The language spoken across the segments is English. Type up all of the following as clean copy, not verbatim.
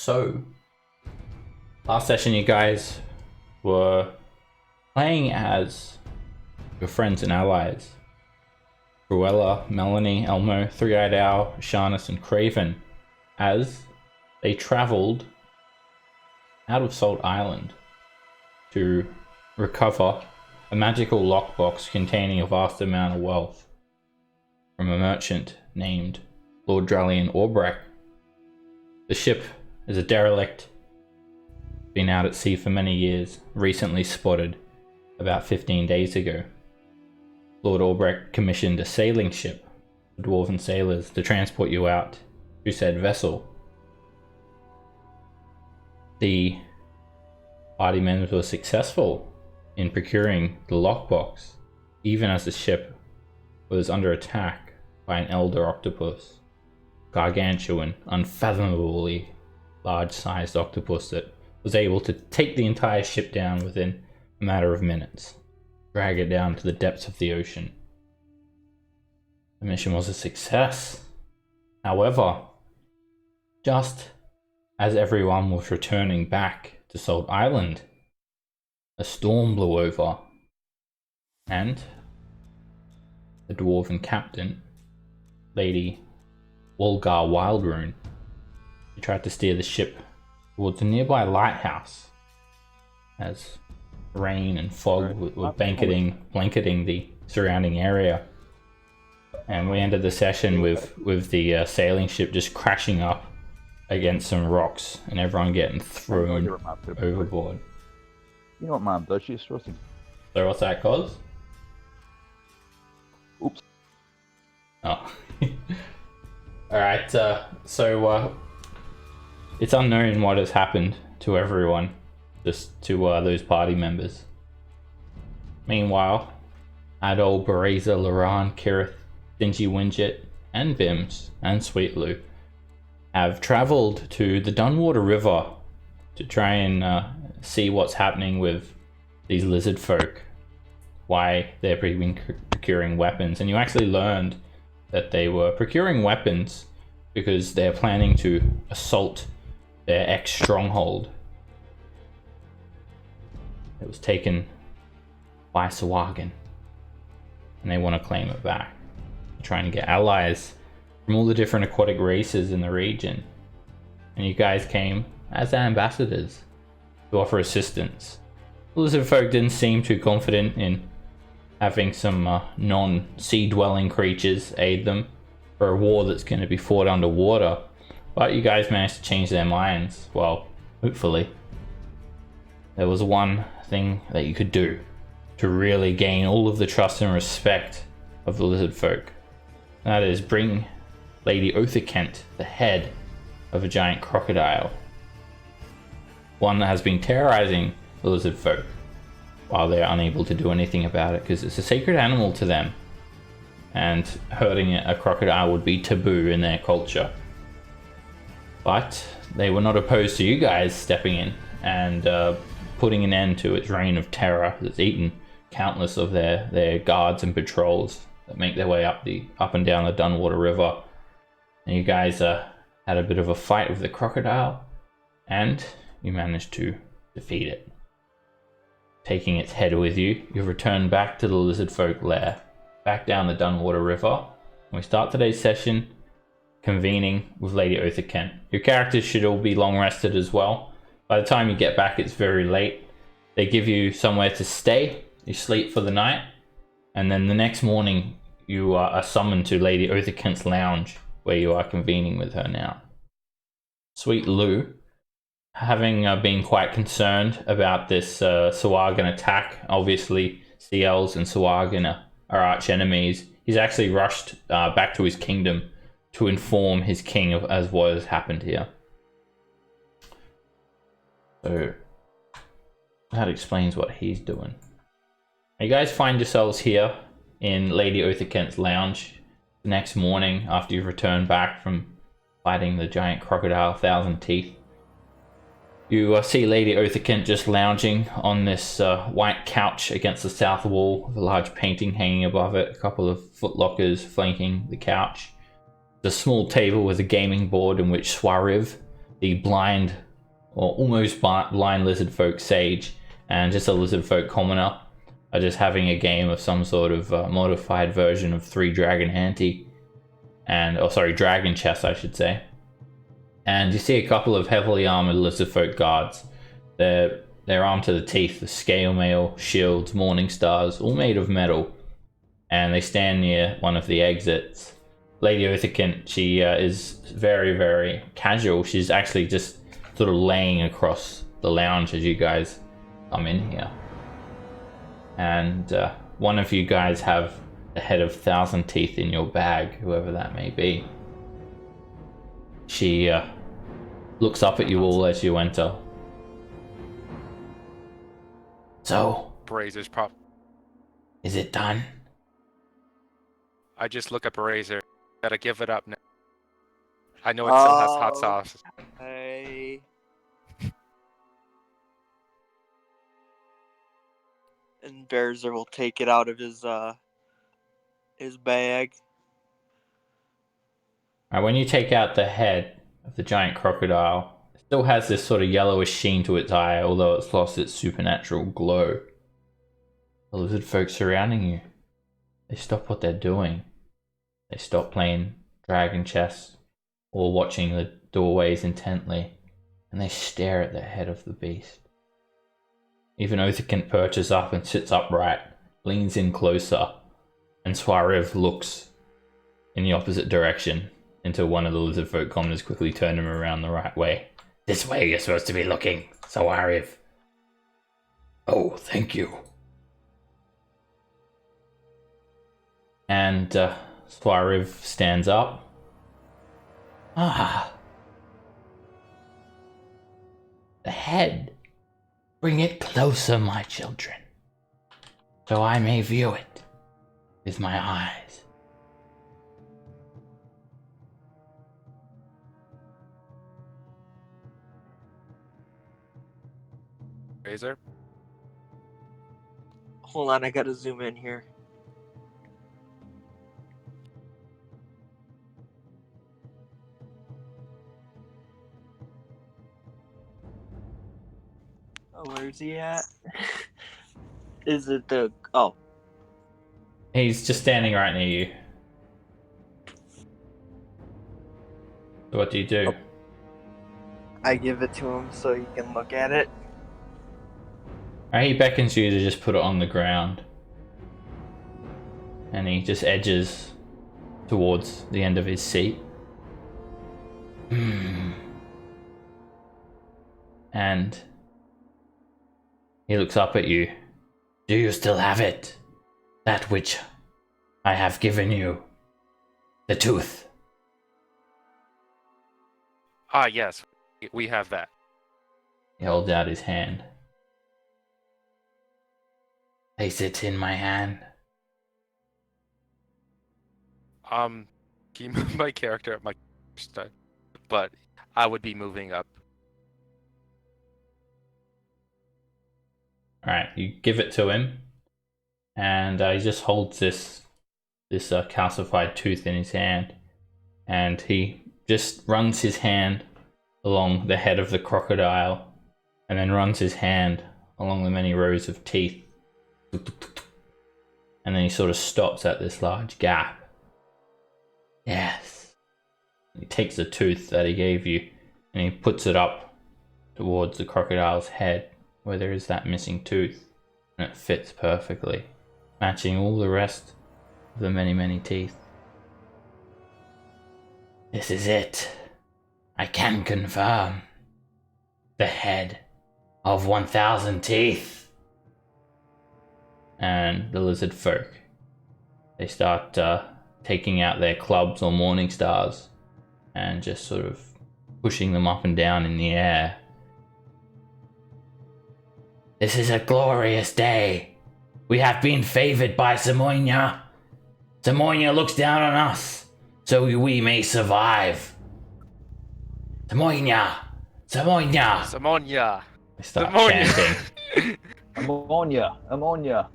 So, last session you guys were playing as your friends and allies. Cruella, Melanie, Elmo, Three-Eyed Owl, Sharnus, and Craven as they travelled out of Salt Island to recover a magical lockbox containing a vast amount of wealth from a merchant named Lord Drallian Orbrecht. The ship is a derelict, been out at sea for many years, recently spotted about 15 days ago. Lord Orbrecht commissioned a sailing ship for dwarven sailors to transport you out to said vessel. The party members were successful in procuring the lockbox, even as the ship was under attack by an elder octopus, gargantuan, unfathomably large-sized octopus that was able to take the entire ship down within a matter of minutes, drag it down to the depths of the ocean. The mission was a success. However, just as everyone was returning back to Salt Island, a storm blew over, and the dwarven captain, Lady Wolgar Wildrune, she tried to steer the ship towards a nearby lighthouse as rain and fog were blanketing the surrounding area. And we ended the session with the sailing ship just crashing up against some rocks and everyone getting thrown overboard. You know what Mom does? She throws things. So what's that cause? Oops. Oh. Alright, so it's unknown what has happened to everyone, just to those party members. Meanwhile, Adol, Bereza, Loran, Kirith, Dingy Winget, and Bims, and Sweet Lou have travelled to the Dunwater River to try and see what's happening with these Lizardfolk, why they're procuring weapons. And you actually learned that they were procuring weapons because they're planning to assault their ex-stronghold. It was taken by Sawagan, and they want to claim it back. They're trying to get allies from all the different aquatic races in the region. And you guys came as ambassadors to offer assistance. The Lizardfolk didn't seem too confident in having some non-sea dwelling creatures aid them for a war that's going to be fought underwater, but you guys managed to change their minds. Well, hopefully. There was one thing that you could do to really gain all of the trust and respect of the Lizardfolk. That is bring Lady Othakent, the head of a giant crocodile, one that has been terrorizing the Lizardfolk while they're unable to do anything about it because it's a sacred animal to them, and hurting a crocodile would be taboo in their culture. But they were not opposed to you guys stepping in and putting an end to its reign of terror that's eaten countless of their guards and patrols that make their way up and down the Dunwater River. And you guys had a bit of a fight with the crocodile, and you managed to defeat it. Taking its head with you, you've returned back to the Lizardfolk lair, back down the Dunwater River. We start today's session convening with Lady Othakent. Your characters should all be long rested as well. By the time you get back, it's very late. They give you somewhere to stay. You sleep for the night, and then the next morning you are summoned to Lady Othakent's lounge, where you are convening with her now. Sweet Lou, having been quite concerned about this Sawagan attack, obviously CLs and Sawagan are arch enemies. He's actually rushed back to his kingdom to inform his king of what has happened here. So that explains what he's doing. You guys find yourselves here in Lady Othakent's lounge the next morning after you've returned back from fighting the giant crocodile 1,000 teeth. You see Lady Othakent just lounging on this white couch against the south wall with a large painting hanging above it, a couple of footlockers flanking the couch. The small table with a gaming board in which Swariv, the blind, or almost blind lizardfolk sage, and just a lizardfolk commoner are just having a game of some sort of modified version of 3 Dragon Ante, Dragon Chess, I should say. And you see a couple of heavily armored lizardfolk guards. They're armed to the teeth, the scale mail, shields, morning stars, all made of metal, and they stand near one of the exits. Lady Othicant, she is very, very casual. She's actually just sort of laying across the lounge as you guys come in here. And one of you guys have the head of 1,000 teeth in your bag, whoever that may be. She looks up at you all as you enter. So, Razor's pop. is it done? I just look at Razor. Gotta give it up now. I know it still has hot sauce. Hey. And Bearzer will take it out of his bag. When you take out the head of the giant crocodile, it still has this sort of yellowish sheen to its eye, although it's lost its supernatural glow. The lizard folk surrounding you, they stop what they're doing. They stop playing dragon chess or watching the doorways intently, and they stare at the head of the beast. Even Othicant perches up and sits upright, leans in closer, and Swarev looks in the opposite direction until one of the lizardfolk commoners quickly turned him around the right way. This way you're supposed to be looking, Swarev. Oh, thank you. And Swarev stands up. Ah. The head. Bring it closer, my children, so I may view it with my eyes. Razor? Hold on, I gotta zoom in here. Oh, where's he at? Is it the... Oh. He's just standing right near you. So what do you do? I give it to him so he can look at it. He beckons you to just put it on the ground. And he just edges towards the end of his seat. And he looks up at you. Do you still have it? That which I have given you? The tooth? Ah, yes. We have that. He holds out his hand. Place it in my hand. Can you move my character at my start? But I would be moving up. Alright, you give it to him, and he just holds this calcified tooth in his hand, and he just runs his hand along the head of the crocodile, and then runs his hand along the many rows of teeth, and then he sort of stops at this large gap. Yes. He takes the tooth that he gave you, and he puts it up towards the crocodile's head, where there is that missing tooth, and it fits perfectly, matching all the rest of the many, many teeth. This is it. I can confirm. The head of 1,000 teeth. And the lizard folk, they start taking out their clubs or morning stars and just sort of pushing them up and down in the air. This is a glorious day. We have been favored by Samonia. Samonia looks down on us, so we may survive. Samonia! Samonia! Samonia! They start Samonia. chanting. Ammonia.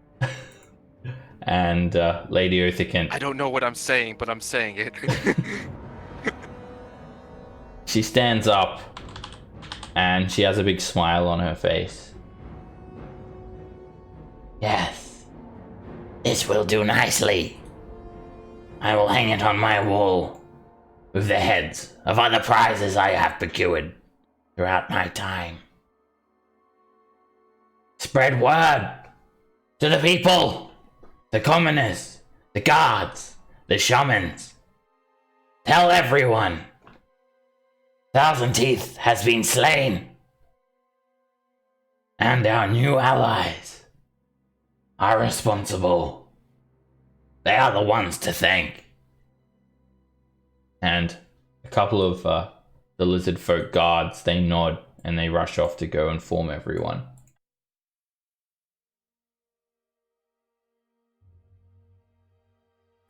And Lady Othicant, I don't know what I'm saying, but I'm saying it. she stands up and she has a big smile on her face. Yes, this will do nicely. I will hang it on my wall with the heads of other prizes I have procured throughout my time. Spread word to the people, the commoners, the guards, the shamans. Tell everyone, Thousand Teeth has been slain, and our new allies are responsible. They are the ones to thank. And a couple of the Lizardfolk guards, they nod and they rush off to go inform everyone.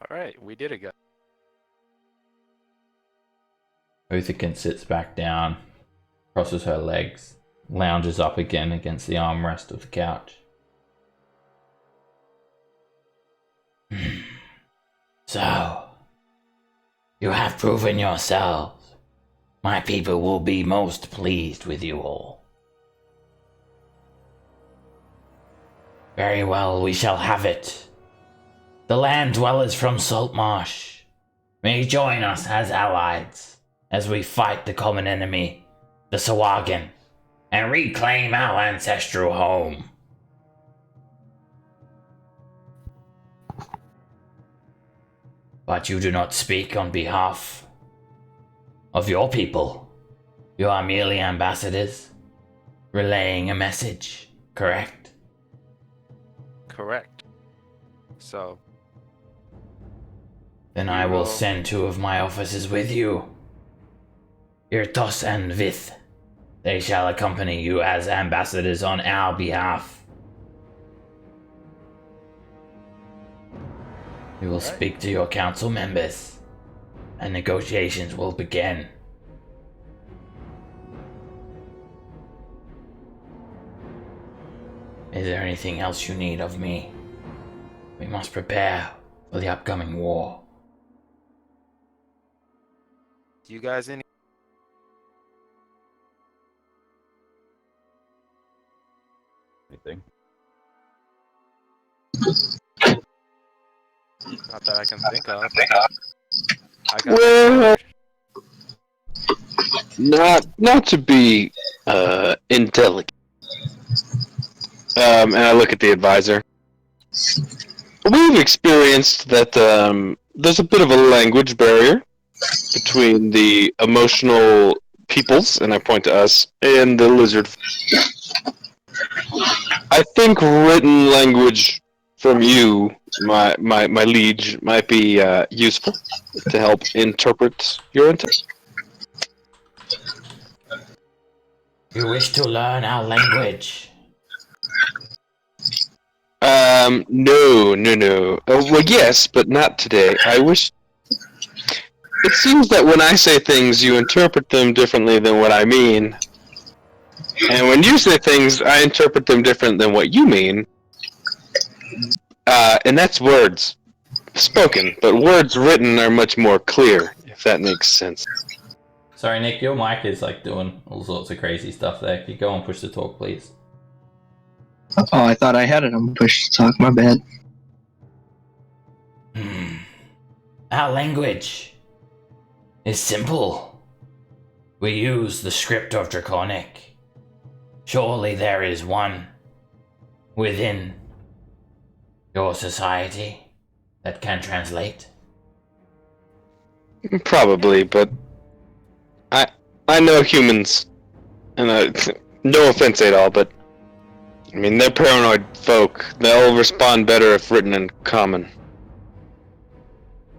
Alright, we did it, guys. Othikin sits back down, crosses her legs, lounges up again against the armrest of the couch. So, you have proven yourselves. My people will be most pleased with you all. Very well, we shall have it. The land dwellers from Saltmarsh may join us as allies as we fight the common enemy, the Sahuagin, and reclaim our ancestral home. But you do not speak on behalf of your people. You are merely ambassadors, relaying a message, correct? Correct. So, Then I will send 2 of my officers with you. Irtos and Vith. They shall accompany you as ambassadors on our behalf. We will speak to your council members, and negotiations will begin. Is there anything else you need of me? We must prepare for the upcoming war. you guys any? Anything? Not that I can think of. I got Well, not to be indelicate. And I look at the advisor. We've experienced that there's a bit of a language barrier between the emotional peoples, and I point to us, and the lizard. I think written language from you, my liege, might be useful to help interpret your intent. You wish to learn our language? No. Well, yes, but not today. I wish. It seems that when I say things, you interpret them differently than what I mean. And when you say things, I interpret them different than what you mean. And that's words spoken, but words written are much more clear, if that makes sense. Sorry, Nick, your mic is like doing all sorts of crazy stuff there. If you go and push to talk, please. Oh, I thought I had it on push to talk. My bad. Our language is simple. We use the script of Draconic. Surely there is one within your society that can translate. Probably, but I know humans, and no offense at all, but I mean they're paranoid folk. They'll respond better if written in common.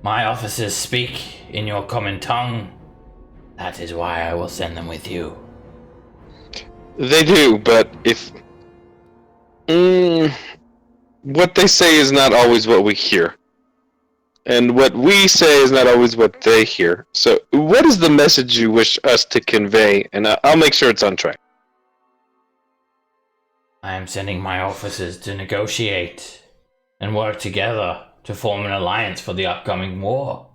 My officers speak in your common tongue. That is why I will send them with you. They do, but if what they say is not always what we hear, and what we say is not always what they hear. So, what is the message you wish us to convey? And I'll make sure it's on track. I am sending my officers to negotiate and work together to form an alliance for the upcoming war.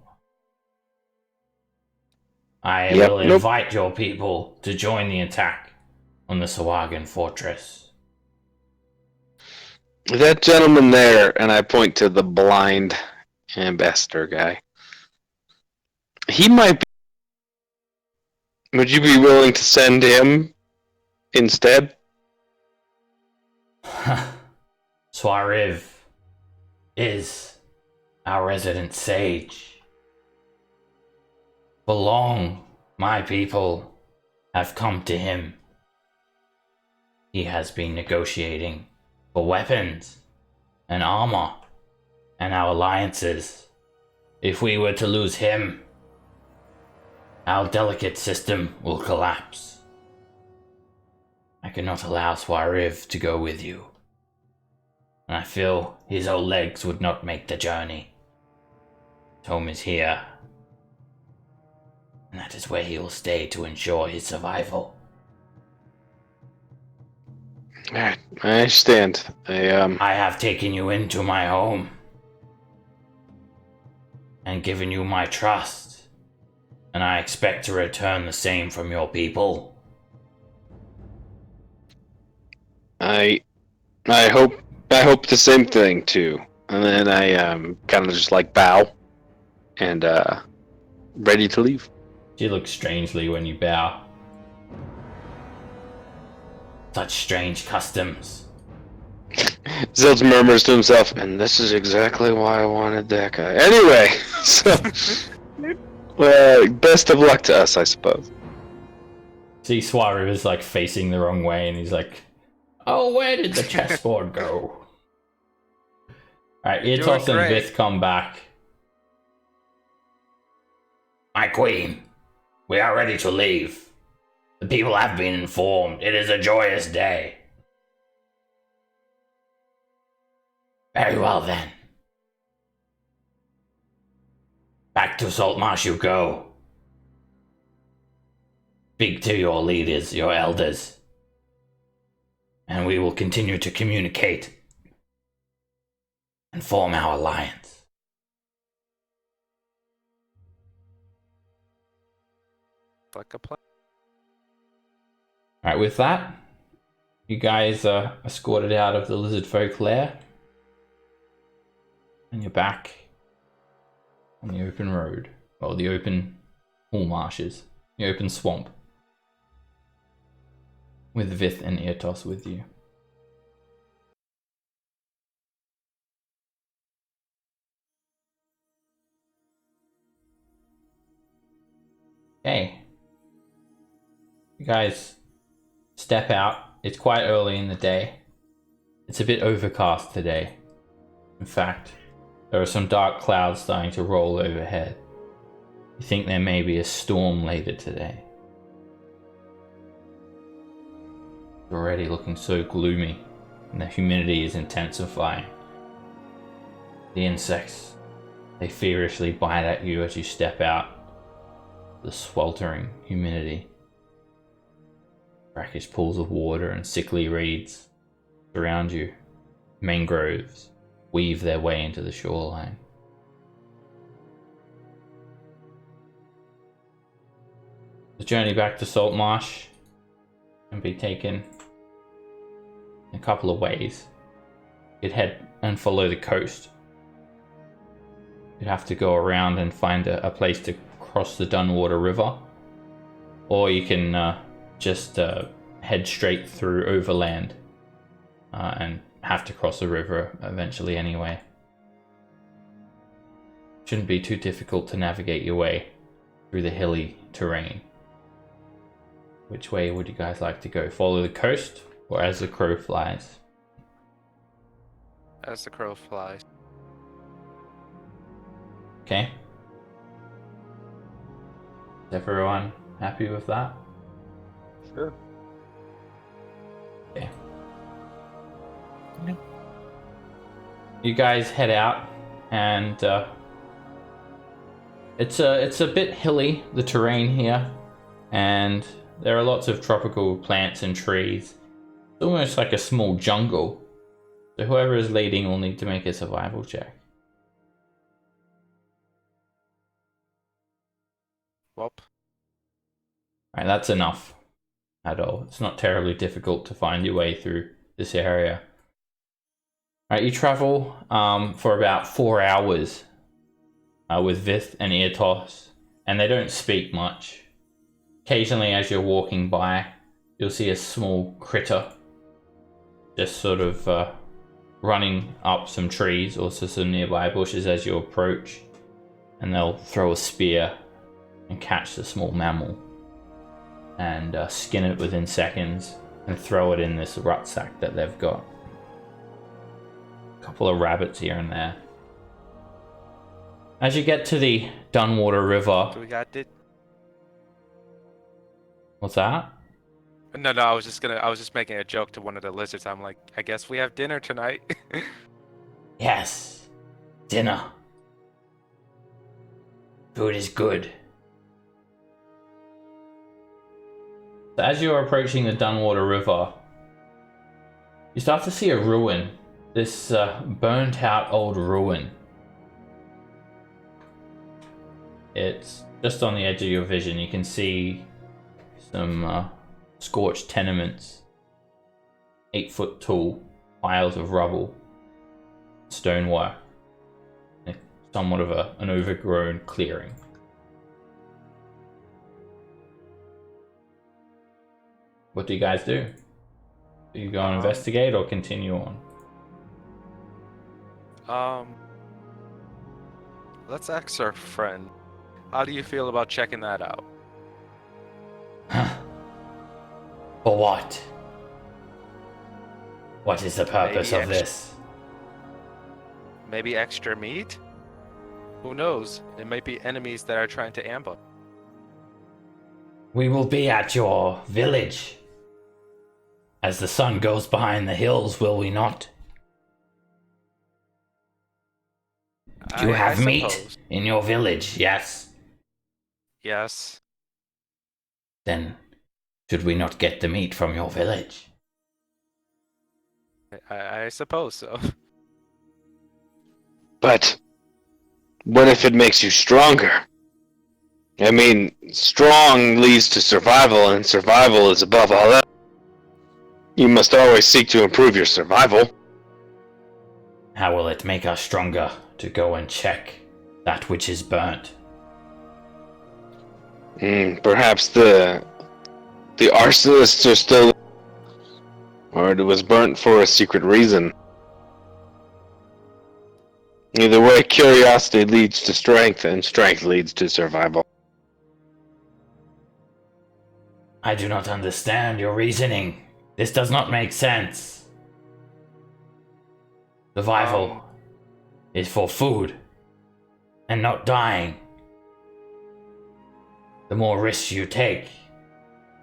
I will invite your people to join the attack on the Sawagan fortress. That gentleman there, and I point to the blind ambassador guy. He might be. Would you be willing to send him instead? Swariv is our resident sage. For long, my people have come to him. He has been negotiating for weapons and armor and our alliances. If we were to lose him, our delicate system will collapse. I cannot allow Swariv to go with you, and I feel his old legs would not make the journey. His home is here, and that is where he will stay to ensure his survival. Alright, I understand. I have taken you into my home and given you my trust, and I expect to return the same from your people. I hope the same thing too. And then I kind of just like bow and ready to leave. She looks strangely when you bow. Such strange customs. Zilch murmurs to himself, and this is exactly why I wanted that guy. Anyway, so best of luck to us, I suppose. See, Swariv is like facing the wrong way, and he's like, "Oh, where did the chessboard go?" Alright, You're Irtos doing and great. Vith come back. My queen, we are ready to leave. The people have been informed. It is a joyous day. Very well then. Back to Saltmarsh you go. Speak to your leaders, your elders, and we will continue to communicate and form our alliance. Like a plan. Alright, with that, you guys are escorted out of the Lizardfolk lair. And you're back on the open road. Well, the open pool marshes. The open swamp. With Vith and Irtos with you. Okay. You guys step out. It's quite early in the day. It's a bit overcast today. In fact, there are some dark clouds starting to roll overhead. You think there may be a storm later today. It's already looking so gloomy, and the humidity is intensifying. The insects, they feverishly bite at you as you step out. The sweltering humidity. Brackish pools of water and sickly reeds surround you. Mangroves weave their way into the shoreline. The journey back to Saltmarsh can be taken in a couple of ways. You'd head and follow the coast. You'd have to go around and find a place to cross the Dunwater River, or you can just head straight through overland and have to cross the river eventually anyway. Shouldn't be too difficult to navigate your way through the hilly terrain. Which way would you guys like to go? Follow the coast or as the crow flies? As the crow flies. Okay. Is everyone happy with that? Sure. Okay. You guys head out, and it's a bit hilly, the terrain here, and there are lots of tropical plants and trees. It's almost like a small jungle. So whoever is leading will need to make a survival check. Welp. Right, that's enough. at all. It's not terribly difficult to find your way through this area. Alright, you travel for about 4 hours with Vith and Eartoss, and they don't speak much. Occasionally, as you're walking by, you'll see a small critter just sort of running up some trees, also some nearby bushes as you approach, and they'll throw a spear and catch the small mammal and skin it within seconds and throw it in this rucksack that they've got. A couple of rabbits here and there. As you get to the Dunwater River... So we got it. What's that? No, I was just making a joke to one of the lizards. I'm like, I guess we have dinner tonight. Yes. Dinner. Food is good. So as you're approaching the Dunwater River, you start to see a ruin. This burnt out old ruin. It's just on the edge of your vision. You can see some scorched tenements, 8-foot tall piles of rubble, stonework, and somewhat of an overgrown clearing. What do you guys do? Do you go and investigate or continue on? Let's ask our friend. How do you feel about checking that out? For what? What is the purpose of this? Maybe extra meat? Who knows? It might be enemies that are trying to ambush. We will be at your village. As the sun goes behind the hills, will we not? You have meat suppose. in your village, yes? Yes. Then, should we not get the meat from your village? I suppose so. But what if it makes you stronger? I mean, strong leads to survival, and survival is above all else. You must always seek to improve your survival. How will it make us stronger to go and check that which is burnt? Perhaps the arsonists are still... Or it was burnt for a secret reason. Either way, curiosity leads to strength, and strength leads to survival. I do not understand your reasoning. This does not make sense. Survival is for food and not dying. The more risks you take,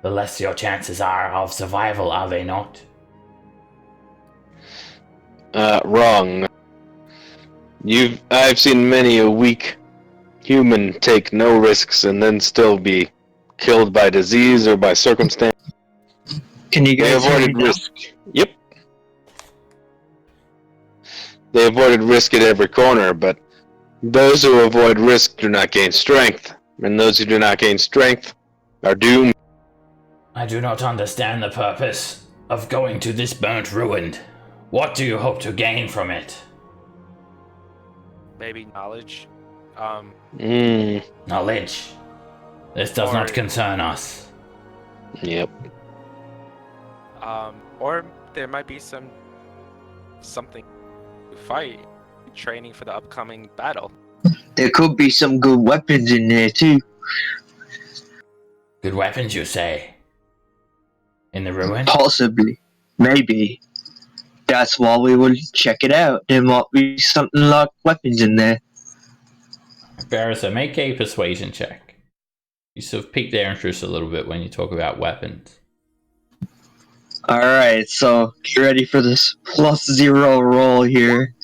the less your chances are of survival, are they not? Wrong. I've seen many a weak human take no risks and then still be killed by disease or by circumstance. Can you They guys hear me avoided now? risk. Yep. They avoided risk at every corner, but those who avoid risk do not gain strength, and those who do not gain strength are doomed. I do not understand the purpose of going to this burnt ruin. What do you hope to gain from it? Maybe knowledge. Knowledge. This does not concern us. Yep. Or there might be something to fight, training for the upcoming battle. There could be some good weapons in there too. Good weapons, you say? In the ruin? Possibly. Maybe. That's why we will check it out. There might be something like weapons in there. Barrister, make a persuasion check. You sort of pique their interest a little bit when you talk about weapons. Alright, so get ready for this +0 roll here.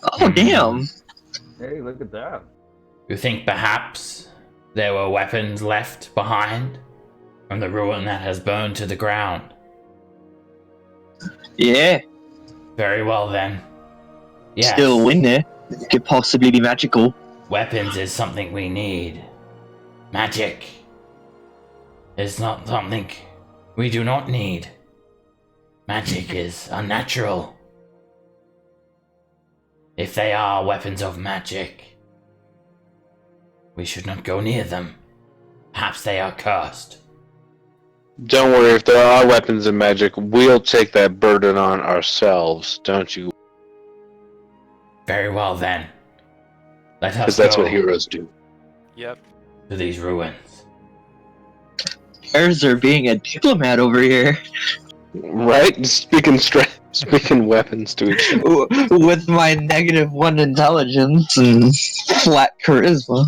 Oh, damn. Hey, look at that. You think perhaps there were weapons left behind from the ruin that has burned to the ground? Yeah, Very well then. Yes. still win there. Could possibly be magical. Weapons is something we need. Magic. is not something we do not need. Magic is unnatural. If they are weapons of magic, we should not go near them. Perhaps they are cursed. Don't worry, if there are weapons of magic, we'll take that burden on ourselves, don't you? Very well then. Let us Because that's go what heroes do. Yep. to these ruins. There's there being a diplomat over here Right? Speaking weapons to each other. with my -1 intelligence and flat charisma.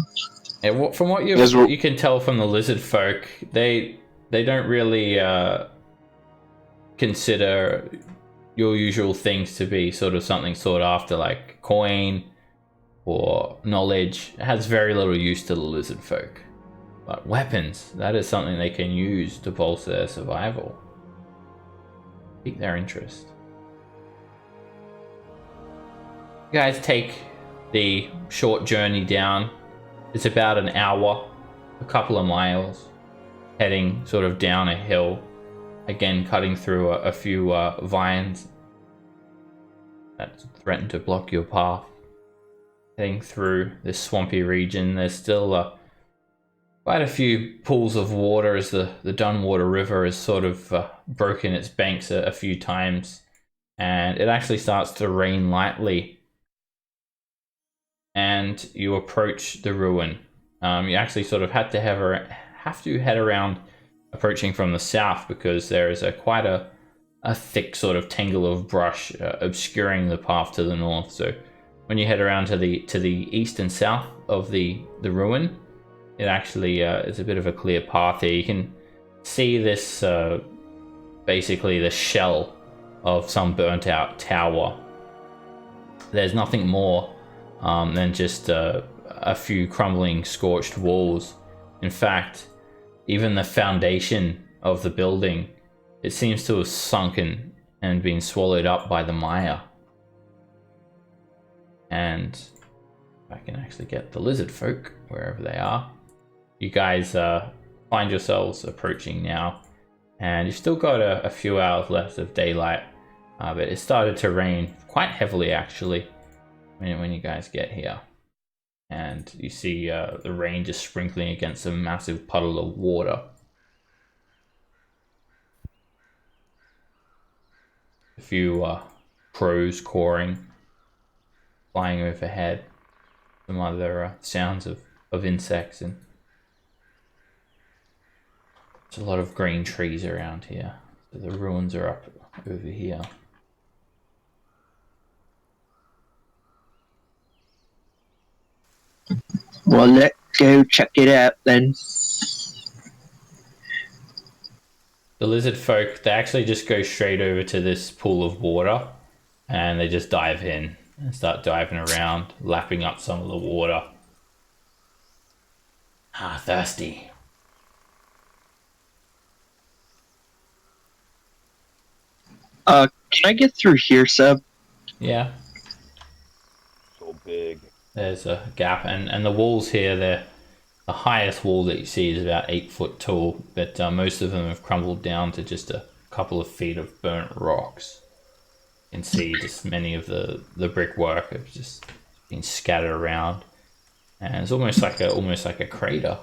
And from what Yes, we're- you can tell from the Lizardfolk, they don't really consider your usual things to be sort of something sought after, like coin or knowledge. It has very little use to the Lizardfolk. But weapons, that is something they can use to bolster their survival. Pique their interest. You guys take the short journey down. It's about an hour, a couple of miles, heading sort of down a hill, again cutting through a few vines that threaten to block your path. Heading through this swampy region, there's still quite a few pools of water as the Dunwater River has sort of broken its banks a few times, and it actually starts to rain lightly. And you approach the ruin. You actually sort of have to head around, approaching from the south, because there is quite a thick sort of tangle of brush obscuring the path to the north. So when you head around to the east and south of the ruin, it actually is a bit of a clear path here. You can see this basically the shell of some burnt out tower. There's nothing more than just a few crumbling, scorched walls. In fact, even the foundation of the building, it seems to have sunken and been swallowed up by the mire. And if I can actually get the Lizardfolk, wherever they are, you guys find yourselves approaching now. And you've still got a few hours left of daylight, but it started to rain quite heavily actually when you guys get here. And you see the rain just sprinkling against a massive puddle of water. A few crows cawing, flying overhead. Some other sounds of insects, and there's a lot of green trees around here. So the ruins are up over here. Well, let's go check it out then. The Lizardfolk, they actually just go straight over to this pool of water, and they just dive in and start diving around, lapping up some of the water. Ah, thirsty. Can I get through here, Seb? Yeah, So big. there's a gap, and the walls here, the highest wall that you see is about 8 foot tall, but most of them have crumbled down to just a couple of feet of burnt rocks. You can see just many of the brickwork have just been scattered around, and it's almost like a crater.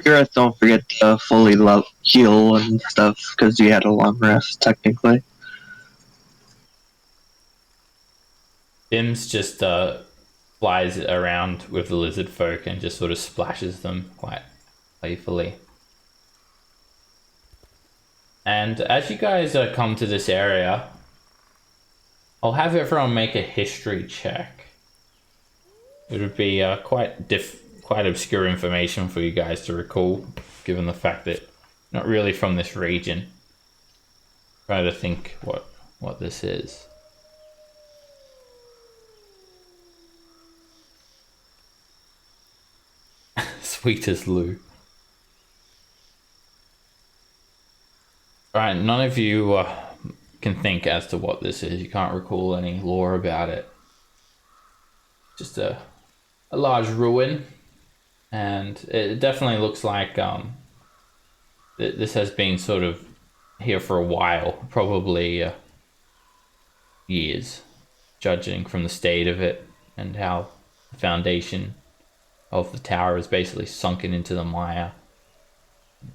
Gareth, don't forget to fully heal and stuff, because you had a long rest, technically. Bims just flies around with the Lizardfolk and just sort of splashes them quite playfully. And as you guys come to this area, I'll have everyone make a history check. It would be quite obscure information for you guys to recall, given the fact that you're not really from this region. Try to think what this is. Sweet as Lou. Alright, none of you can think as to what this is. You can't recall any lore about it. Just a large ruin and it definitely looks like this has been sort of here for a while, probably years, judging from the state of it and how the foundation of the tower is basically sunken into the mire.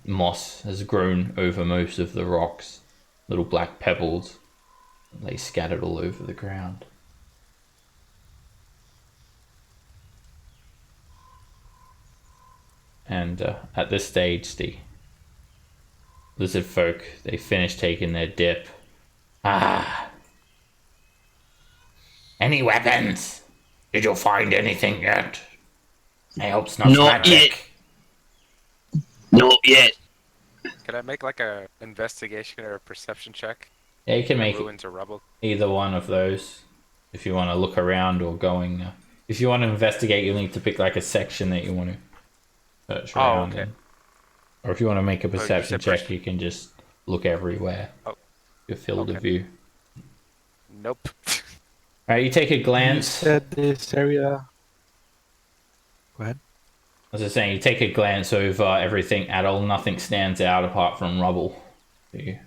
Moss has grown over most of the rocks, little black pebbles lay scattered all over the ground. And at this stage, the Lizardfolk, they finish taking their dip. Ah. Any weapons? Did you find anything yet? I hope it's not Not magic. Not yet. Can I make like a investigation or a perception check? Yeah, you can make Ruins or rubble. either one of those if you want to look around or going. If you want to investigate, you'll need to pick like a section that you want to search around okay. in. Or if you want to make a you perception said check, you can just look everywhere. Oh. Your field of Okay. view. Nope. Alright, you take a You glance. said this area. Go ahead. As I was saying, you take a glance over everything at all. Nothing stands out apart from rubble to you.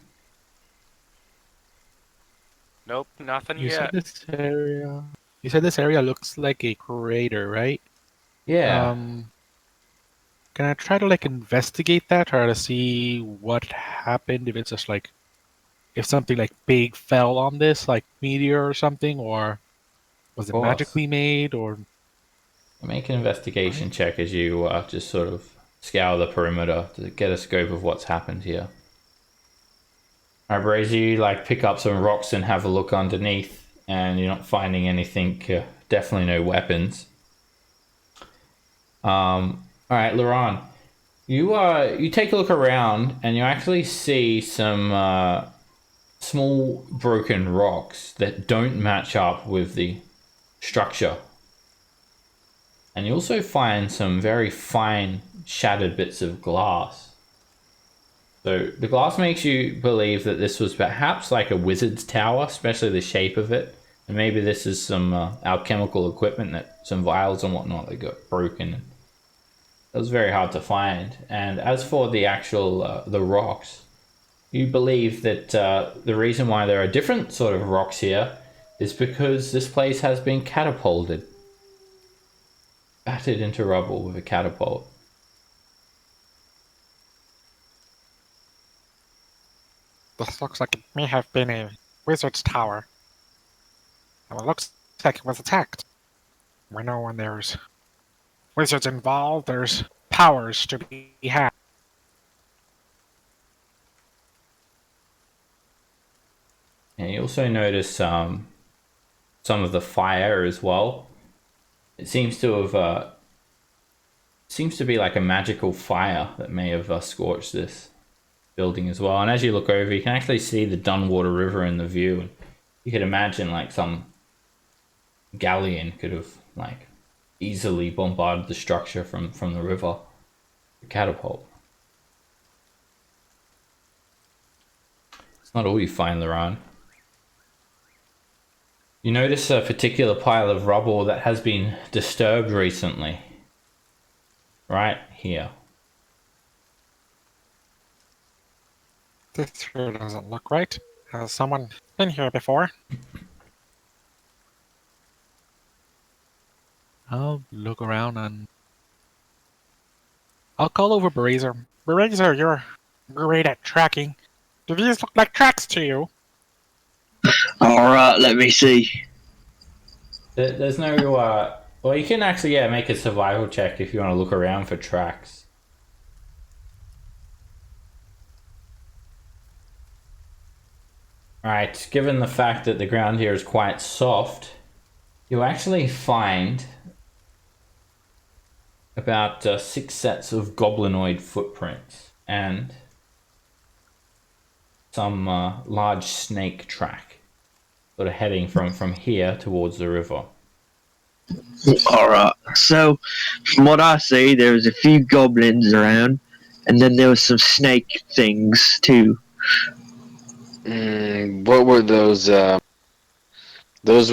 Nope, nothing You said yet. this area. You said this area looks like a crater, right? Yeah. Can I try to like investigate that, or to see what happened? If it's just like, if something like big fell on this, like meteor or something, or was it course. magically made, or Make an investigation check as you just sort of scour the perimeter to get a scope of what's happened here. Alright, Brazy, you like pick up some rocks and have a look underneath, and you're not finding anything. Definitely no weapons. Alright, Laron, you take a look around and you actually see some small broken rocks that don't match up with the structure. And you also find some very fine shattered bits of glass. So the glass makes you believe that this was perhaps like a wizard's tower, especially the shape of it. And maybe this is some alchemical equipment, that some vials and whatnot that got broken. It was very hard to find. And as for the actual the rocks, you believe that the reason why there are different sort of rocks here is because this place has been catapulted. Battered into rubble with a catapult. This looks like it may have been a wizard's tower. And it looks like it was attacked. We know when there's wizards involved, there's powers to be had. And you also notice some of the fire as well. It seems to have seems to be like a magical fire that may have scorched this building as well. And as you look over, you can actually see the Dunwater River in the view. And you could imagine like some galleon could have like easily bombarded the structure from the river. The catapult. It's not all you find, Laron. You notice a particular pile of rubble that has been disturbed recently. Right here. This here doesn't look right. Has someone been here before? I'll look around and I'll call over Brazier. Razor, you're great at tracking. Do these look like tracks to you? Alright, let me see. There's no well, you can actually make a survival check if you want to look around for tracks. Alright, given the fact that the ground here is quite soft, you actually find about 6 sets of goblinoid footprints and some large snake track, sort of heading from here towards the river. Alright, so from what I see, there was a few goblins around, and then there was some snake things too. What were those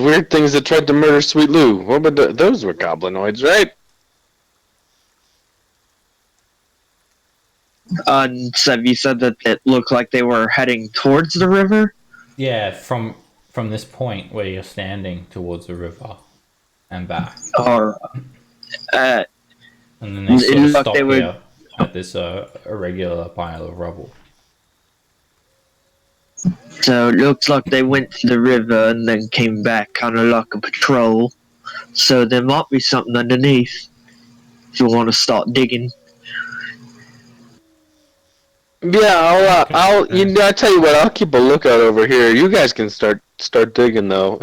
weird things that tried to murder Sweet Lou? What were those were goblinoids, right? And so you said that it looked like they were heading towards the river? Yeah, from this point where you're standing towards the river and back. Or, uh, And then they it sort of looked like they stop were. here at this irregular pile of rubble. So it looks like they went to the river and then came back kind of like a patrol. So there might be something underneath if you want to start digging. Yeah, I tell you what, I'll keep a lookout over here. You guys can start digging though.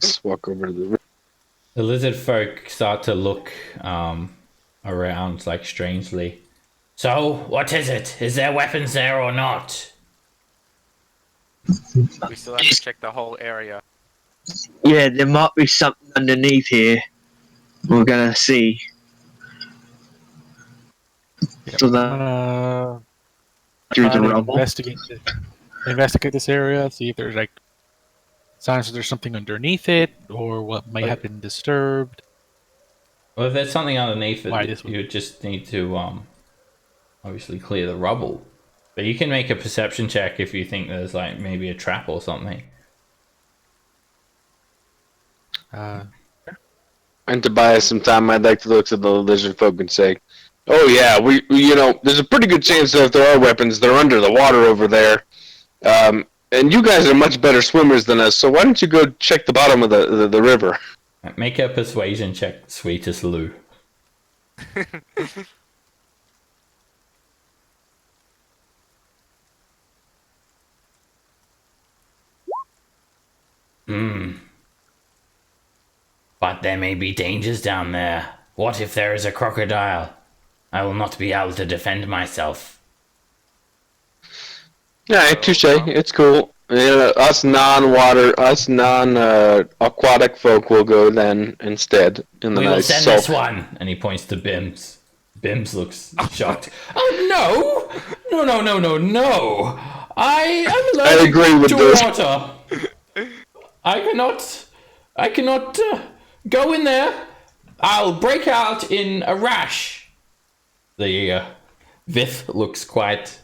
Just walk over to the river. The lizard folk start to look around like strangely. So, what is it? Is there weapons there or not? We still have to check the whole area. Yeah, there might be something underneath here. We're gonna see. So I'm that gonna through try the to rubble. investigate this area, see if there's like signs that there's something underneath it or what might have been disturbed. Well, if there's something underneath Why it, this one? you just need to obviously clear the rubble. But you can make a perception check if you think there's like maybe a trap or something. And to buy us some time, I'd like to look to the lizard folk and say, "Oh yeah, there's a pretty good chance that if there are weapons, they're under the water over there. And you guys are much better swimmers than us, so why don't you go check the bottom of the river?" Make a persuasion check, sweetest Lou. But there may be dangers down there. What if there is a crocodile? I will not be able to defend myself. Yeah, touche. It's cool. Us non-aquatic folk will go then instead in the We will nice send salt. this one. And he points to Bims. Bims looks shocked. Oh no! No! I am allergic agree with to this. water. I cannot go in there. I'll break out in a rash. The Vith looks quite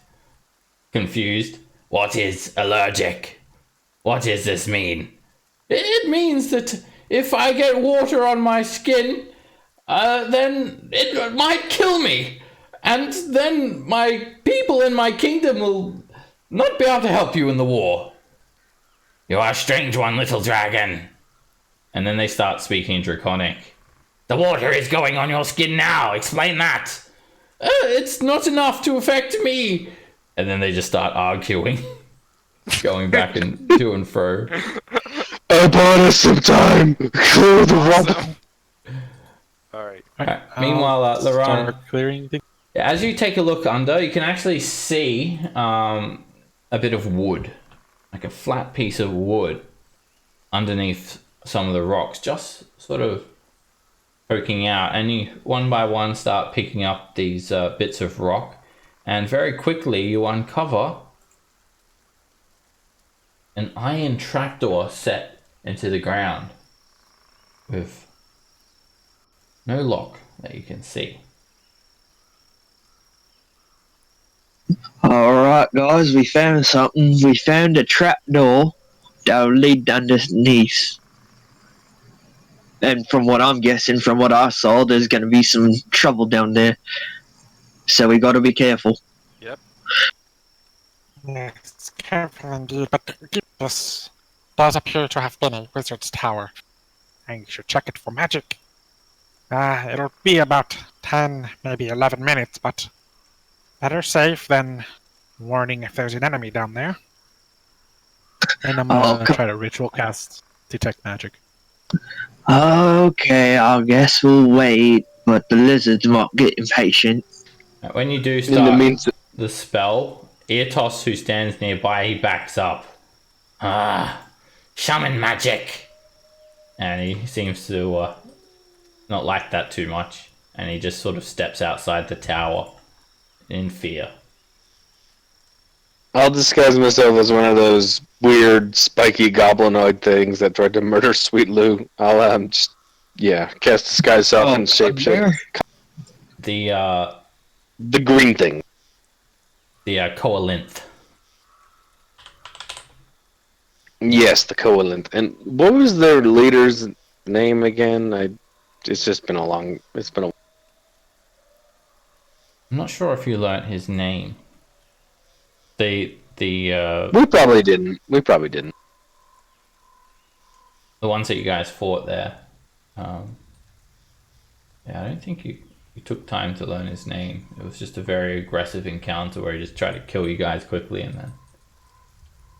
confused. What is allergic? What does this mean? It means that if I get water on my skin, then it might kill me. And then my people in my kingdom will not be able to help you in the war. You are a strange one, little dragon. And then they start speaking Draconic. The water is going on your skin now. Explain that. It's not enough to affect me. And then they just start arguing, going back and to and fro. I bought us some time. Clear the rubble. Alright. Meanwhile, Laurent, Start clearing things. as you take a look under, you can actually see a bit of wood, like a flat piece of wood underneath some of the rocks, just sort of poking out. And you, one by one, start picking up these bits of rock. And very quickly, you uncover an iron trapdoor set into the ground with no lock that you can see. Alright, guys, we found something. We found a trapdoor that will lead underneath. And from what I'm guessing, from what I saw, there's going to be some trouble down there. So we got to be careful. Yes, careful indeed, but this does appear to have been a wizard's tower. And you should check it for magic. It'll be about 10, maybe 11 minutes, but better safe than warning if there's an enemy down there. And I'm gonna try to ritual cast detect magic. Okay, I guess we'll wait, but the lizards might get impatient. When you do In the start meantime, the spell, Eartos, who stands nearby, he backs up. Shaman magic. And he seems to not like that too much. And he just sort of steps outside the tower in fear. I'll disguise myself as one of those weird, spiky goblinoid things that tried to murder Sweet Lou. I'll just cast disguise self and shape. The The green thing. The coalinth. Yes, the Coalinth. And what was their leader's name again? It's just been a long. It's been a. I'm not sure if you learnt his name. The We probably didn't. We probably didn't. ones that you guys fought there. Yeah, I don't think you took time to learn his name. It was just a very aggressive encounter where he just tried to kill you guys quickly and then.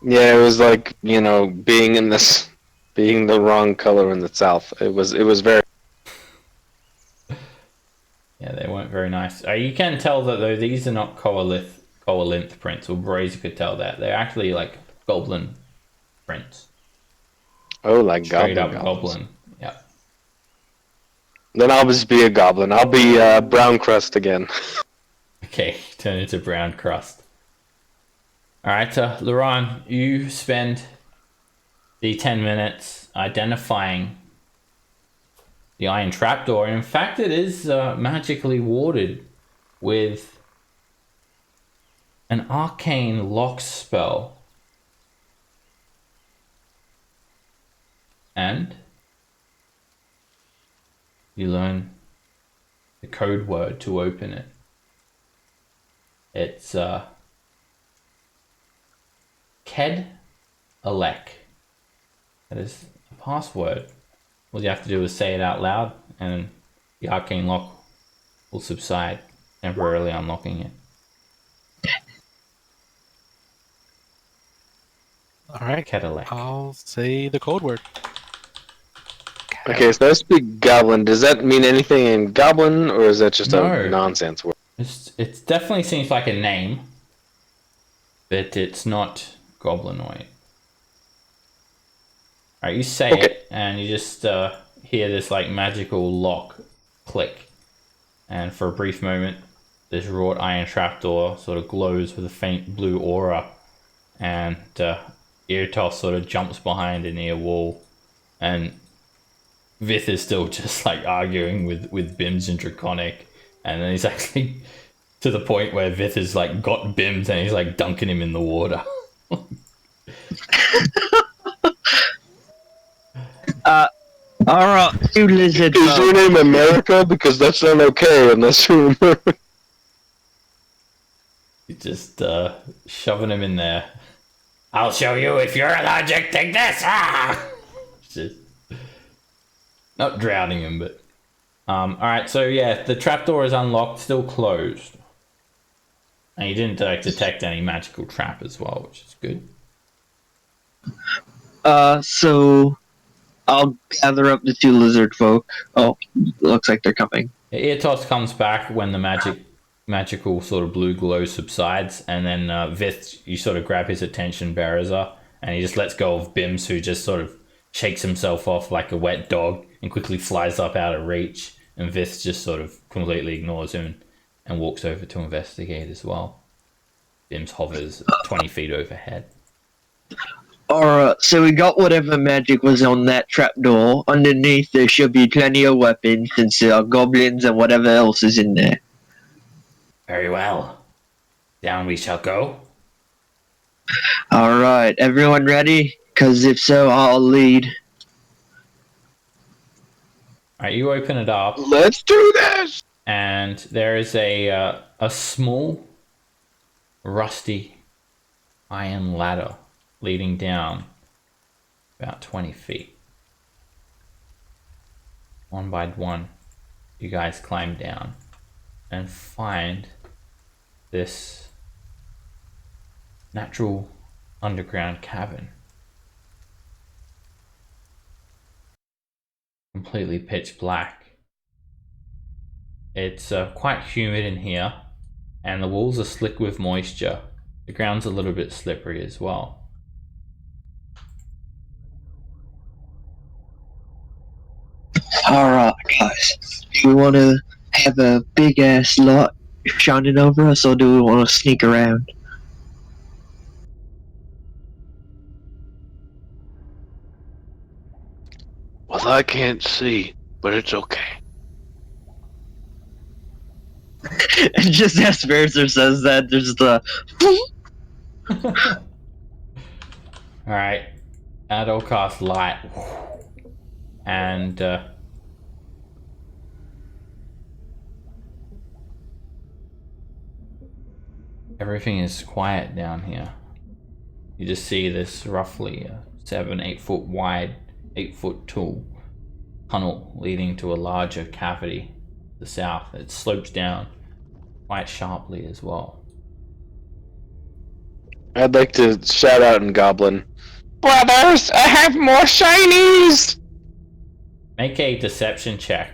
Yeah, it was like being the wrong color in the south. It was very. Yeah, they weren't very nice. You can tell that though these are not coalinth prints, or Brazier could tell that. They're actually like goblin prints. Oh, like Straight goblin. up goblin. Yeah. Then I'll just be a goblin. I'll be brown crust again. Okay, turn into brown crust. Alright, Laron, you spend the 10 minutes identifying the iron trapdoor. In fact, it is magically warded with an arcane lock spell. And you learn the code word to open it. It's Ked Alek. That is a password. All you have to do is say it out loud, and the arcane lock will subside, temporarily unlocking it. All right. Kedalek. I'll say the code word. Okay, so I speak goblin. Does that mean anything in goblin, or is that just No. a nonsense word? It definitely seems like a name, but it's not goblinoid. Alright, you say it, and you just hear this like magical lock click. And for a brief moment, this wrought iron trapdoor sort of glows with a faint blue aura. And Irtos sort of jumps behind a near wall. And Vith is still just like arguing with Bims and Draconic. And then he's actually to the point where Vith has like got Bims and he's like dunking him in the water. Alright, you lizard. Is your name America? Because that's not okay unless you're American. He's just shoving him in there. I'll show you if you're allergic, take this! Ah! Just not drowning him, but alright, so yeah, the trapdoor is unlocked, still closed. And you didn't detect any magical trap as well, which is good. So I'll gather up the two lizard folk. Oh, looks like they're coming. Eartos comes back when the magical sort of blue glow subsides, and then Vith, you sort of grab his attention, Berezer, and he just lets go of Bims, who just sort of shakes himself off like a wet dog and quickly flies up out of reach, and Vith just sort of completely ignores him and walks over to investigate as well. Bims hovers 20 feet overhead. Alright, so we got whatever magic was on that trapdoor. Underneath there should be plenty of weapons since there are goblins and whatever else is in there. Very well. Down we shall go. Alright, everyone ready? Because if so, I'll lead. Alright, you open it up. Let's do this! And there is a small, rusty iron ladder leading down about 20 feet. One by one, you guys climb down and find this natural underground cavern. Completely pitch black. It's quite humid in here, and the walls are slick with moisture. The ground's a little bit slippery as well. Alright, guys. Do we want to have a big ass light shining over us, or do we want to sneak around? Well, I can't see, but it's okay. And just as Spencer says that, there's the. Alright. I'll cast light. And everything is quiet down here. You just see this roughly 7-8 foot wide, 8 foot tall tunnel leading to a larger cavity to the south. It slopes down quite sharply as well. I'd like to shout out in Goblin. Brothers, I have more shinies! Make a deception check.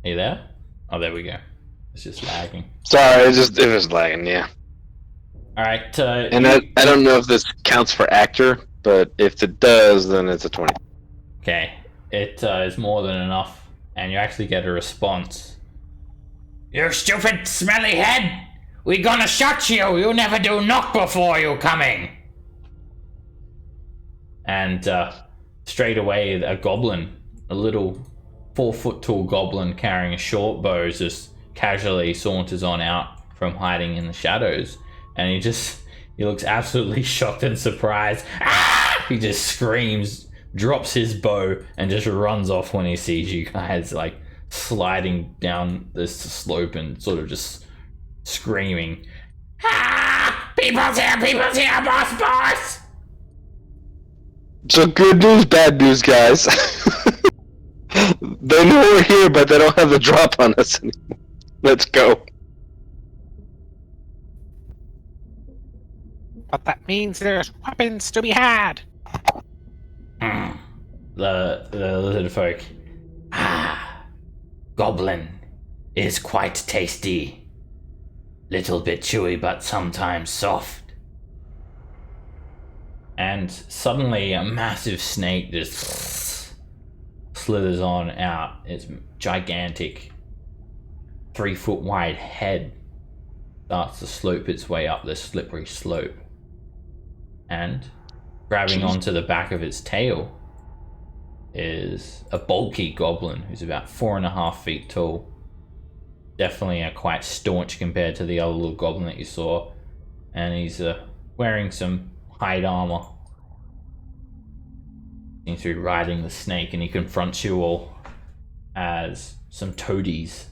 Are you there? Oh, there we go. It's just lagging. Sorry, it was lagging, yeah. Alright, And I don't know if this counts for actor, but if it does, then it's a 20. okay, it is more than enough, and you actually get a response. You stupid smelly head! We gonna shot you! You never do knock before you coming! And straight away, a goblin, a little 4 foot tall goblin carrying a short bow, just casually saunters on out from hiding in the shadows, and he looks absolutely shocked and surprised. Ah! He just screams, drops his bow, and just runs off when he sees you guys like sliding down this slope and sort of just screaming. Ah! People's here, boss! So good news, bad news, guys. They know we're here, but they don't have the drop on us anymore. Let's go. But that means there's weapons to be had. The Lizardfolk. Goblin is quite tasty. Little bit chewy, but sometimes soft. And suddenly a massive snake just slithers on out. Its gigantic 3 foot wide head starts to slope its way up this slippery slope. And grabbing onto the back of its tail is a bulky goblin who's about 4.5 feet tall. Definitely quite staunch compared to the other little goblin that you saw. And he's wearing some hide armor. Seems to be riding the snake, and he confronts you all as some toadies,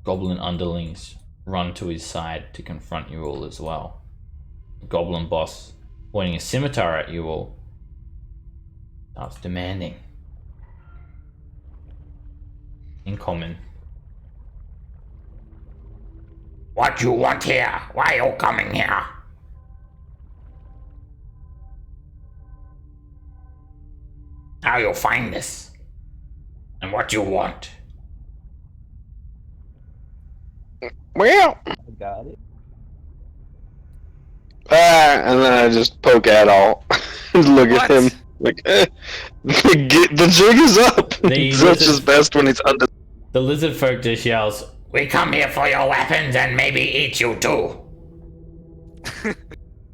goblin underlings, run to his side to confront you all as well. The goblin boss, pointing a scimitar at you all, starts demanding. In common. What you want here? Why you coming here? How you find this? And what you want? Well, I got it. and then I just poke at all. Look What? at him. Like, the jig is up. The Such is best when he's under. The Lizardfolk just yells, We come here for your weapons and maybe eat you too.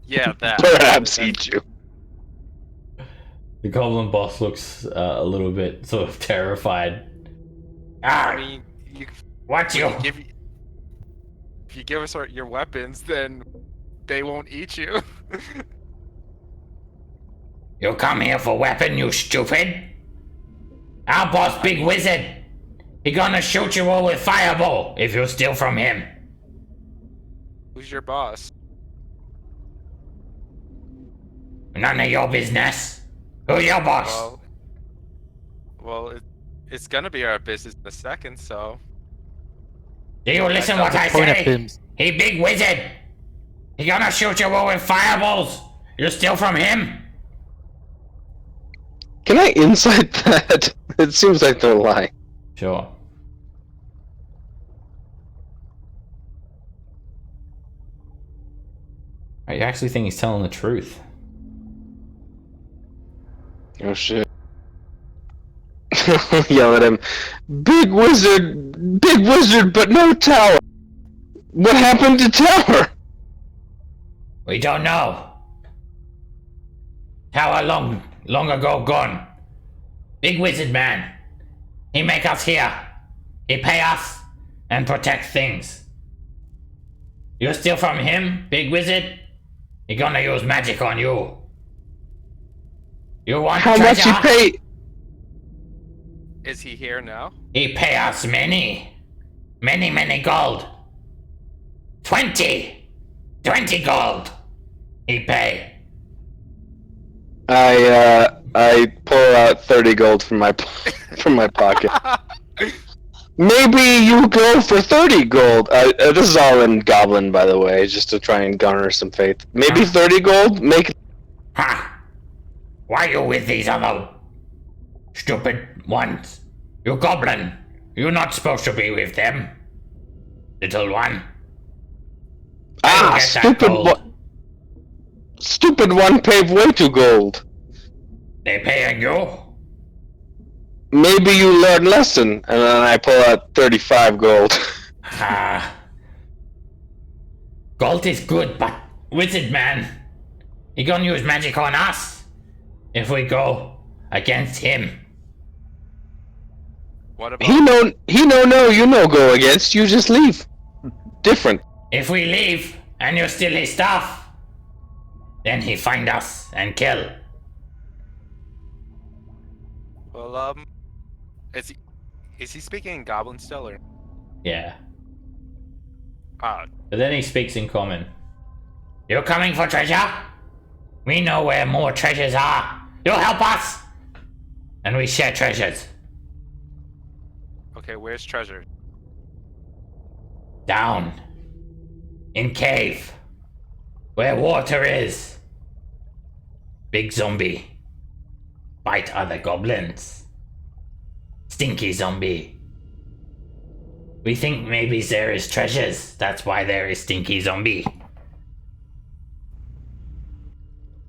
Yeah, that. Perhaps eat you. the goblin boss looks a little bit sort of terrified. I Ah, mean, you, what you? if you give us your weapons, then they won't eat you. You come here for weapon, you stupid? Our boss, big wizard. He gonna shoot you all with fireball if you steal from him. Who's your boss? None of your business. Who your boss? Well, it's gonna be our business in a second, so. Do you listen what I Point at say? him. He big wizard. He gonna shoot you all with fireballs. You steal from him? Can I insight that? It seems like they're lying. Sure. You actually think he's telling the truth? Oh shit. Yell at him. Big wizard, but no tower. What happened to tower? We don't know. Tower long ago gone. Big wizard man. He make us here. He pay us and protect things. You steal from him, big wizard? He gonna use magic on you. You want How much treasure? you pay? Is he here now? He pay us many gold. 20 gold. He pay. I pull out 30 gold from my pocket. Maybe you go for 30 gold. This is all in Goblin, by the way, just to try and garner some faith. Maybe 30 gold? Make. Ha! Why you with these other stupid ones? You goblin. You're not supposed to be with them. Little one. Ah, get that gold. Stupid one paid way too gold. They paying you? Maybe you learn lesson, and then I pull out 35 gold. Ah. Gold is good, but wizard man, he gonna use magic on us if we go against him. What about He no, you no go against, you just leave. Different. If we leave and you steal his stuff, then he find us and kill. Well, is he speaking in Goblin still, or? Yeah. Ah, But then he speaks in common. You coming for treasure? We know where more treasures are. You help us, and we share treasures. okay. Where's treasure? Down in cave where water is. Big zombie bite other goblins. Stinky zombie. We think maybe there is treasures. That's why there is stinky zombie.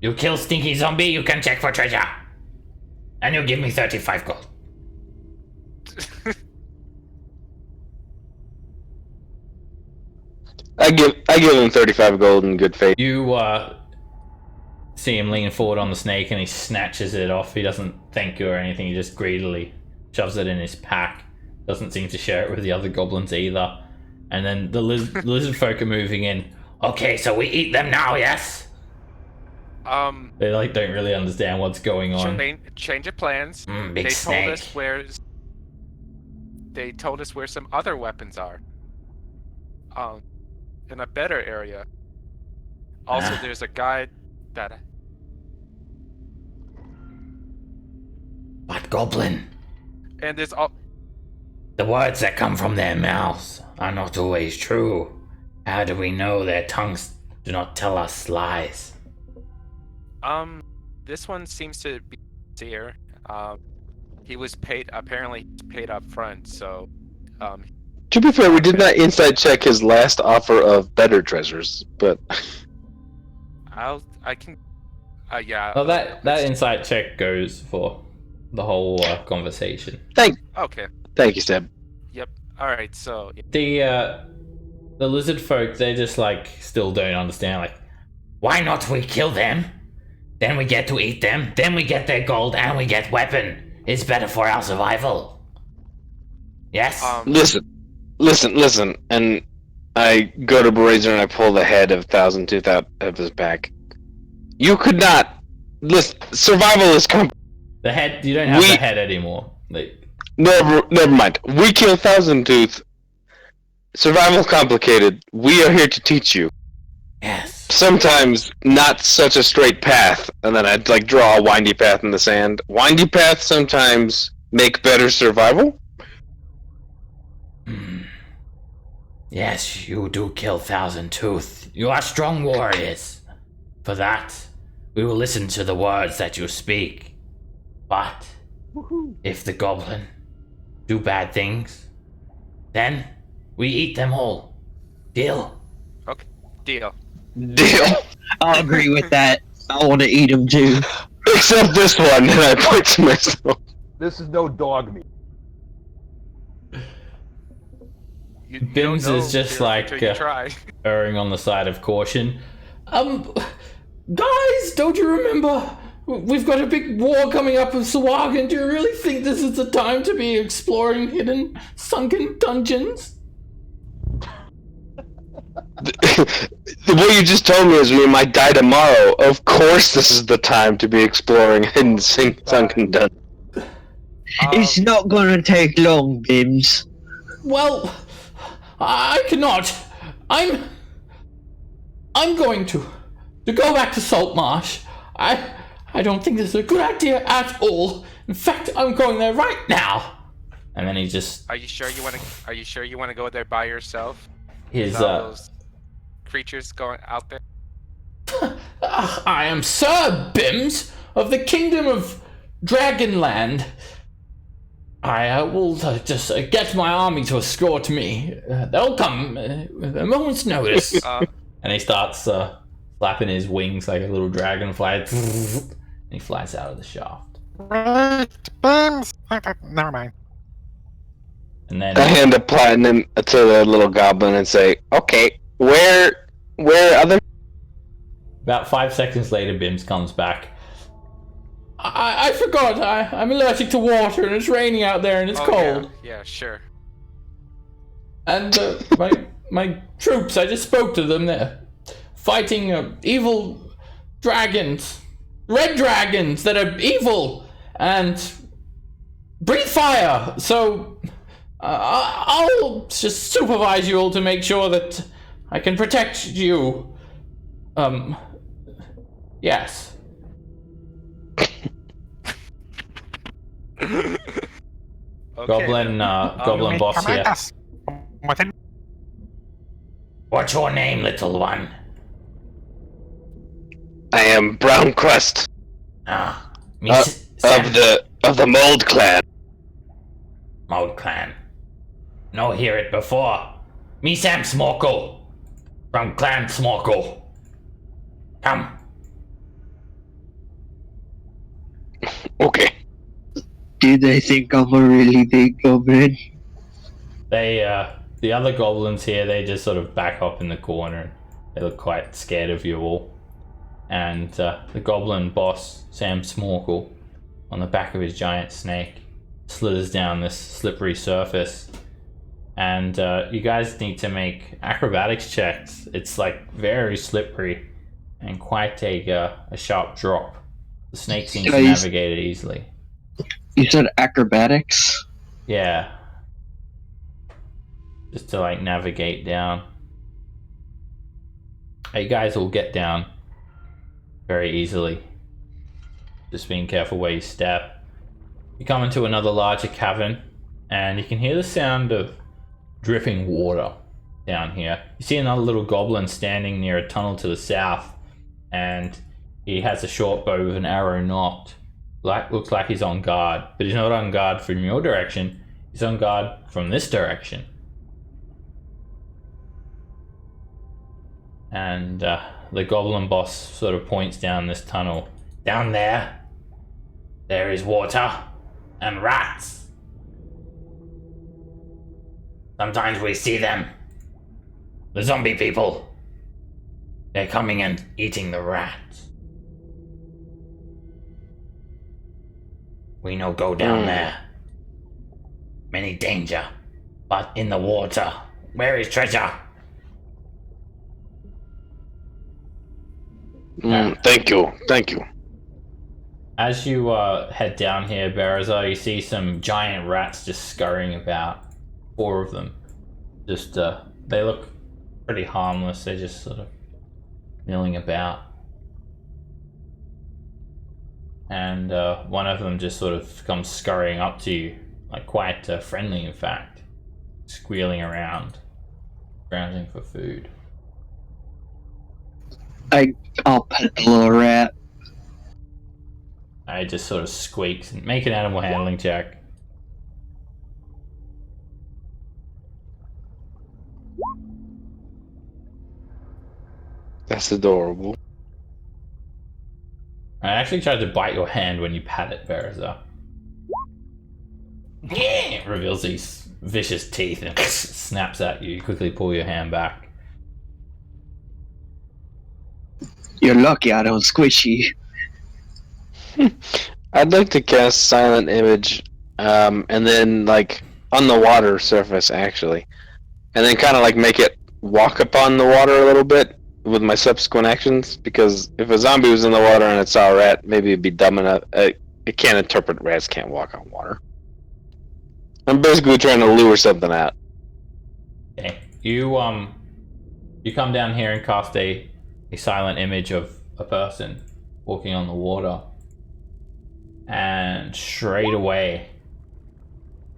You kill stinky zombie, you can check for treasure. And you give me 35 gold. I give him 35 gold in good faith. You see him lean forward on the snake and he snatches it off. He doesn't thank you or anything, he just greedily shoves it in his pack. Doesn't seem to share it with the other goblins either. And then the lizard folk are moving in. Okay, so we eat them now, yes? They don't really understand what's going on. Change of plans. Big snake. They told us where some other weapons are. In a better area. Also, there's a guide that. What goblin? And there's all. The words that come from their mouths are not always true. How do we know their tongues do not tell us lies? This one seems to be sincere. He was apparently paid up front, so, To be fair, we did not inside check his last offer of better treasures, but yeah. Well, that insight check goes for the whole conversation. Okay. Thank you, Seb. Yep. Alright, so. The lizard folk, they just still don't understand. Why not we kill them? Then we get to eat them, then we get their gold, and we get weapon. It's better for our survival. Yes? Listen, and I go to Brazier and I pull the head of 1000 out of his back. You could not. Listen, survival is The head, you don't have the head anymore. Never mind. We kill 1000 Tooth. Survival complicated. We are here to teach you. Yes. Sometimes not such a straight path, and then I'd draw a windy path in the sand. Windy paths sometimes make better survival. Yes, you do kill 1000 Tooth. You are strong warriors. For that, we will listen to the words that you speak. But if the goblin do bad things, then we eat them all. Deal? Okay, deal. I'll agree with that. I want to eat them too. Except this one, and I point to myself. This is no dog meat. You Bims don't know is just till like you try. erring on the side of caution. Guys, don't you remember? We've got a big war coming up with Sawagan. Do you really think this is the time to be exploring hidden, sunken dungeons? What you just told me is we might die tomorrow. Of course, this is the time to be exploring hidden sunken dungeons. It's not gonna take long, Bims. Well, I cannot. I'm going to go back to Saltmarsh. I don't think this is a good idea at all. In fact, I'm going there right now. And then he just Are you sure you want to? Are you sure you want to go there by yourself? his With all those creatures going out there. I am Sir Bims of the Kingdom of Dragonland. I will just get my army to escort me. They'll come at a moment's notice. And he starts flapping his wings like a little dragonfly. And he flies out of the shaft. Wait, Bims! Never mind. And then I hand a platinum to the little goblin and say, "Okay, where are the?" about 5 seconds later, Bims comes back. I forgot. I'm allergic to water, and it's raining out there, and it's cold. Yeah, sure. And my troops, I just spoke to them. They're fighting evil dragons, red dragons that are evil and breathe fire. So I'll just supervise you all to make sure that I can protect you. Yes. Okay. Goblin boss here. What's your name, little one? I am Brown Crust Me of the Mold Clan. Mold Clan. No hear it before. Me Sam Smorkle. From Clan Smorkle. Come. Okay. Do they think I'm a really big goblin? They, the other goblins here, they just sort of back up in the corner. They look quite scared of you all. And the goblin boss, Sam Smorkle, on the back of his giant snake, slithers down this slippery surface. And you guys need to make acrobatics checks. It's like very slippery and quite a sharp drop. The snake seems to navigate it easily. You said acrobatics? Yeah. Just to like navigate down. You guys will get down very easily. Just being careful where you step. You come into another larger cavern and you can hear the sound of dripping water down here. You see another little goblin standing near a tunnel to the south, and he has a short bow with an arrow knocked. Looks like he's on guard, but he's not on guard from your direction. He's on guard from this direction. And the goblin boss sort of points down this tunnel. Down there, there is water and rats. Sometimes we see them. The zombie people. They're coming and eating the rats. We no go down there. Many danger. But in the water, where is treasure? Thank you. As you head down here, Berazar, you see some giant rats just scurrying about. 4 of them. Just, they look pretty harmless. They're just sort of milling about. And one of them just sort of comes scurrying up to you, like quite friendly in fact, squealing around, scrounging for food. I'll pet the little rat. I just sort of squeaks and make an animal handling check. That's adorable. I actually tried to bite your hand when you pat it, Berazar. It reveals these vicious teeth and snaps at you. You quickly pull your hand back. You're lucky I don't squish you. I'd like to cast Silent Image, and then like on the water surface actually, and then kind of like make it walk upon the water a little bit with my subsequent actions. Because if a zombie was in the water and it saw a rat, maybe it'd be dumb enough. It can't interpret rats can't walk on water. I'm basically trying to lure something out. Okay. You come down here and cast a silent image of a person walking on the water. And straight away,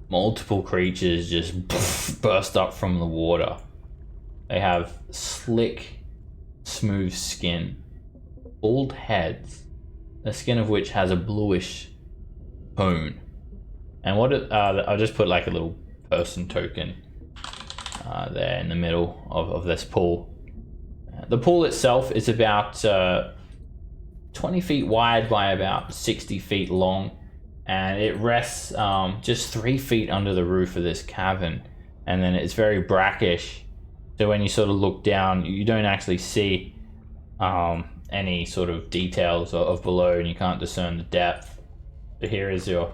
multiple creatures just burst up from the water. They have slick, smooth skin, bald heads, the skin of which has a bluish tone. And I'll just put like a little person token there in the middle of this pool. The pool itself is about 20 feet wide by about 60 feet long, and it rests just 3 feet under the roof of this cavern, and then it's very brackish, so when you sort of look down you don't actually see any sort of details of below, and you can't discern the depth. So here is your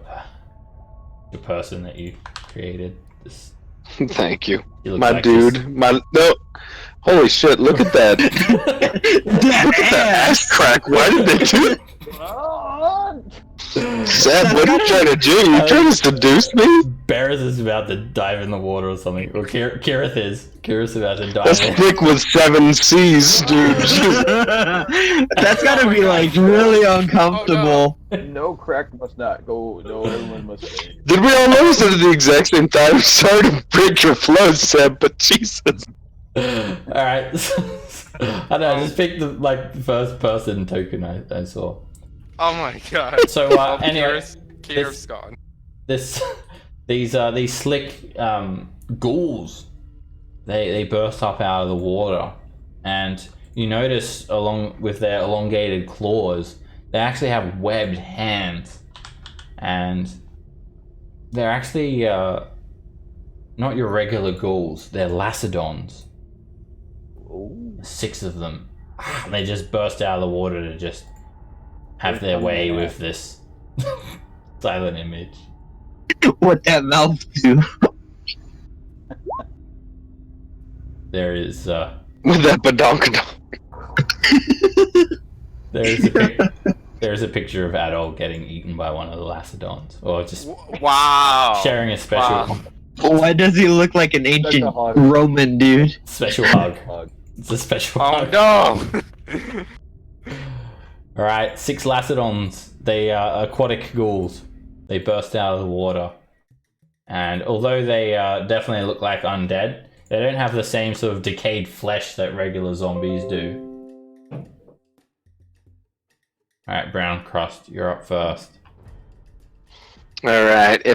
person that you created. Thank you, My like dude. No. Holy shit! Look at that. Look at that ass crack. Why did they do it? Seth, what are you trying to do? You trying to seduce me? Barris is about to dive in the water or something. Or Kirith is. Kirith's about to dive That's in. thick with 7 C's, dude. That's gotta be like really uncomfortable. No crack must not go. No, everyone must stay. Did we all notice it at the exact same time? Sorry to break your flow, Seb, but Jesus. Alright. I don't know, I just picked the first person token I saw. Oh my god. So anyway, Kirith's gone. These slick ghouls, they burst up out of the water, and you notice along with their elongated claws, they actually have webbed hands, and they're actually not your regular ghouls. They're lacedons. 6 of them. And they just burst out of the water to just have their way with this silent image. What that mouth do? There is With that badonkadonk. there's a picture of Adol getting eaten by one of the lacedons, or just Wow. sharing a special Why does he look like an ancient hug. Roman dude? special hug. Hug. It's a special Oh hug. no. Alright, 6 lacedons. They are aquatic ghouls. They burst out of the water. And although they definitely look like undead, they don't have the same sort of decayed flesh that regular zombies do. Alright, Brown Crust, you're up first. Alright,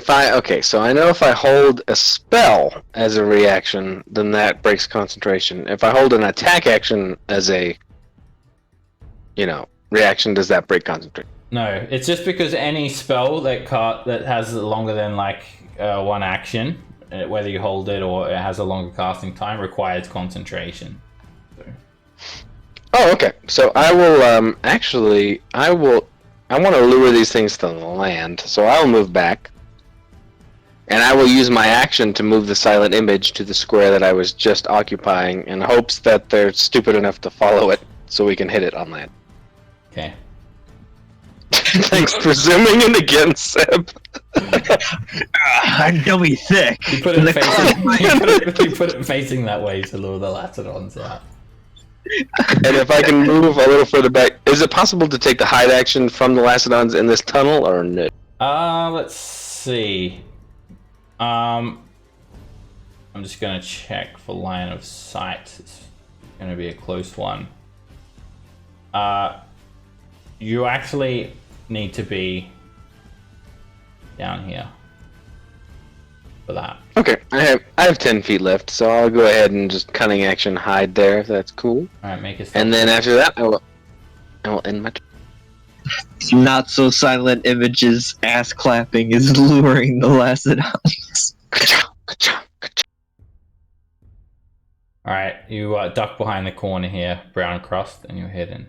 so I know if I hold a spell as a reaction, then that breaks concentration. If I hold an attack action as a, reaction, does that break concentration? No, it's just because any spell that has longer than one action, whether you hold it or it has a longer casting time, requires concentration. So. Oh, okay. So I will, I want to lure these things to the land, so I'll move back. And I will use my action to move the silent image to the square that I was just occupying in hopes that they're stupid enough to follow it so we can hit it on land. Okay. Thanks for zooming in again, Seb. Don't be thick. You put it facing that way to lure the lacedons out. And if I can move a little further back, is it possible to take the hide action from the Lacedons in this tunnel, or no? Let's see. I'm just gonna check for line of sight. It's gonna be a close one. You actually need to be down here for that. Okay, I have 10 feet left, so I'll go ahead and just cunning action hide there if that's cool. Alright, make a And then after that, I will end my turn. Not so silent images ass clapping is luring the Lacedons. Alright, you duck behind the corner here, brown crust, and you're hidden.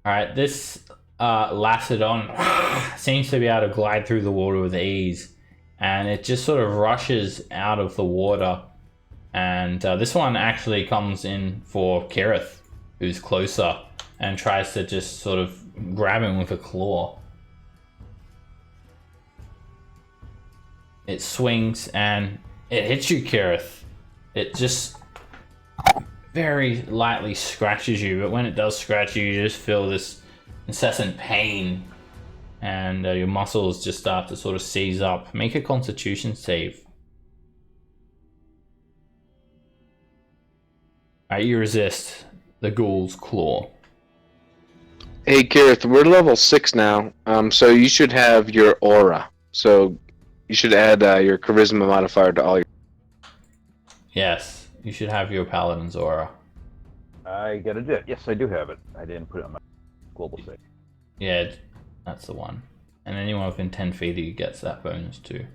Alright, this Lacedon seems to be able to glide through the water with ease, and it just sort of rushes out of the water. And this one actually comes in for Kirith, who's closer, and tries to just sort of grab him with a claw. It swings and it hits you, Kirith. It just very lightly scratches you, but when it does scratch you, you just feel this incessant pain, and your muscles just start to sort of seize up. Make a Constitution save. Alright, you resist the ghoul's claw. Hey, Gareth, we're level 6 now, so you should have your aura. So you should add your charisma modifier to all your... Yes, you should have your paladin's aura. I get it. Yes, I do have it. I didn't put it on my global save. Yeah, that's the one. And anyone within 10 feet of you gets that bonus too.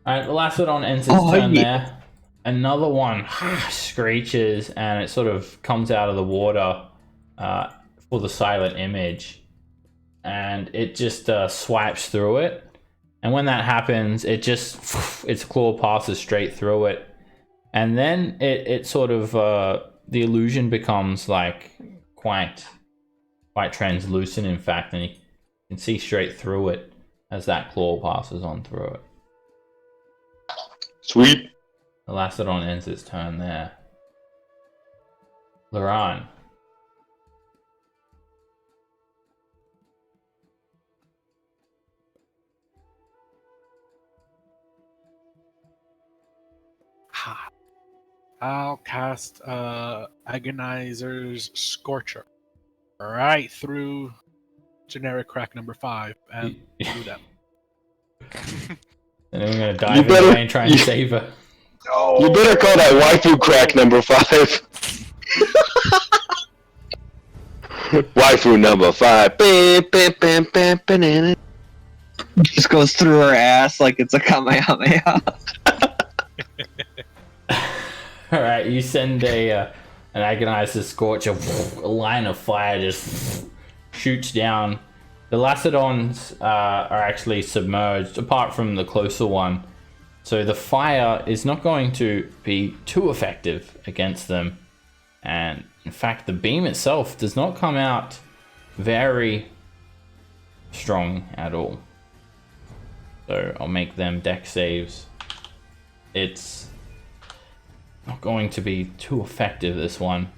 Alright, the Lacedon ends its turn there. Another one screeches and it sort of comes out of the water for the silent image. And it just swipes through it. And when that happens, it just, its claw passes straight through it. And then it sort of, the illusion becomes like quite translucent, in fact, and you can see straight through it as that claw passes on through it. Sweet. The Lacedon ends its turn there. Laran. I'll cast Agonizer's Scorcher right through generic crack number 5 and do that. And then we're gonna dive away and try and save her. No. You better call that waifu crack number 5. Waifu number 5. Just goes through her ass like it's a Kamehameha. Alright, you send an Agonizer Scorcher, a line of fire just shoots down. The Lacedons are actually submerged, apart from the closer one. So the fire is not going to be too effective against them. And in fact, the beam itself does not come out very strong at all. So I'll make them dex saves. It's not going to be too effective, this one.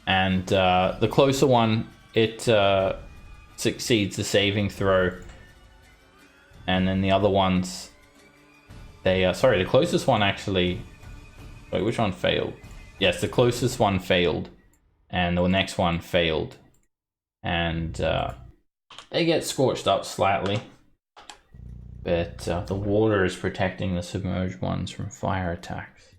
And the closer one, it succeeds the saving throw. And then the other ones, they sorry, the closest one actually, wait, which one failed? Yes, the closest one failed, and the next one failed. And they get scorched up slightly. But the water is protecting the submerged ones from fire attacks.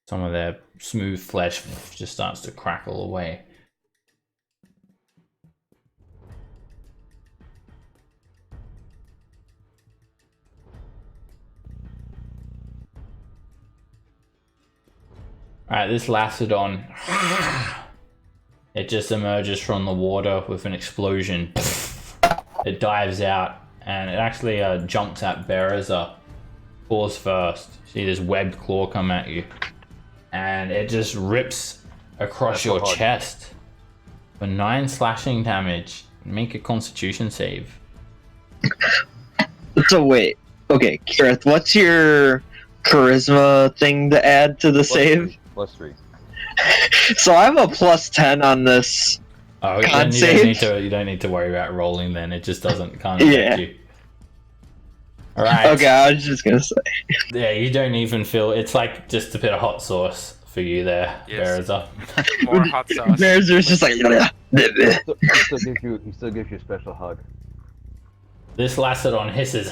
Some of their smooth flesh just starts to crackle away. Alright, this Lacedon, it just emerges from the water with an explosion. It dives out, and it actually jumps at Bereza. Paws first. See this webbed claw come at you. And it just rips across your chest for 9 slashing damage. Make a Constitution save. So wait, okay, Kirith, what's your charisma thing to add to the save? +3. So I have a +10 on this. Oh, Con then you save? don't need to worry about rolling then. It just can't affect you. Alright. Okay, I was just gonna say. Yeah, you don't even feel, it's like just a bit of hot sauce for you there, Yes. Bereza. More hot sauce. Bear's just like. He still gives you a special hug. This Lacedon hisses,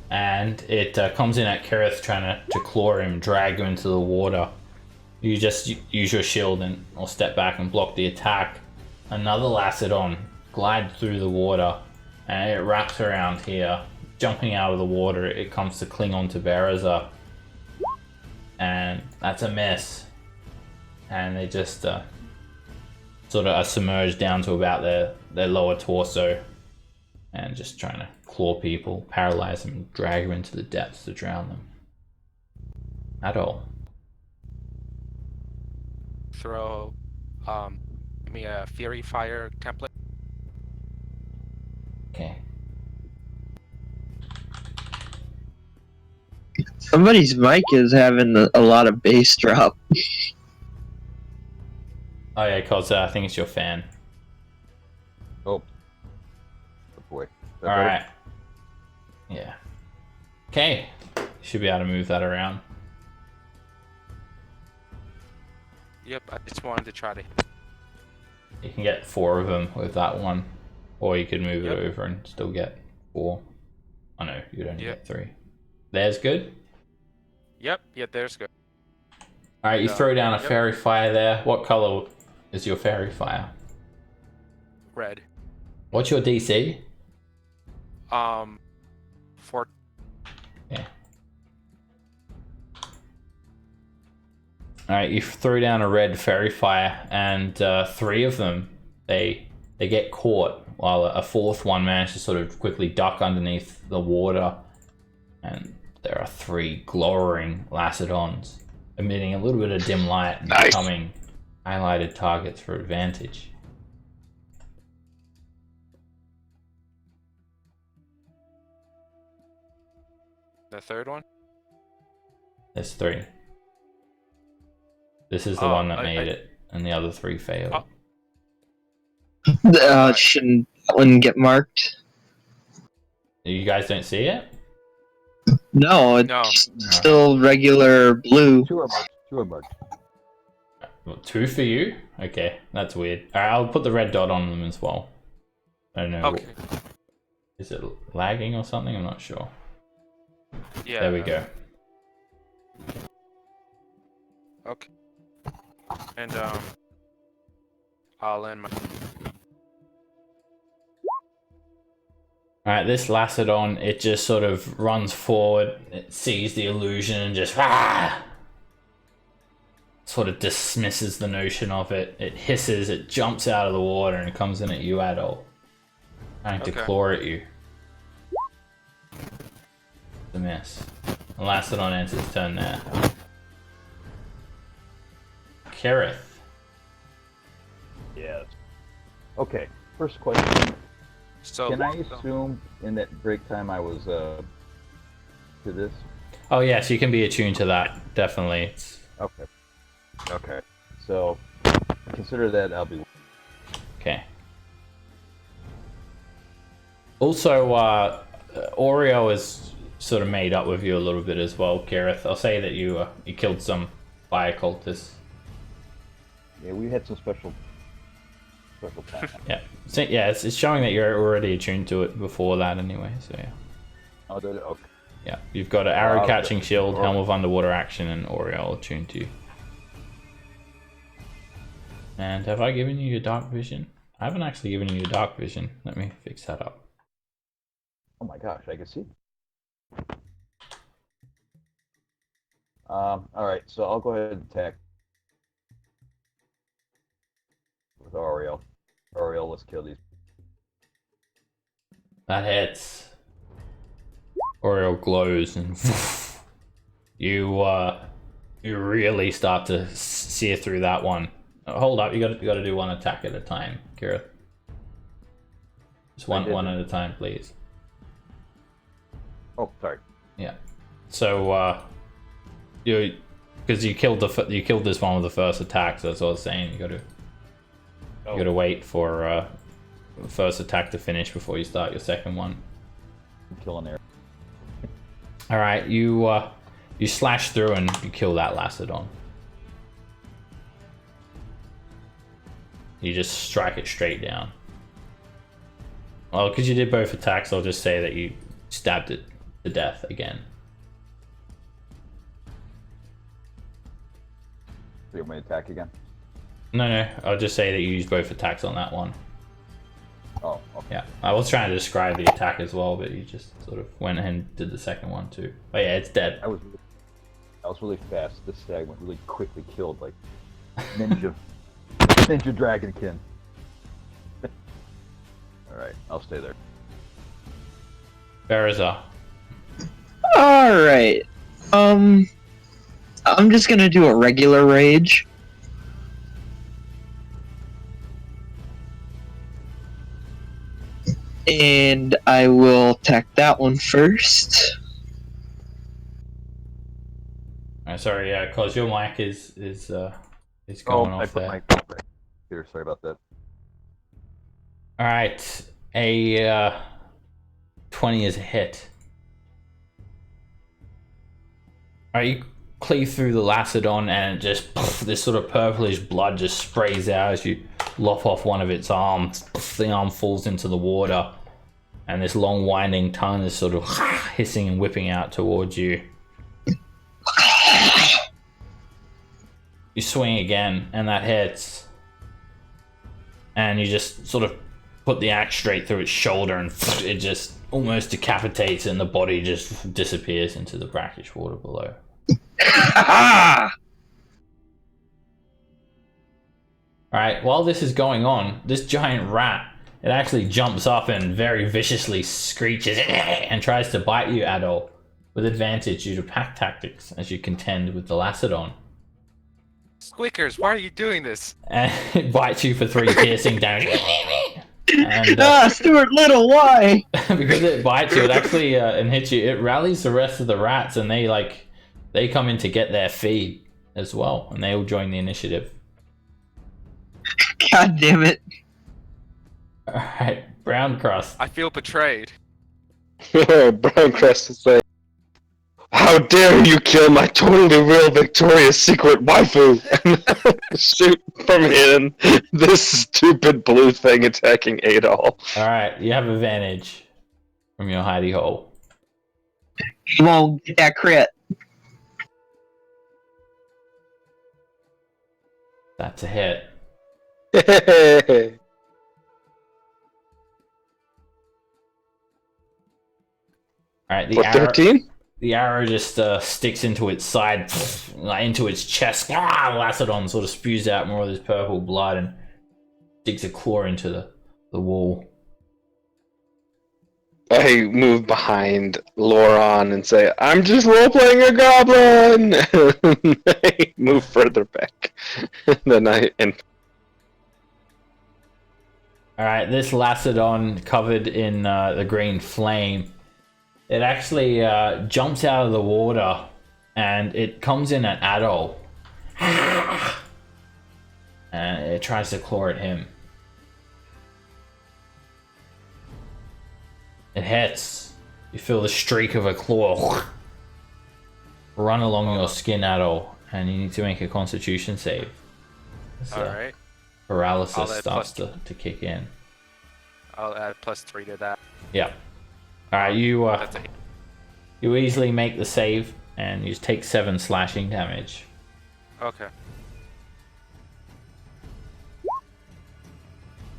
and it comes in at Kirith trying to claw him, drag him into the water. You just use your shield and or step back and block the attack. Another Lacedon glides through the water and it wraps around here. Jumping out of the water, it comes to cling onto Bereza. And that's a miss. And they just sort of are submerged down to about their lower torso. And just trying to claw people, paralyze them, drag them into the depths to drown them. At all. Throw me a Fury Fire template. Okay. Somebody's mic is having a lot of bass drop. Oh yeah, cause I think it's your fan. Oh. Oh boy. All right. Yeah. Okay. Should be able to move that around. Yep, I just wanted to try to. You can get 4 of them with that one, or you could move it over and still get 4. Oh no, you'd only get 3. There's good. Yep, yeah, there's good. All right, you throw down a fairy fire there. What color is your fairy fire? Red. What's your DC? 4. Yeah. All right, you throw down a red fairy fire, and 3 of them they get caught, while a 4th one manages to sort of quickly duck underneath the water, and there are 3 glowering Lacedons, emitting a little bit of dim light and becoming highlighted targets for advantage. The 3rd one? There's 3. This is the one that made it, and the other 3 failed. Shouldn't that one get marked? You guys don't see it? No, it's still regular blue. 2 are marked. 2 are marked. Well, 2 for you? Okay, that's weird. Alright, I'll put the red dot on them as well. I don't know. Okay. Is it lagging or something? I'm not sure. Yeah. There we go. Okay. And I'll end my. Alright, this Lacedon, it just sort of runs forward, it sees the illusion and just sort of dismisses the notion of it. It hisses, it jumps out of the water and comes in at you, Adol. Trying to claw at you. The miss. The Lacedon ends its turn there. Kareth. Yes. Okay, first question. So, can I assume in that break time I was to this? Oh yes, you can be attuned to that, definitely. It's... Okay. Okay. So consider that I'll be. Okay. Also, Oreo is sort of made up with you a little bit as well, Kareth. I'll say that you killed some fire cultists. Yeah, we had some special time. Yeah. So, yeah, it's showing that you're already attuned to it before that anyway, so yeah. Oh, did it? Okay. Yeah, you've got an arrow catching shield, helm of underwater action, and Oriole attuned to you. And have I given you your dark vision? I haven't actually given you your dark vision. Let me fix that up. Oh my gosh, I can see. Alright, so I'll go ahead and attack with Oriole. Oriole, let's kill these. That hits. Oriole glows and you really start to sear through that one. Hold up, you got to do one attack at a time, Kira. Just one at a time, please. Oh, sorry. Yeah. So because you killed this one with the first attack, so that's what I was saying. You got to wait for the first attack to finish before you start your second one. I'm killing there. All right, you slash through and you kill that Lacedon. You just strike it straight down. Well, because you did both attacks, I'll just say that you stabbed it to death again. So you want me to attack again? No, I'll just say that you use both attacks on that one. Oh, okay. Yeah, I was trying to describe the attack as well, but you just sort of went ahead and did the second one too. But yeah, it's dead. I was really fast. This stag went really quickly, killed like ninja dragonkin. All right, I'll stay there. Berazar. All right. I'm just gonna do a regular rage. And I will attack that one first. Sorry, yeah, cause your mic is going I off put there. my here. Sorry about that. All right, a 20 is a hit. All right, you cleave through the Lacedon, and just this sort of purplish blood just sprays out as you lop off one of its arms. The arm falls into the water, and this long winding tongue is sort of hissing and whipping out towards you. You swing again, and that hits. And you just sort of put the axe straight through its shoulder, and it just almost decapitates, and the body just disappears into the brackish water below. Alright, while this is going on, this giant rat, it actually jumps up and very viciously screeches and tries to bite you, Adol, with advantage due to pack tactics as you contend with the Lacedon. Squeakers, why are you doing this? And it bites you for 3 piercing damage. And, Stuart Little, why? because it bites you, it actually and hits you, it rallies the rest of the rats, and they come in to get their feed as well, and they all join the initiative. God damn it. Alright, Brown Crust. I feel betrayed. Brown Crest is like, how dare you kill my totally real Victoria's Secret waifu and shoot from hidden this stupid blue thing attacking Adol. Alright, you have advantage from your hidey hole. Come on, get that crit. That's a hit. Alright, What, 13? the arrow just sticks into its side, into its chest. Lacedon sort of spews out more of this purple blood and digs a claw into the wall. I move behind Loron and say, I'm just role-playing a goblin! I move further back. Alright, this Lacedon covered in the green flame, it actually jumps out of the water and it comes in at Adol. And it tries to claw at him. It hits. You feel the streak of a claw run along your skin, Adol, and you need to make a constitution save. Alright. Paralysis starts to kick in. I'll add +3 to that. Yep. Alright, you That's a hit. you easily make the save and you take 7 slashing damage. Okay.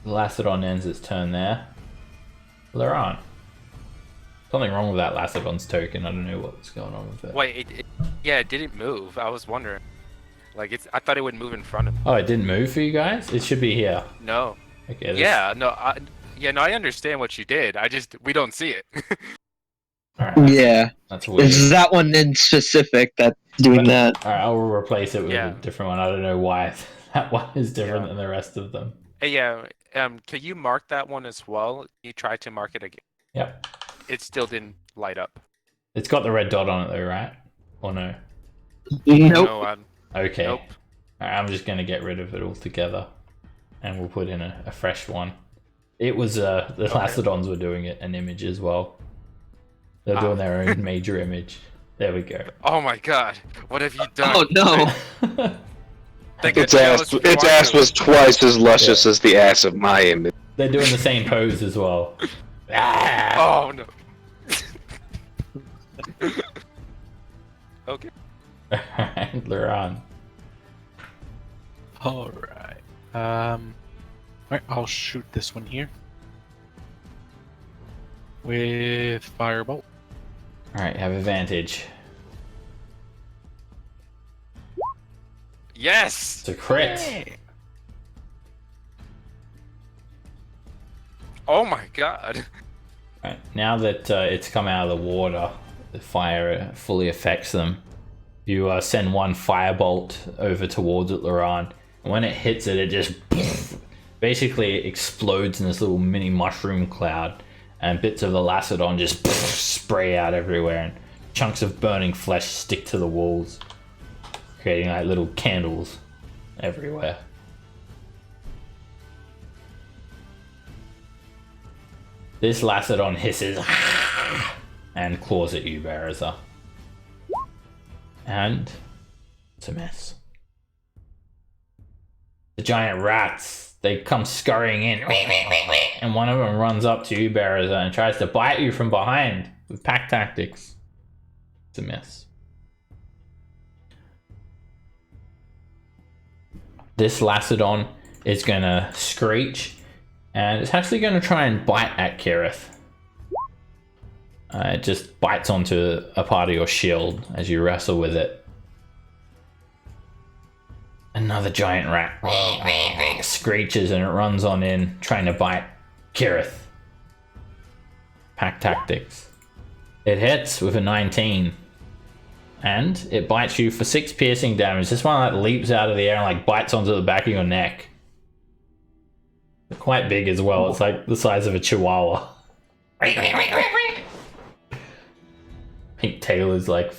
The Lacedon ends its turn there. Laron. Something wrong with that Lacedon's token. I don't know what's going on with it. Wait, it didn't move. I was wondering. Like, I thought it would move in front of me. Oh, it didn't move for you guys? It should be here. No. Okay. Yeah, no, I understand what you did. We don't see it. Alright, Yeah. that's weird. It's that one in specific that's doing that. Alright, I'll replace it with Yeah. a different one. I don't know why that one is different than the rest of them. Yeah, can you mark that one as well? You tried to mark it again. Yep. It still didn't light up. It's got the red dot on it though, right? Or no? Nope. No, Okay. nope. Alright, I'm just gonna get rid of it altogether. And we'll put in a fresh one. It was, the Lacedons were doing it, an image as well. They're doing their own major image. There we go. Oh my god, what have you done? Oh no. Its ass was twice as luscious as the ass of my image. They're doing the same pose as well. Ah! Oh no. Okay. Alright, Laron. Alright. Right, I'll shoot this one here. With Firebolt. Alright, have advantage. Yes. It's a crit. Hey. Oh my god. Right, now that it's come out of the water, the fire fully affects them. You send one firebolt over towards it, Laran. And when it hits it, it just basically explodes in this little mini mushroom cloud. And bits of the Lacedon just spray out everywhere. And chunks of burning flesh stick to the walls, creating like little candles everywhere. This Lacedon hisses and claws at you, Baraza. And it's a mess. The giant rats, they come scurrying in, and one of them runs up to you, Baraza, and tries to bite you from behind with pack tactics. It's a mess. This Lacedon is gonna screech, and it's actually gonna try and bite at Kirith. It just bites onto a part of your shield as you wrestle with it. Another giant rat screeches and it runs on in, trying to bite Kirith. Pack tactics. It hits with a 19. And it bites you for 6 piercing damage. This one like leaps out of the air and like bites onto the back of your neck. They're quite big as well. It's like the size of a chihuahua. Pink tail is like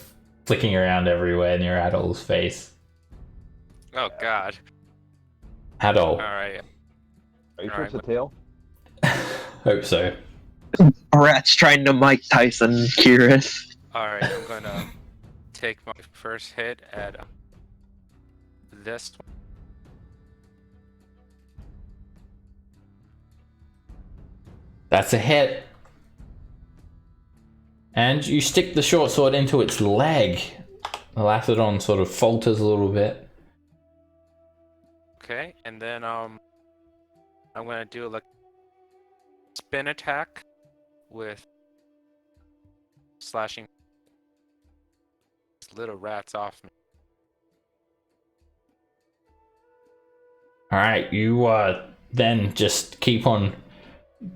flicking around everywhere near Adol's face. Oh god. Adol. Alright. Are you Alright, towards the tail? Hope so. Rat's trying to Mike Tyson Kirith. Alright, I'm gonna take my first hit at this one. That's a hit. And you stick the short sword into its leg. The Lacedon sort of falters a little bit. Okay, and then I'm gonna do like spin attack with slashing little rats off me. Alright, you then just keep on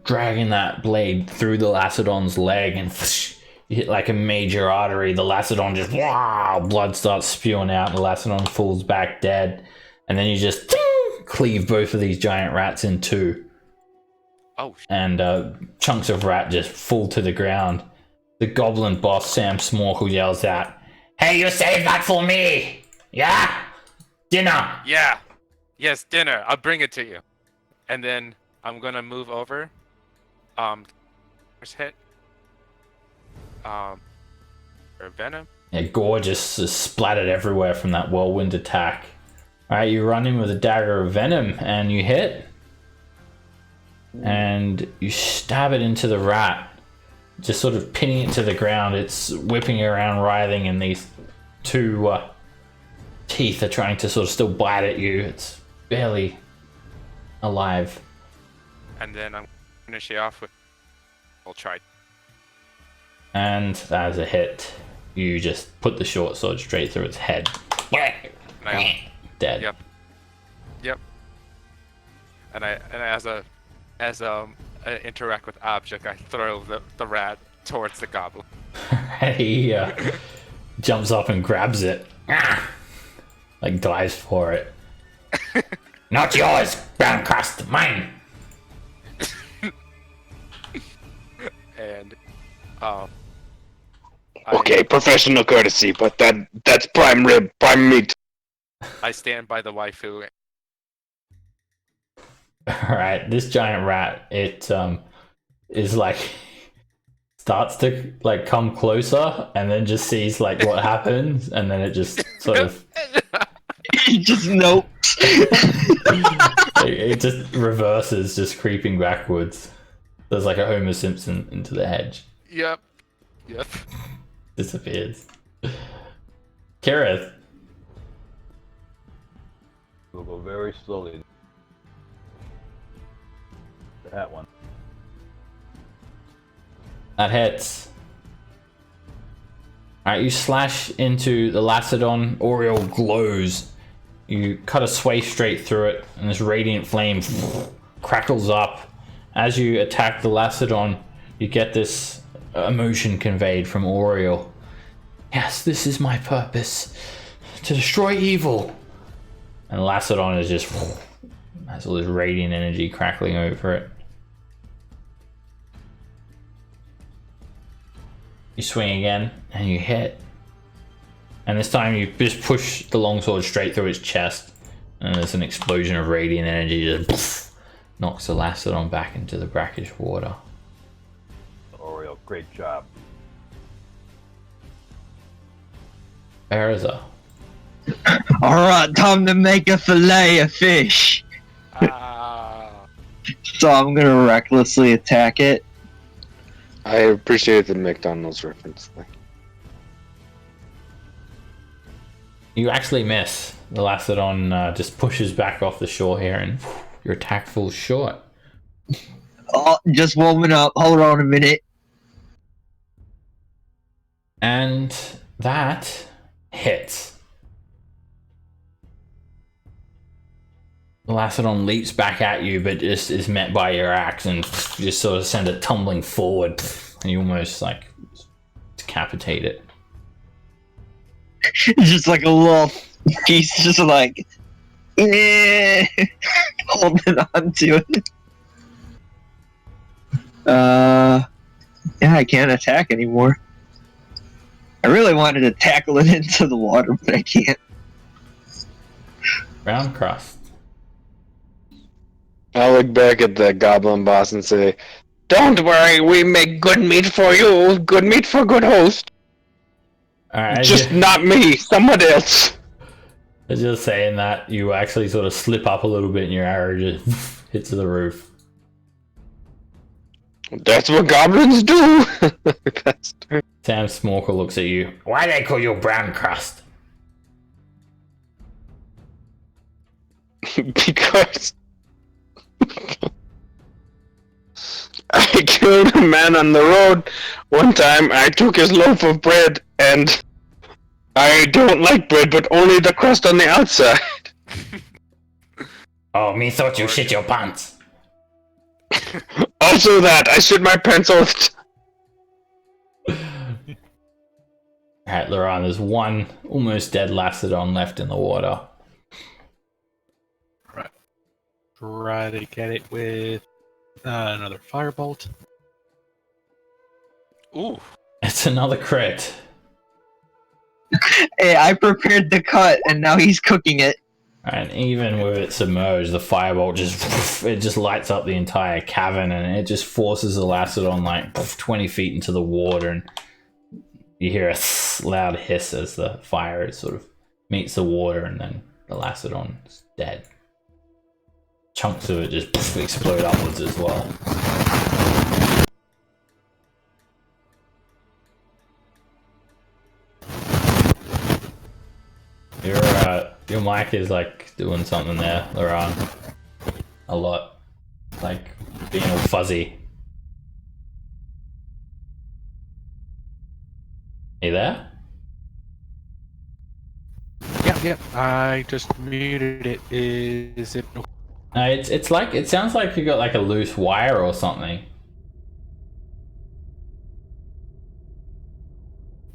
dragging that blade through the Lacedon's leg and you hit like a major artery. The Lacedon just, blood starts spewing out and the Lacedon falls back dead. And then you just cleave both of these giant rats in two. Oh, and chunks of rat just fall to the ground. The goblin boss, Sam Smorkle, yells out, "Hey, you saved that for me! Yeah? Dinner!" yeah. Yes, dinner. I'll bring it to you. And then I'm gonna move over. First hit. Or venom. Yeah, gore just is splattered everywhere from that whirlwind attack. Alright, you run in with a dagger of venom and you hit. And you stab it into the rat, just sort of pinning it to the ground. It's whipping around, writhing, and these two teeth are trying to sort of still bite at you. It's barely alive. And then I'm gonna finish it off with I'll try. And as a hit, you just put the short sword straight through its head. Dead. Yep. Yep. And as I interact with object, I throw the rat towards the goblin. He jumps up and grabs it. Like dives for it. Not yours, brown crust, mine. And Okay, professional courtesy, but that's prime rib, prime meat. I stand by the waifu. Alright, this giant rat, it is like starts to like come closer and then just sees like what happens and then it just sort of Just nope. it just reverses, just creeping backwards. There's like a Homer Simpson into the hedge. Yep. Disappears. Kirith. We'll go very slowly. That one. That hits. Alright, you slash into the Lacedon. Oriole glows. You cut a sway straight through it, and this radiant flame crackles up. As you attack the Lacedon, you get this emotion conveyed from Oriole. Yes, this is my purpose. To destroy evil. And Lacedon is just has all this radiant energy crackling over it. You swing again, and you hit. And this time you just push the longsword straight through its chest, and there's an explosion of radiant energy that knocks the Lacedon back into the brackish water. Oriole, great job. Erza. Alright, time to make a fillet of fish. So I'm gonna recklessly attack it. I appreciate the McDonald's reference. You actually miss. The Lacedon just pushes back off the shore here, and your attack falls short. Oh, just warming up. Hold on a minute. And that hits. The Lacedon leaps back at you, but just is met by your axe and just sort of send it tumbling forward, and you almost like decapitate it. Just like a little piece, just like holding on to it. Yeah, I can't attack anymore. I really wanted to tackle it into the water, but I can't. Brown crust. I'll look back at the goblin boss and say, "Don't worry, we make good meat for you. Good meat for good host. Alright, Just not me, someone else." As you're saying that, you actually sort of slip up a little bit and your arrow just hits the roof. That's what goblins do. Sam Smorker looks at you. Why they call you brown crust? Because I killed a man on the road. One time I took his loaf of bread, and I don't like bread, but only the crust on the outside. Oh, me thought you shit your pants. Also that, I shit my pants all the time. Alright, Laron, there's one almost dead Lacedon left in the water. Right. Try to get it with another firebolt. Ooh. It's another crit. Hey, I prepared the cut, and now he's cooking it. And even with it submerged, the firebolt just lights up the entire cavern, and it just forces the Lacedon like 20 feet into the water, and you hear a loud hiss as the fire sort of meets the water, and then the Lacedon is dead. Chunks of it just explode upwards as well. Your mic is like doing something there, Laron. A lot. Like being all fuzzy. Are you there? Yeah. I just muted it. Is it? No, it's like it sounds like you got like a loose wire or something.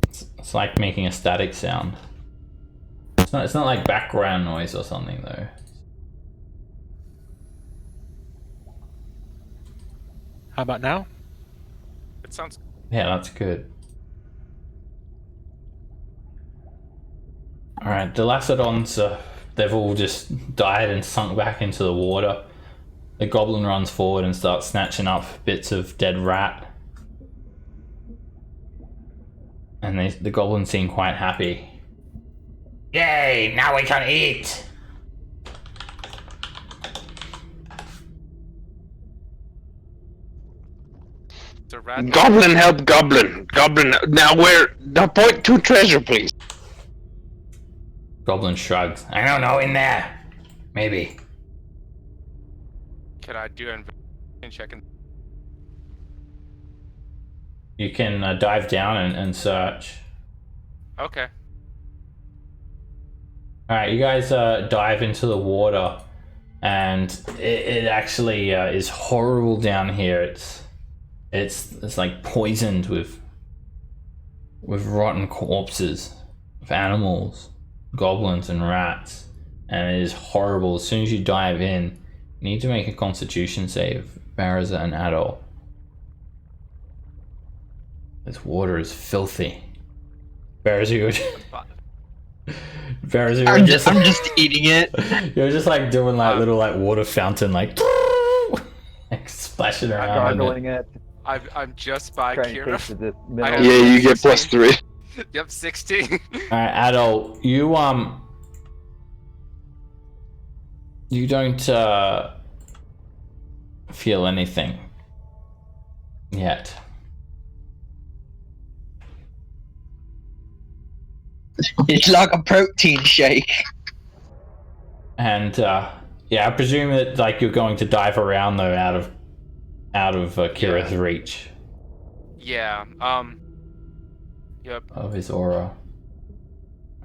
It's like making a static sound. It's not like background noise or something though. How about now? It sounds. Yeah, that's good. Alright, the Lacedons, they've all just died and sunk back into the water. The goblin runs forward and starts snatching up bits of dead rat. And the goblins seem quite happy. Yay, now we can eat. It's a rat. Goblin help goblin. Goblin, now where? Now point to treasure, please. Goblin shrugs. I don't know in there. Maybe. Can I do an investigation check? You can dive down and search. Okay. Alright, you guys dive into the water, and it actually is horrible down here. It's like poisoned with rotten corpses of animals, goblins and rats, and it is horrible. As soon as you dive in, you need to make a constitution save, Baraza and Adol. This water is filthy. Baraza, I'm just eating it. you're just like doing like little like water fountain like, like splashing around. Gargling it. I'm just by Trying to Kira. taste this I mineral. have- Yeah, you get +3. Yep, 16. Alright, Adol, you don't feel anything yet. It's like a protein shake. And yeah, I presume that like you're going to dive around though out of Kira's reach Yeah. Yep. of his aura.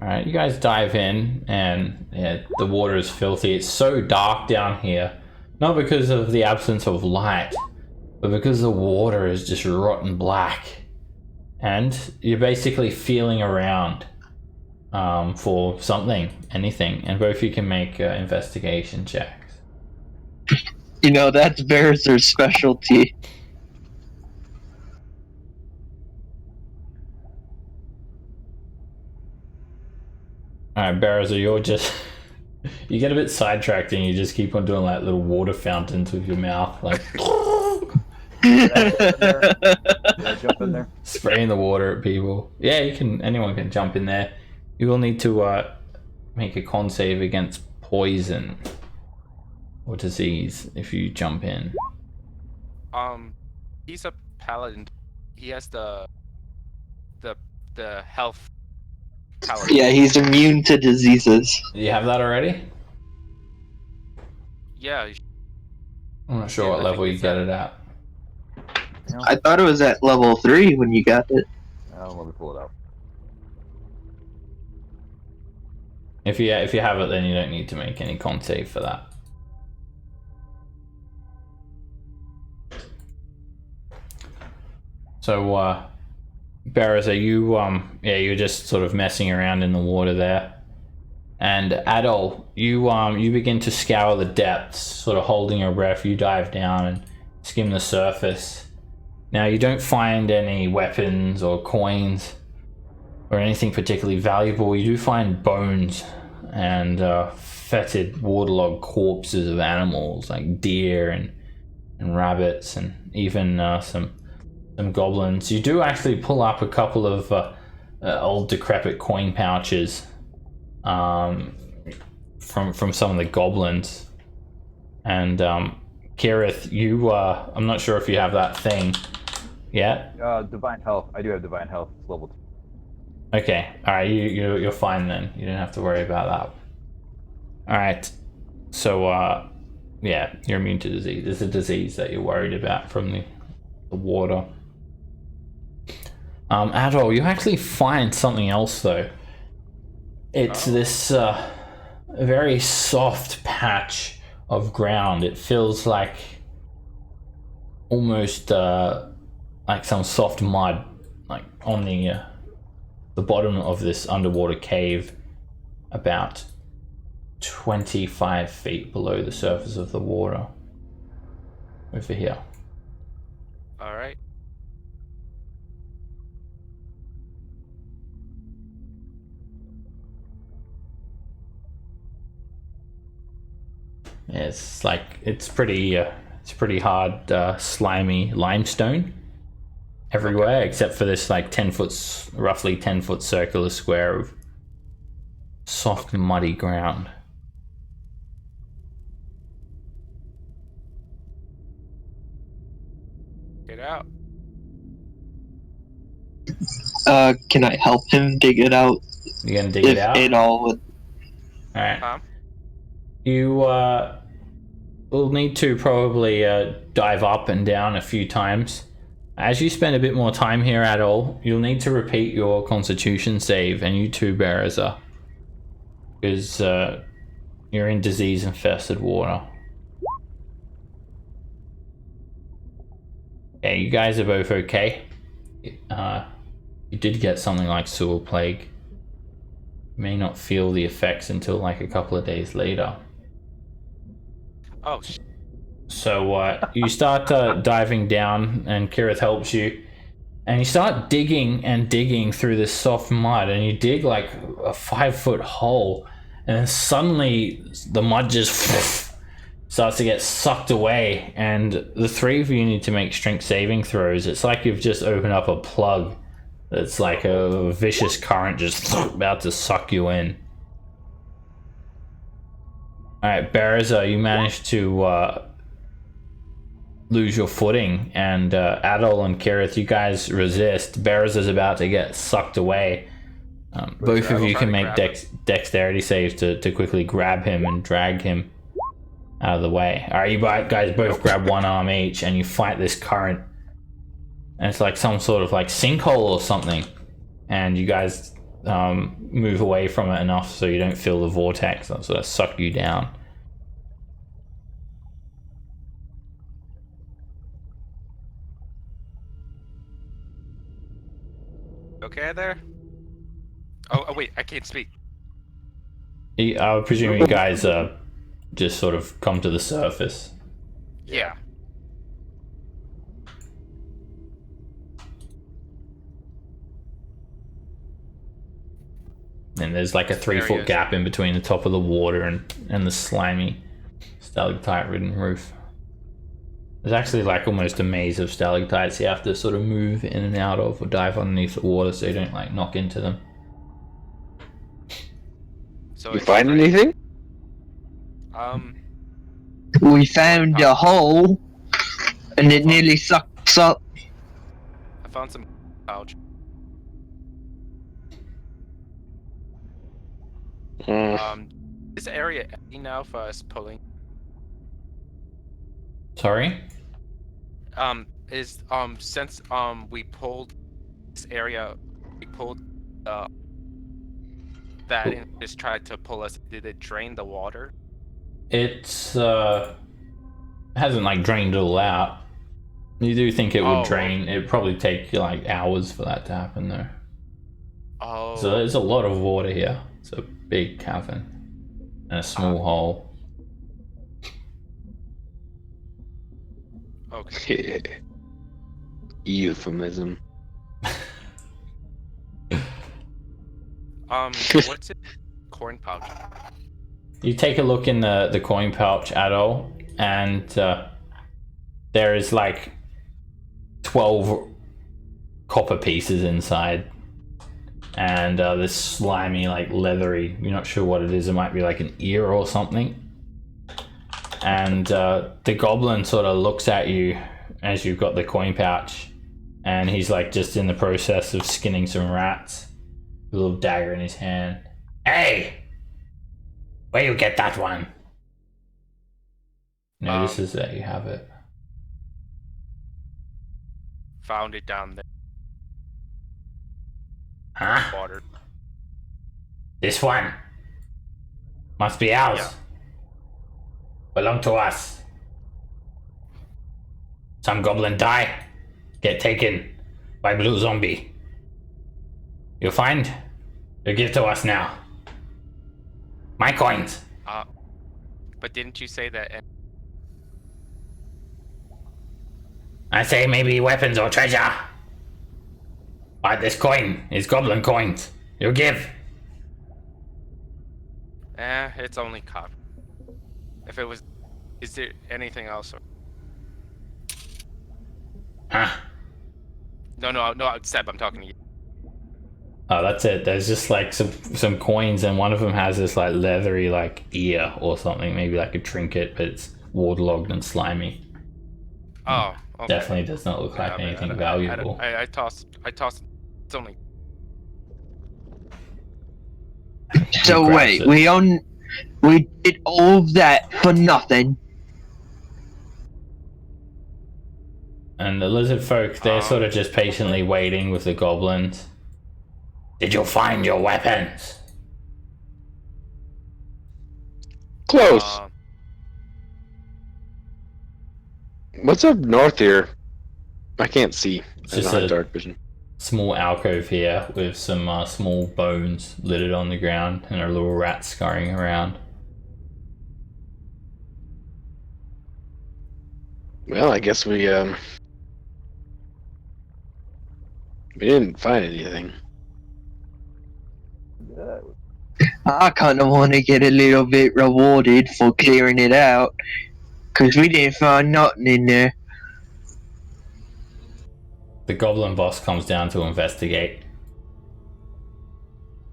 Alright, you guys dive in, and yeah, the water is filthy. It's so dark down here, not because of the absence of light, but because the water is just rotten black. And you're basically feeling around for something, anything, and both of you can make investigation checks. You know, that's Berzer's specialty. Alright, Baraza, you're just... you get a bit sidetracked and you just keep on doing like little water fountains with your mouth, like... Did I jump in there? spraying the water at people. Yeah, anyone can jump in there. You will need to make a con save against poison or disease if you jump in. He's a paladin. He has the health paladin. Yeah, he's immune to diseases. Do you have that already? Yeah. I'm not sure Yeah, what I level think you it's get it at. I thought it was at level 3 when you got it. Let me pull it out. If you have it, then you don't need to make any con save for that. So, Baraza, you're just sort of messing around in the water there. And Adol, you begin to scour the depths, sort of holding your breath. You dive down and skim the surface. Now, you don't find any weapons or coins or anything particularly valuable. You do find bones and fetid, waterlogged corpses of animals like deer and rabbits, and even some goblins. You do actually pull up a couple of old decrepit coin pouches from some of the goblins. And Kirith, you I'm not sure if you have that thing yet. Divine health. I do have divine health. It's level 2. Okay, alright, you're fine then. You don't have to worry about that. Alright, so yeah, you're immune to disease. There's a disease that you're worried about from the water. Adol, you actually find something else though. It's this very soft patch of ground. It feels like almost like some soft mud, like on the bottom of this underwater cave, about 25 feet below the surface of the water. Over here. All right. Yeah, it's pretty hard, slimy limestone everywhere, except for this like roughly 10 foot circular square of soft, muddy ground. Get out. Can I help him dig it out? You gonna dig If it out? it all would. All right. You will need to probably dive up and down a few times. As you spend a bit more time here at all, you'll need to repeat your Constitution save, and you too, Bereza, because you're in disease-infested water. Okay, you guys are both okay. You did get something like sewer plague. You may not feel the effects until like a couple of days later. Oh, So you start diving down, and Kirith helps you, and you start digging and digging through this soft mud, and you dig like a 5-foot hole, and then suddenly the mud just starts to get sucked away, and the three of you need to make strength saving throws. It's like you've just opened up a plug. It's like a vicious current just about to suck you in. Alright, Bereza, you managed to lose your footing, and Adol and Kirith, you guys resist. Bereza's about to get sucked away. Both of you can make dexterity saves to quickly grab him and drag him out of the way. Alright, you guys both grab one arm each, and you fight this current. And it's like some sort of like sinkhole or something. And you guys move away from it enough so you don't feel the vortex that sort of suck you down. okay there? Oh, wait, I can't speak. I would presume you guys just sort of come to the surface. Yeah. And there's like a 3-foot gap in between the top of the water and the slimy stalactite-ridden roof. There's actually like almost a maze of stalactites you have to sort of move in and out of or dive underneath the water so you don't like knock into them. So You find anything? We found a hole, and it nearly sucks up. I found some pouch. This area empty now for us pulling. Sorry? Since we pulled this area, we pulled that and just tried to pull us. Did it drain the water? It's hasn't like drained it all out. You do think it would drain? It'd probably take like hours for that to happen though. Oh. So there's a lot of water here. It's a big cavern and a small hole. Okay. Euphemism. What's it? Corn pouch. You take a look in the coin pouch at all, and there is like 12 copper pieces inside, and this slimy, like leathery, you're not sure what it is, it might be like an ear or something. And the goblin sort of looks at you as you've got the coin pouch, and he's like just in the process of skinning some rats, with a little dagger in his hand. Hey! Where you get that one? Notices that you have it. Found it down there. Huh? Water. This one? Must be ours. Yeah. Belong to us. Some goblin die, get taken by blue zombie. You find, you give to us now. My coins. But didn't you say that? I say maybe weapons or treasure. But this coin is goblin coins. You give. It's only copper. If it was, is there anything else? Huh? No, Seb, I'm talking to you. Oh, that's it. There's just like some coins, and one of them has this like leathery like ear or something, maybe like a trinket, but it's waterlogged and slimy. Oh, okay. Definitely does not look like anything valuable. I tossed. It's only. So wait, we We did all that for nothing. And the lizard folk, they're sort of just patiently waiting with the goblins. Did you find your weapons? Close. Um, What's up north here? I can't see. It's I don't just have a dark vision. small alcove here with some small bones littered on the ground and a little rat scurrying around. Well, I guess we didn't find anything. I kind of want to get a little bit rewarded for clearing it out, because we didn't find nothing in there. The goblin boss comes down to investigate.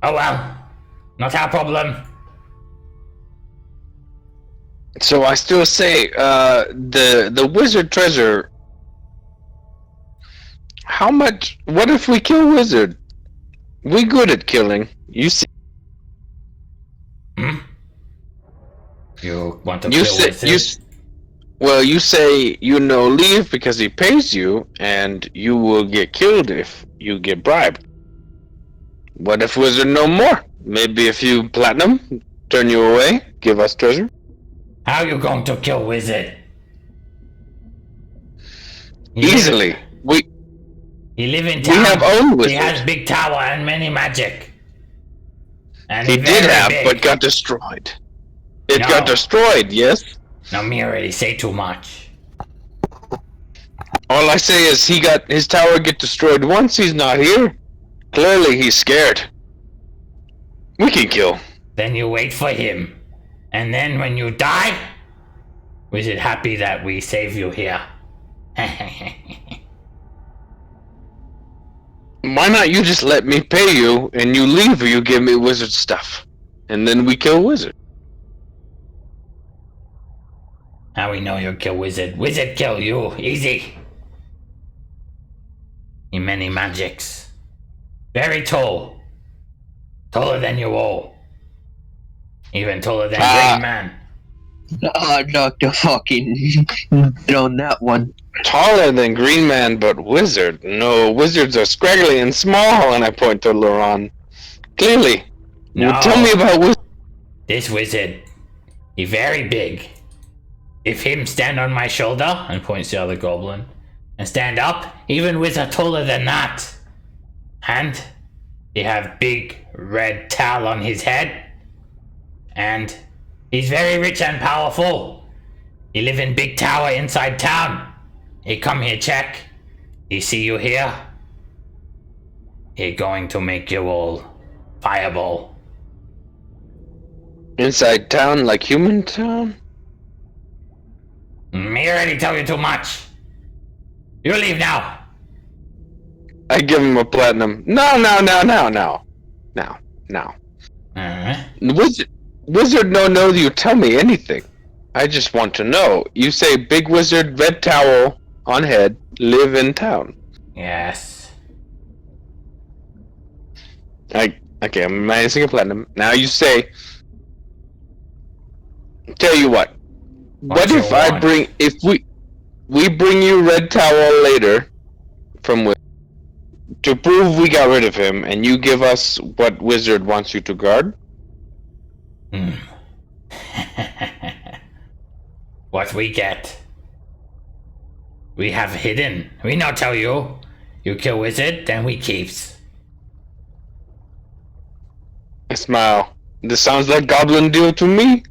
Oh well, not our problem. So I still say, the wizard treasure. How much? What if we kill wizard? We good at killing. You see, You want to you kill say Wizard? you say leave because he pays you, and you will get killed if you get bribed. What if wizard no more? Maybe a few platinum, turn you away, give us treasure. How you going to kill Wizard? Easily. He live in We town. have own wizard. He has big tower and many magic. And He did very have, big. but got destroyed. It No. got destroyed, yes? No, me already say too much. All I say is his tower get destroyed once, he's not here. Clearly he's scared. We can kill. Then you wait for him. And then when you die, Wizard happy that we save you here. Why not you just let me pay you, and you leave or you give me wizard stuff. And then we kill wizard. How we know you'll kill Wizard? Wizard kill you, easy. He many magics. Very tall. Taller than you all. Even taller than Green Man. I knocked the fucking hit on that one. Taller than Green Man, but wizard. No, wizards are scraggly and small, and I point to Laron. Clearly. No. Well, tell me about wizard. This wizard, he very big. If him stand on my shoulder, And points to the other goblin. and stand up, even wizard taller than that. And he have big red towel on his head. And he's very rich and powerful. He live in big tower inside town. He come here check. He see you here. He going to make you all fireball. Inside town, like human town? Me already tell you too much. You leave now. I give him a platinum. No. Wizard no know you tell me anything. I just want to know. You say big wizard, red towel on head, live in town. Yes. Okay, I'm minusing a platinum. Now you say, tell you what. What you if I want? if we bring you red towel later from wizard to prove we got rid of him, and you give us what wizard wants you to guard? What we get? We have hidden. We not tell you. You kill wizard, then we keeps. I smile. This sounds like goblin deal to me.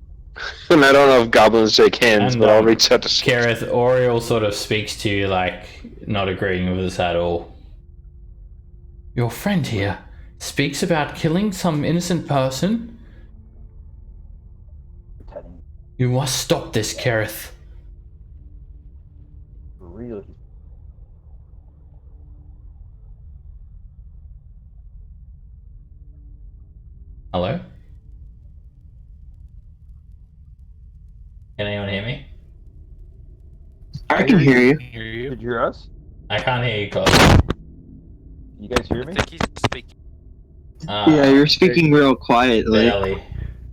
And I don't know if goblins shake hands, And, but I'll reach out to Kareth, Oriel sort of speaks to you like not agreeing with this at all. Your friend here speaks about killing some innocent person? You must stop this, Kareth. Really? Hello? Can anyone hear me? I can hear you. Hear you? Did you hear us? I can't hear you, Cole. You guys hear I me? think he's speaking. Yeah, you're speaking real quietly. Barely.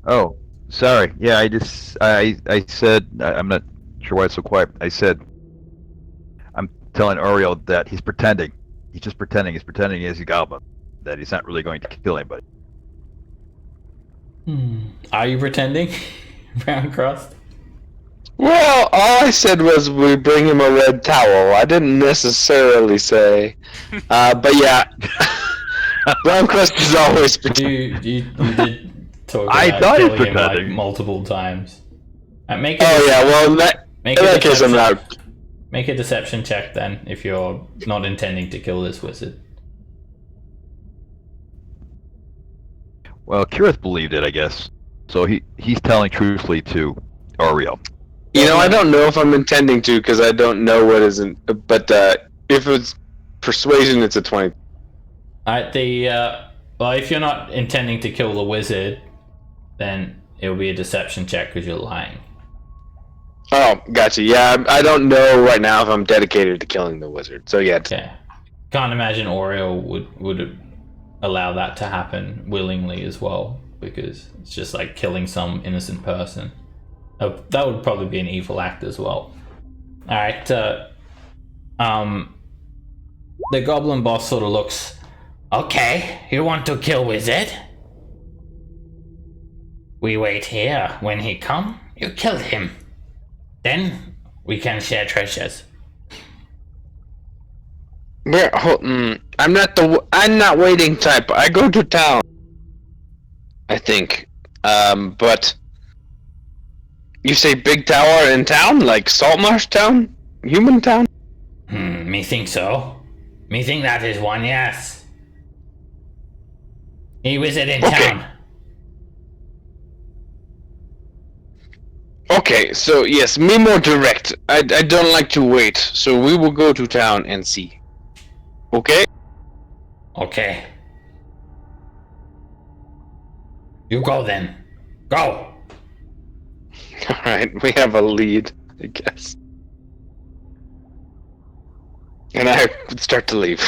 Oh. Sorry. Yeah, I said I'm not sure why it's so quiet. I said I'm telling Oriel that he's pretending. He's just pretending. He's pretending he's a goblin. That he's not really going to kill anybody. Are you pretending, Brown Crust? Well, all I said was we bring him a red towel. I didn't necessarily say. But yeah. Brown Crust is always You did talk about I thought he was killing him like pretending. multiple times. Make Oh yeah, well in that case I'm not. Make a deception check then, if you're not intending to kill this wizard. Well, Kirith believed it, I guess. So he's telling truthfully to Oriel. You know, I don't know if I'm intending to because I don't know what isn't. But if it's persuasion, it's a 20. Alright, well, if you're not intending to kill the wizard, then it'll be a deception check because you're lying. Oh, gotcha. Yeah, I don't know right now if I'm dedicated to killing the wizard. So yeah. Okay. Can't imagine Oriel would allow that to happen willingly as well, because it's just like killing some innocent person. That would probably be an evil act as well. Alright, the goblin boss sort of looks, Okay, you want to kill wizard? We wait here. When he come, you kill him. Then we can share treasures. I'm not waiting type. I go to town. I think. But you say big tower in town, like Saltmarsh town, human town. Me think so. Me think that is one, yes. He wizard in town. Okay, so yes, me more direct. I don't like to wait, so we will go to town and see. Okay? Okay. You go then. Go! Alright, we have a lead, I guess. And I would start to leave.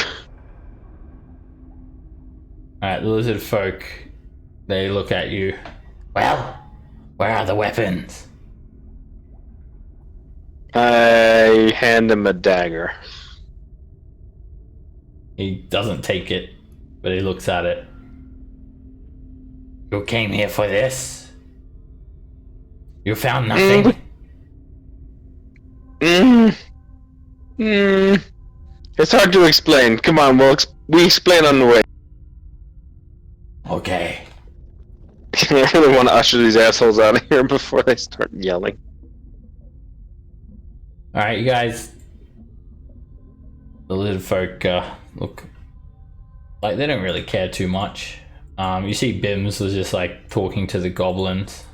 alright, the lizard folk, they look at you. Well, where are the weapons? I hand him a dagger. He doesn't take it, but he looks at it. You came here for this? You found nothing? It's hard to explain. Come on, we explain on the way. Okay. I really want to usher these assholes out of here before they start yelling. Alright, you guys. The lizard folk look like they don't really care too much. You see Bims was just like talking to the goblins,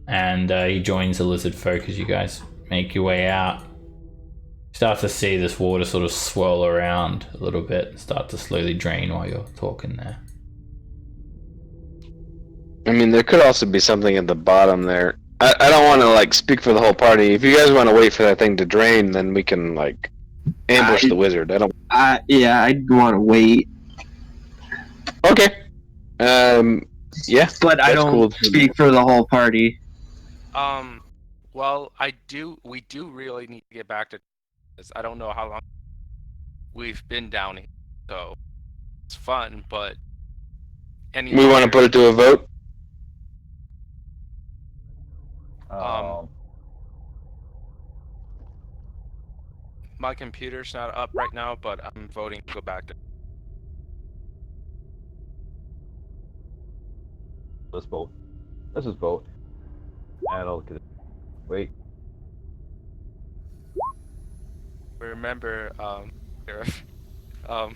and he joins the lizard folk as you guys make your way out. You start to see this water sort of swirl around a little bit, start to slowly drain while you're talking there. I mean, there could also be something at the bottom there. I don't want to like speak for the whole party. If you guys want to wait for that thing to drain, then we can like ambush the wizard. Yeah, I'd want to wait. Okay. Yeah. But I that's don't cool. speak for the whole party. Well, we do really need to get back to this. I don't know how long we've been down here, so it's fun, but We want to put it to a vote. My computer's not up right now, but I'm voting to go back to. Let's vote. Let's just vote. And I'll look at it. Wait. Remember, Sheriff, how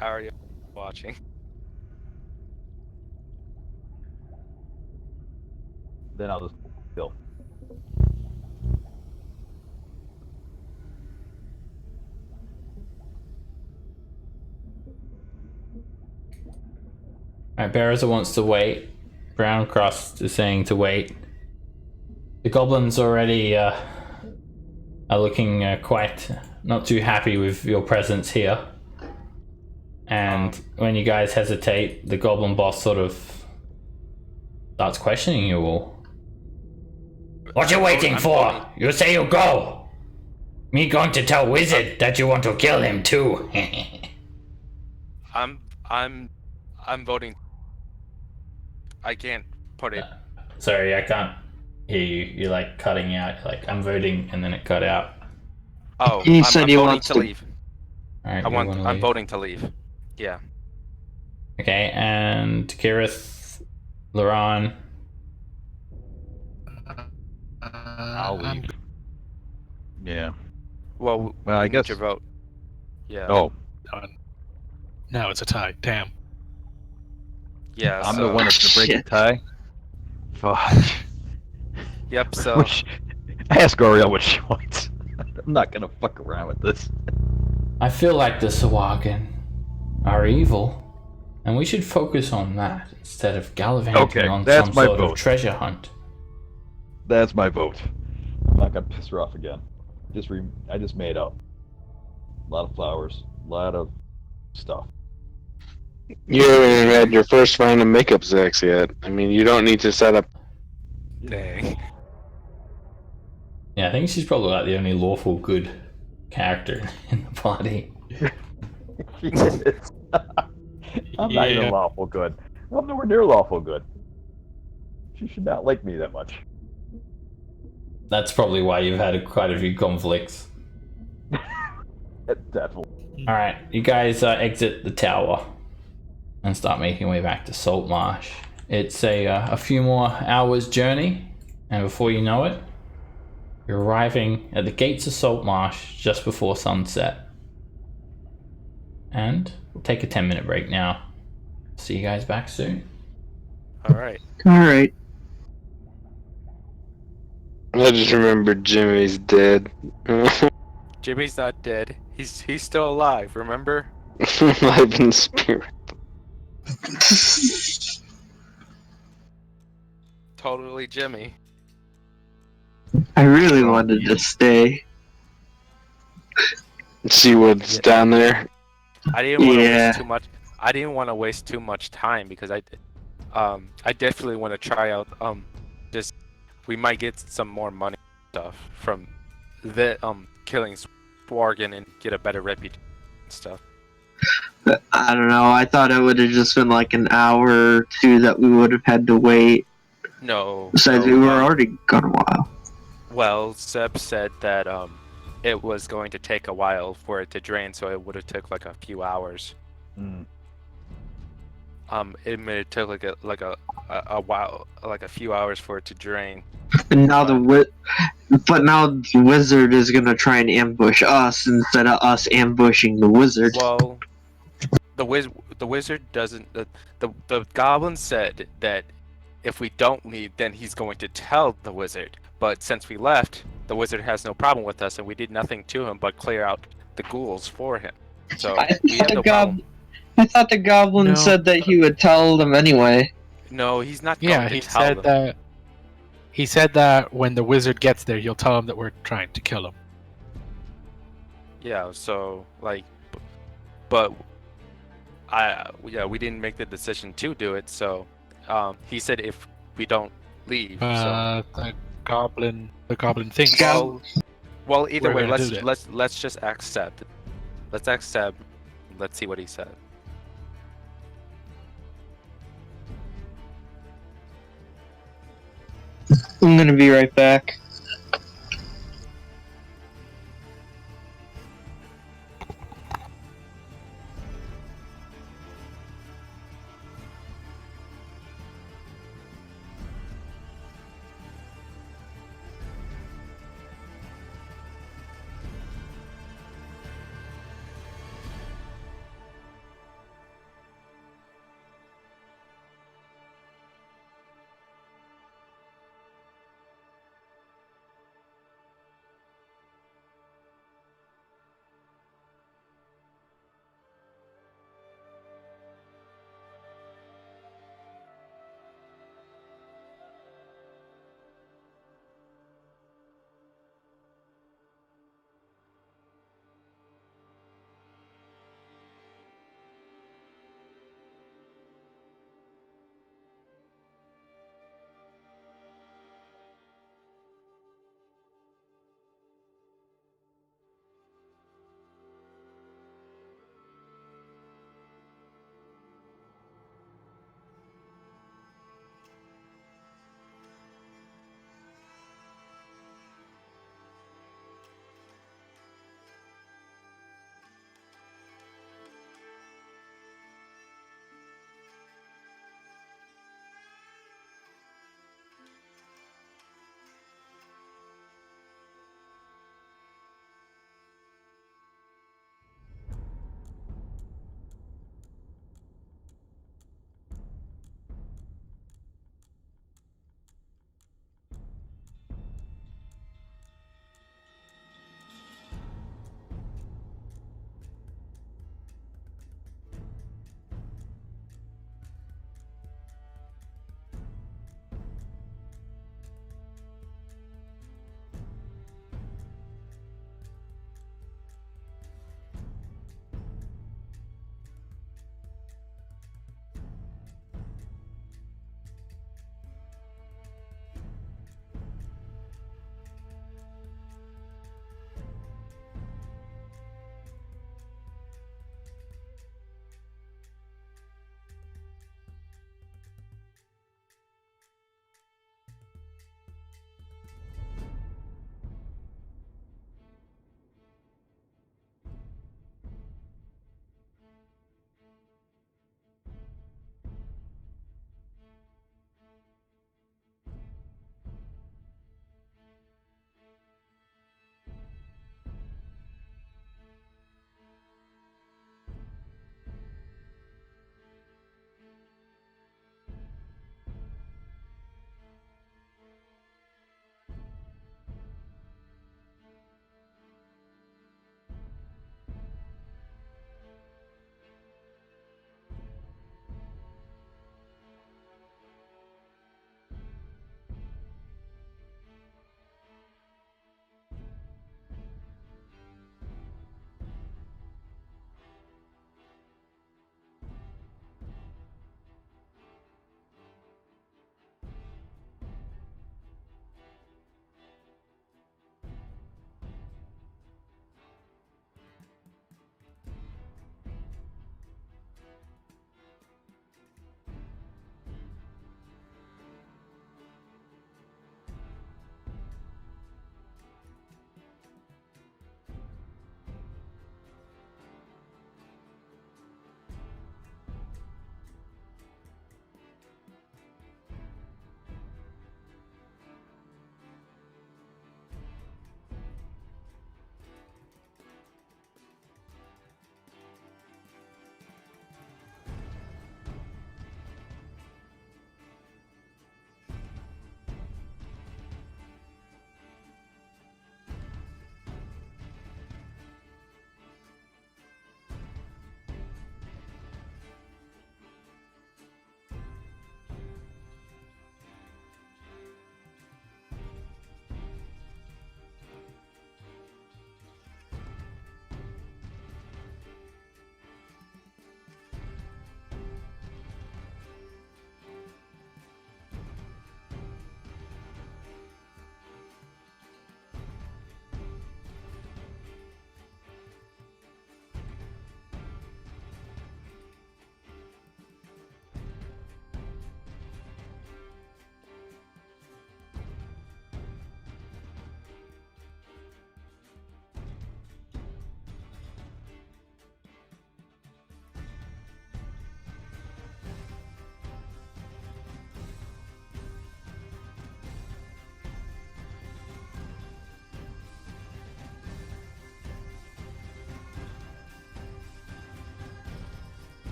are you watching? Then I'll just kill. Alright, Bearaza wants to wait. Brown Crust is saying to wait. The goblins already are looking quite not too happy with your presence here. And when you guys hesitate, the goblin boss sort of starts questioning you all. What you waiting I'm for? voting- You say you go. Me going to tell Wizard that you want to kill him too. I'm voting. I can't put it. Sorry, I can't hear you. You're like cutting out. You're like, I'm voting, and then it cut out. Oh, He I'm said he voting wants to to- leave. Alright, I'm voting to leave. Yeah. Okay, and Kirith, Laron. I'll leave. Yeah. Well, Well, I we need guess. your vote. Yeah. Oh, Done. Now it's a tie. Damn. Yeah. I'm so, the one that's gonna break the Shit. tie. Fuck. Yep. So Which, ask Oriel what she wants. I'm not gonna fuck around with this. I feel like the Sawagan are evil, and we should focus on that instead of gallivanting Okay, on that's some my sort of vote. treasure hunt. That's my vote. I'm not gonna piss her off again. I just made up. A lot of flowers, a lot of stuff. You haven't even had your first round of makeup sex yet. I mean, you don't need to set up. dang. Yeah, I think she's probably like the only lawful good character in the party. She is. I'm not even Yeah. lawful good. I'm nowhere near lawful good. She should not like me that much. That's probably why you've had quite a few conflicts. Definitely. Alright, you guys exit the tower and start making your way back to Saltmarsh. It's a few more hours journey, and before you know it, you're arriving at the gates of Saltmarsh just before sunset. And we'll take a 10-minute break now. See you guys back soon. All right. All right. I just remembered Jimmy's dead. Jimmy's not dead. He's still alive. Remember? Live in spirit. Totally Jimmy. I really wanted to stay. See what's down there. I didn't want to Yeah. waste too much. I didn't want to waste too much time because I definitely want to try out just we might get some more money stuff from the killing Swargan and get a better reputation and stuff. But I don't know. I thought it would have just been like an hour or two that we would have had to wait. No. Besides, no, we were already gone a while. Well, Seb said that it was going to take a while for it to drain, so it would have took like a few hours. Mm. It may have took like a while, like a few hours for it to drain. And now but now the wizard is gonna try and ambush us instead of us ambushing the wizard. Well, the wizard doesn't. The goblin said that if we don't leave, then he's going to tell the wizard. But since we left, the wizard has no problem with us, and we did nothing to him but clear out the ghouls for him. So we have no problem. I thought the goblin No. said that he would tell them anyway. No, he's not Yeah, going to he tell said them. that. He said that when the wizard gets there, he'll tell him that we're trying to kill him. Yeah, so like, but we didn't make the decision to do it. So he said if we don't leave. So The goblin thinks. well, either we're way, gonna do let's just accept. Let's accept. Let's see what he said. I'm gonna be right back.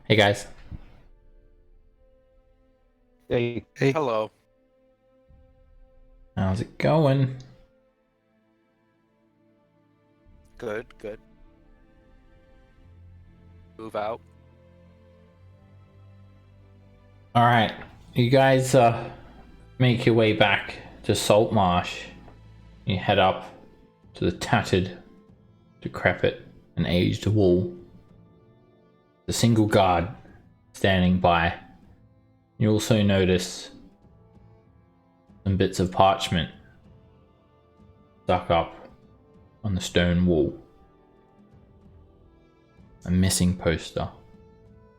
Hey guys. Hey, Hello. How's it going? Good, good. Move out. Alright. You guys make your way back to Saltmarsh. You head up to the tattered, decrepit, and aged wall. The single guard standing by. You also notice some bits of parchment stuck up on the stone wall. A missing poster.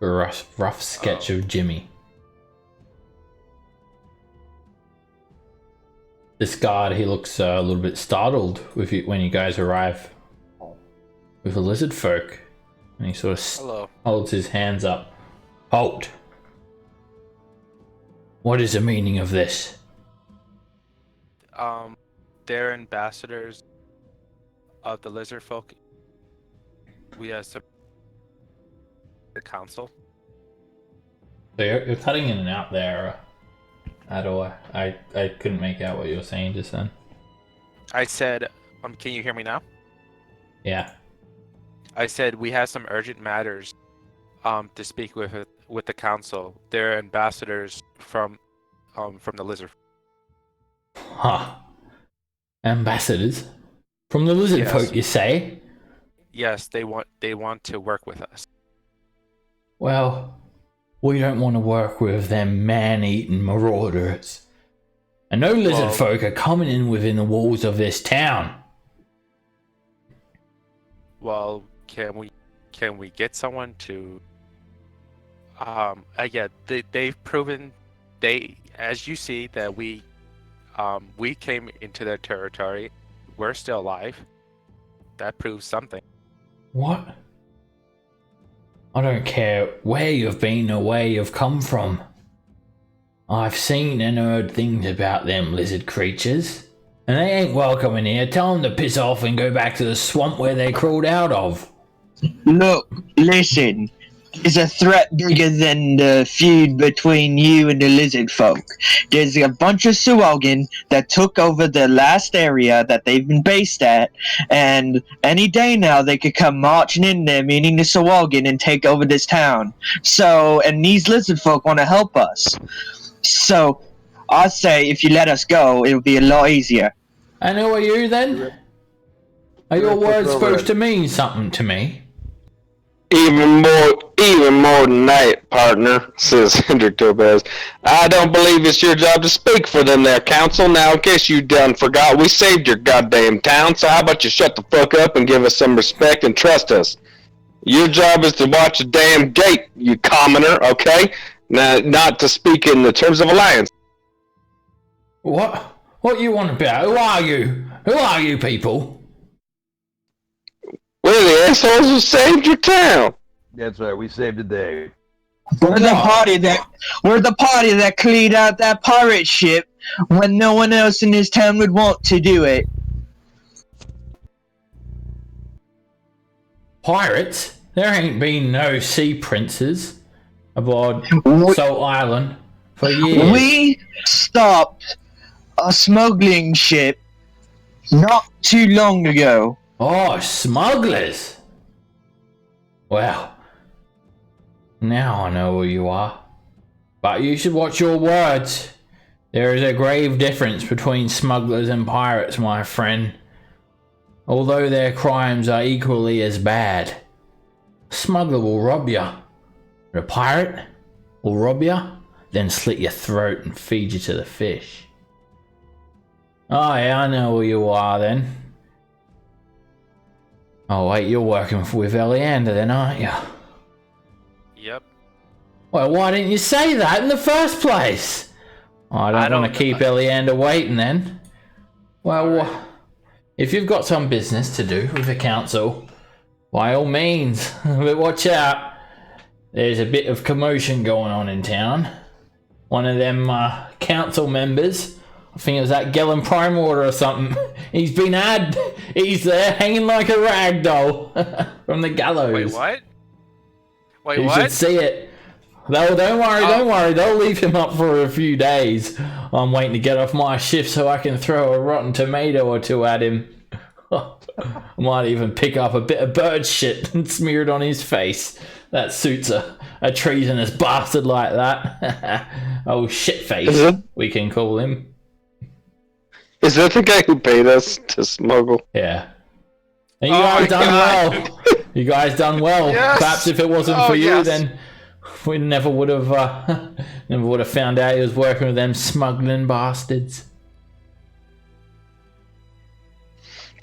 A rough sketch of Jimmy. This guard, he looks a little bit startled with you when you guys arrive with the Lizardfolk. And he sort of Hello. holds his hands up. Halt! What is the meaning of this? They're ambassadors of the Lizardfolk. We have some the council. So you're cutting in and out there, Ador. I couldn't make out what you were saying just then. I said, can you hear me now? Yeah. I said we have some urgent matters to speak with the council. They're ambassadors from the Lizard. Huh. Ambassadors? From the Lizardfolk, Yes. you say? Yes, they want to work with us. Well, we don't want to work with them man-eating marauders. And no Lizardfolk are coming in within the walls of this town. Well, can we get someone to? Yeah, they've proven as you see that we came into their territory. We're still alive. That proves something. What? I don't care where you've been or where you've come from. I've seen and heard things about them lizard creatures. And they ain't welcome in here. Tell them to piss off and go back to the swamp where they crawled out of. Look, listen. There's a threat bigger than the feud between you and the lizard folk. There's a bunch of Suogan that took over the last area that they've been based at, and any day now they could come marching in there, meaning the Suogan, and take over this town. So, and these lizard folk want to help us. So, I say if you let us go, it'll be a lot easier. And who are you then? Are your words supposed to mean something to me? Even more than that, partner, says Hendrik Topaz. I don't believe it's your job to speak for them there, council. Now, in case you done forgot, we saved your goddamn town, so how about you shut the fuck up and give us some respect and trust us? Your job is to watch the damn gate, you commoner, okay? Now, not to speak in the terms of alliance. What? What you want about? Who are you? Who are you people? We're the assholes who saved your town. that's right. We saved the day. We're the party that cleaned out that pirate ship when no one else in this town would want to do it. Pirates? There ain't been no sea princes aboard Salt Island for years. We stopped a smuggling ship not too long ago. Oh, smugglers! Well, now I know who you are. But you should watch your words. There is a grave difference between smugglers and pirates, my friend. Although their crimes are equally as bad. A smuggler will rob you. But a pirate will rob you, then slit your throat and feed you to the fish. Oh yeah, I know who you are then. Oh wait, you're working with Eleander then, aren't you? Yep. Well, why didn't you say that in the first place? I don't want to keep Eleander waiting then. Well, if you've got some business to do with the council, by all means, but watch out. There's a bit of commotion going on in town. One of them council members, I think it was that Gellin Primewater or something, he's he's there hanging like a rag doll from the gallows. Wait, what? Wait, You what? should see it. Don't worry. They'll leave him up for a few days. I'm waiting to get off my shift so I can throw a rotten tomato or two at him. I might even pick up a bit of bird shit and smear it on his face. That suits a treasonous bastard like that. Oh, shitface, we can call him. Is that the guy who paid us to smuggle? Yeah. And you guys done well. You guys done well. Yes! Perhaps if it wasn't for you, then we never would have found out he was working with them smuggling bastards.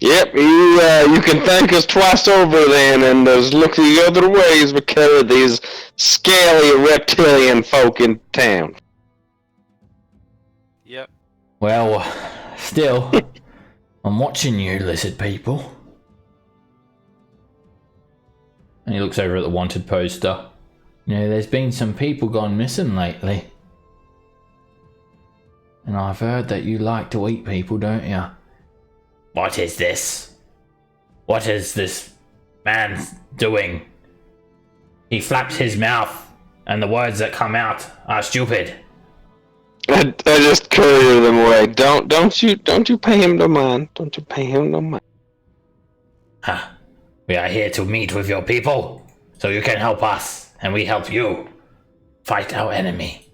Yep, you can thank us twice over then, and look the other ways we carry these scaly reptilian folk in town. Yep. Well, still, I'm watching you, lizard people. And he looks over at the wanted poster. You know, there's been some people gone missing lately. And I've heard that you like to eat people, don't you? What is this? What is this man doing? He flaps his mouth, and the words that come out are stupid. I just courier them away. Don't you pay him no mind. Don't you pay him no mind. Huh. We are here to meet with your people, so you can help us, and we help you fight our enemy.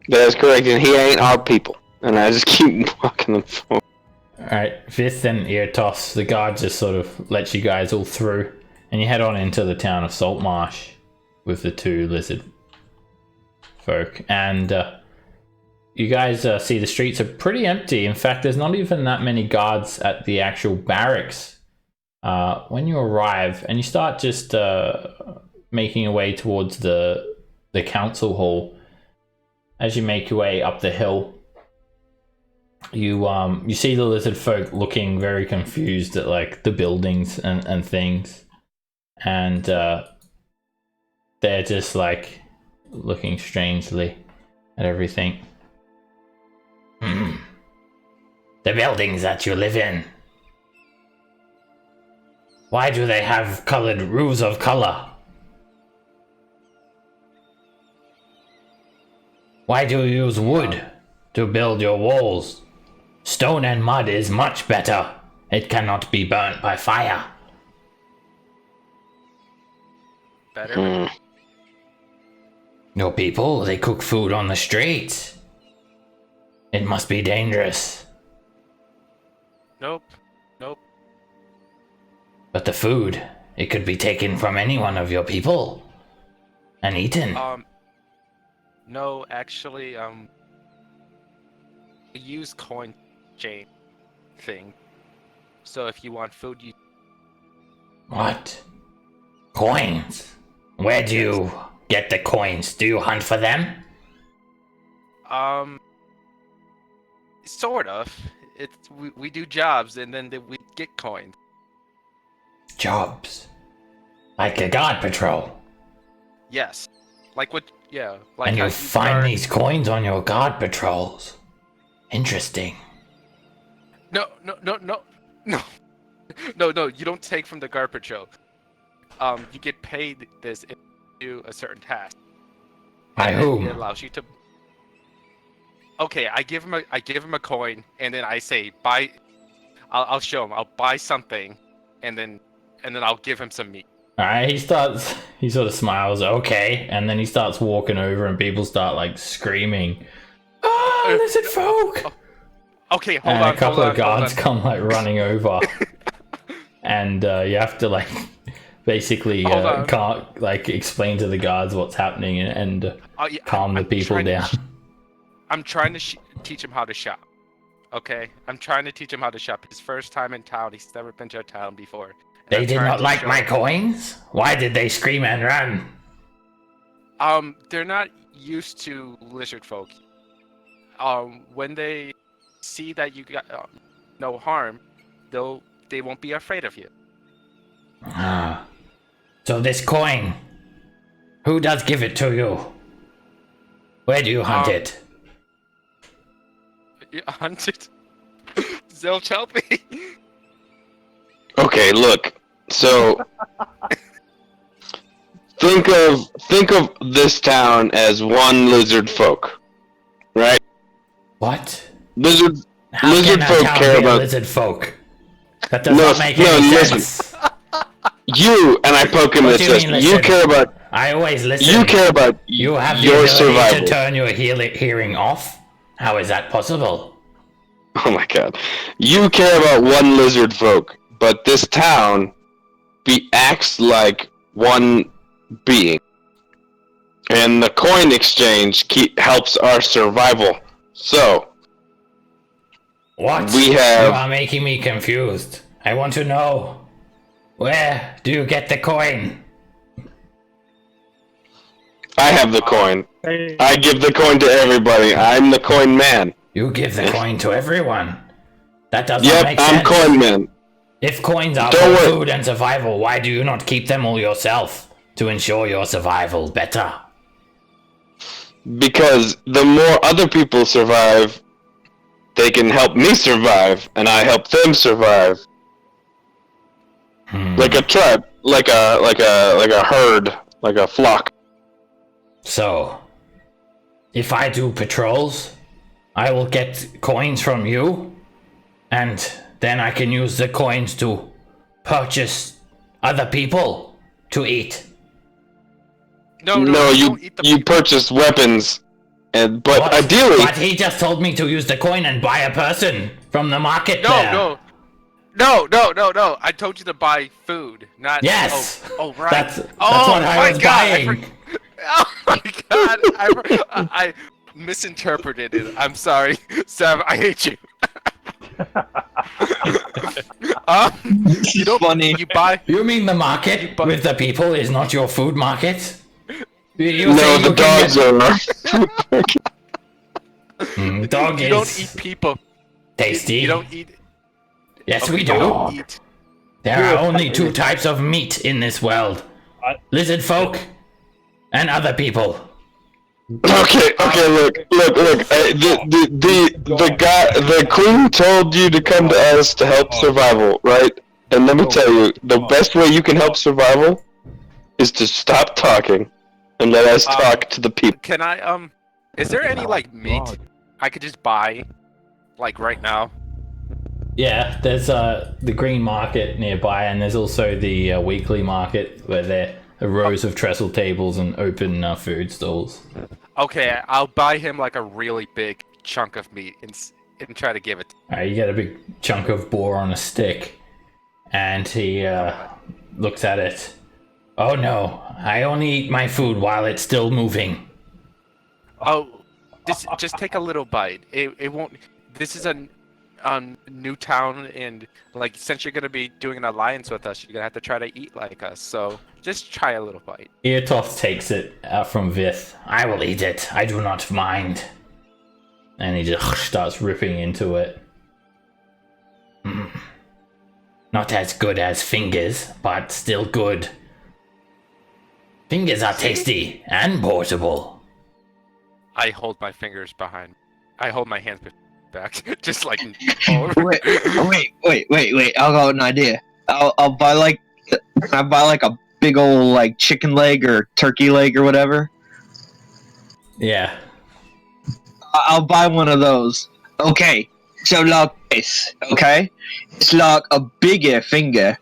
That's correct, and he ain't our people. And I just keep walking them forward. Alright, Vith and Eartoss, the guard just sort of lets you guys all through, and you head on into the town of Saltmarsh with the two lizard folk. And you guys see the streets are pretty empty. In fact, there's not even that many guards at the actual barracks. When you arrive and you start just making your way towards the council hall, as you make your way up the hill, you see the lizard folk looking very confused at like the buildings and things, and they're just like looking strangely at everything. The buildings that you live in. Why do they have colored roofs of color? Why do you use wood to build your walls? Stone and mud is much better. It cannot be burnt by fire. Better. Your people, they cook food on the streets. It must be dangerous. Nope. But the food, it could be taken from any one of your people and eaten. No, actually, we use coin chain thing. So if you want food, you... What? Coins? Where do you get the coins? Do you hunt for them? Sort of. We do jobs and then we get coins. Jobs? Like a guard patrol? Yes. Like what? Yeah. Like And how you find these coins on your guard patrols? Interesting. No. You don't take from the guard patrol. You get paid this if you do a certain task. By whom? It allows you to. Okay, I give him a coin, and then I say buy. I'll show him. I'll buy something, and then I'll give him some meat. Alright, he sort of smiles, okay, and then he starts walking over and people start like screaming, "Oh, lizard folk!" Okay, hold and on. a couple hold of guards on. come like running over, and you have to like basically can't like explain to the guards what's happening and calm the people down. I'm trying to teach him how to shop. Okay, I'm trying to teach him how to shop. His first time in town. He's never been to a town before. They did not like my coins? Why did they scream and run? They're not used to lizard folk. When they see that you got no harm, they won't be afraid of you. Ah. So this coin, who does give it to you? Where do you hunt it? You hunt it? Zilch, help me. Okay, look. So think of this town as one lizard folk, right? What? Lizard How lizard can a folk town care be a about lizard folk? That does not make any listen. sense. You and I poke him in What the do you chest. mean, You listen? care about I always listen. you care about You have the your ability survival. to turn your hearing off? How is that possible? Oh my god. You care about one lizard folk, but this town acts like one being. And the coin exchange helps our survival. So, What? we You have... are making me confused. I want to know. Where do you get the coin? I have the coin. I give the coin to everybody. I'm the coin man. You give the coin to everyone. That does not make I'm sense. coin man. If coins are Don't for worry. food and survival, why do you not keep them all yourself to ensure your survival better? Because the more other people survive, they can help me survive, and I help them survive. Like a tribe, like a herd, like a flock. So, if I do patrols, I will get coins from you, and then I can use the coins to purchase other people to eat. No, don't eat the you people. purchase weapons, but What? ideally, But he just told me to use the coin and buy a person from the market there. No. I told you to buy food, not. Yes. Oh, right. That's what I my was God, buying. Oh my God! I misinterpreted it. I'm sorry, Sam. I hate you. You don't. Funny. You buy. You mean the market buy- with the people is not your food market? You no, say the you can dogs are. Dog You is don't eat people. tasty. You don't eat. Yes, okay, we you do. don't eat. There are only two types of meat in this world: lizard folk and other people. Okay. Look. The queen told you to come to us to help survival, right? And let me tell you, the best way you can help survival is to stop talking and let us talk to the people. Can I Is there any like meat I could just buy, like right now? Yeah, there's the green market nearby, and there's also the weekly market where there are rows of trestle tables and open food stalls. Okay, I'll buy him like a really big chunk of meat and try to give it. You get a big chunk of boar on a stick, and he looks at it. Oh no, I only eat my food while it's still moving. Oh, just take a little bite. It won't. This is a new town, and like since you're gonna be doing an alliance with us, you're gonna have to try to eat like us. So just try a little bite. Eototh takes it from Vith. I will eat it, I do not mind. And he just starts ripping into it. Not as good as fingers, but still good. Fingers are tasty and portable. I hold my fingers behind. I hold my hands back, just like. Wait. I'll go with an idea. I'll buy like a big old like chicken leg or turkey leg or whatever. Yeah. I'll buy one of those. Okay. So like this. Okay. It's like a bigger finger.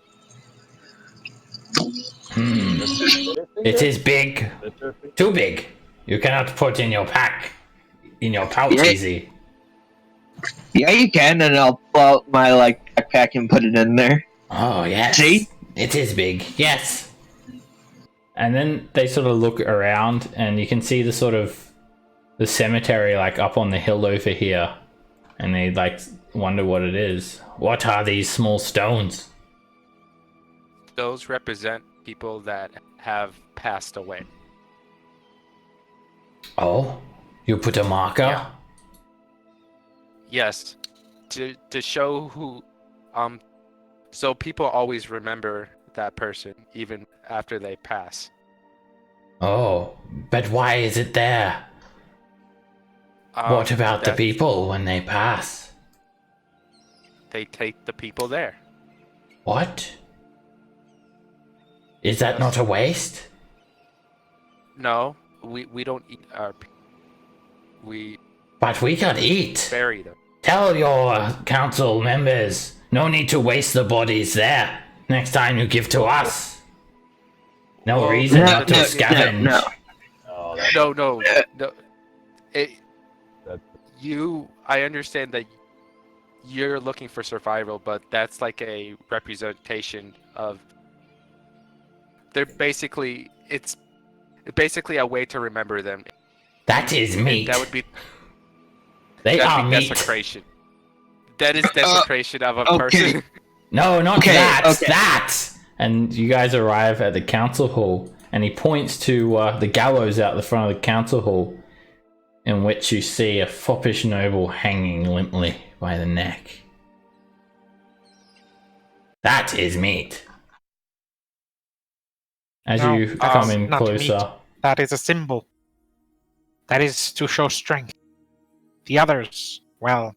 It is big. Too big. You cannot put in your pouch Yeah. easy. Yeah, you can, and I'll pull out my like backpack and put it in there. Oh yes. See? It is big. Yes. And then they sort of look around, and you can see the cemetery like up on the hill over here, and they like wonder what it is. What are these small stones? Those represent people that have passed away. Oh, you put a marker? Yeah. Yes, to show who, so people always remember that person even after they pass. Oh, but why is it there? What about the that people when they pass? They take the people there. What? Is that not a waste? No, we don't eat our. We But we could eat. bury them. Tell your council members, no need to waste the bodies there. Next time you give to us. No Well, reason no, not to no, scavenge. no. Oh, that's, No. It, that's I understand that you're looking for survival, but that's like a representation of. They're basically it's basically a way to remember them. That is meat. That would be They are that'd be meat. desecration. That is desecration of a okay. person. No, not Okay, that. okay. That. And you guys arrive at the council hall, and he points to the gallows out the front of the council hall, in which you see a foppish noble hanging limply by the neck. That is meat. As No, you that's come in not closer, meat. That is a symbol. That is to show strength. The others, well,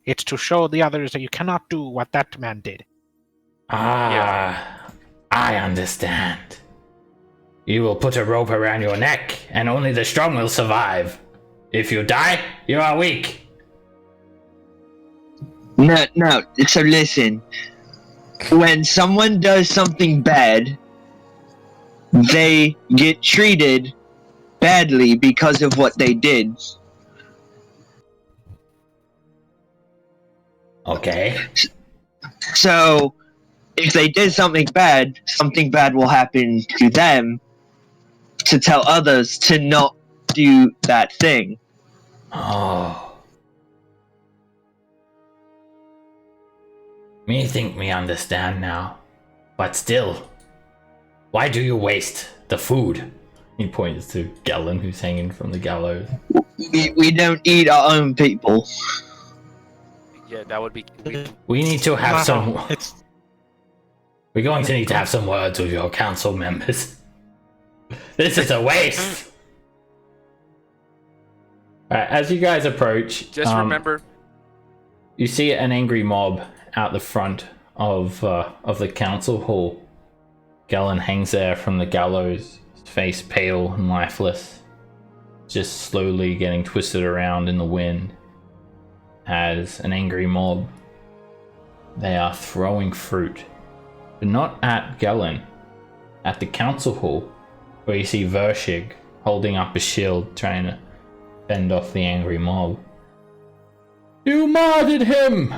it's to show the others that you cannot do what that man did. I understand. You will put a rope around your neck, and only the strong will survive. If you die, you are weak. No. So listen. When someone does something bad, they get treated badly because of what they did. Okay. So, if they did something bad will happen to them to tell others to not do that thing. Oh. Me think me understand now. But still, why do you waste the food? He points to Galen, who's hanging from the gallows. We don't eat our own people. Yeah, that would be. We need to have No, some... It's We're going to need to have some words with your council members. This is a waste! Alright, as you guys approach... Just remember. You see an angry mob out the front of the council hall. Galen hangs there from the gallows, his face pale and lifeless, just slowly getting twisted around in the wind. As an angry mob, they are throwing fruit, but not at Galen, at the council hall, where you see Vershig holding up a shield, trying to fend off the angry mob. You murdered him!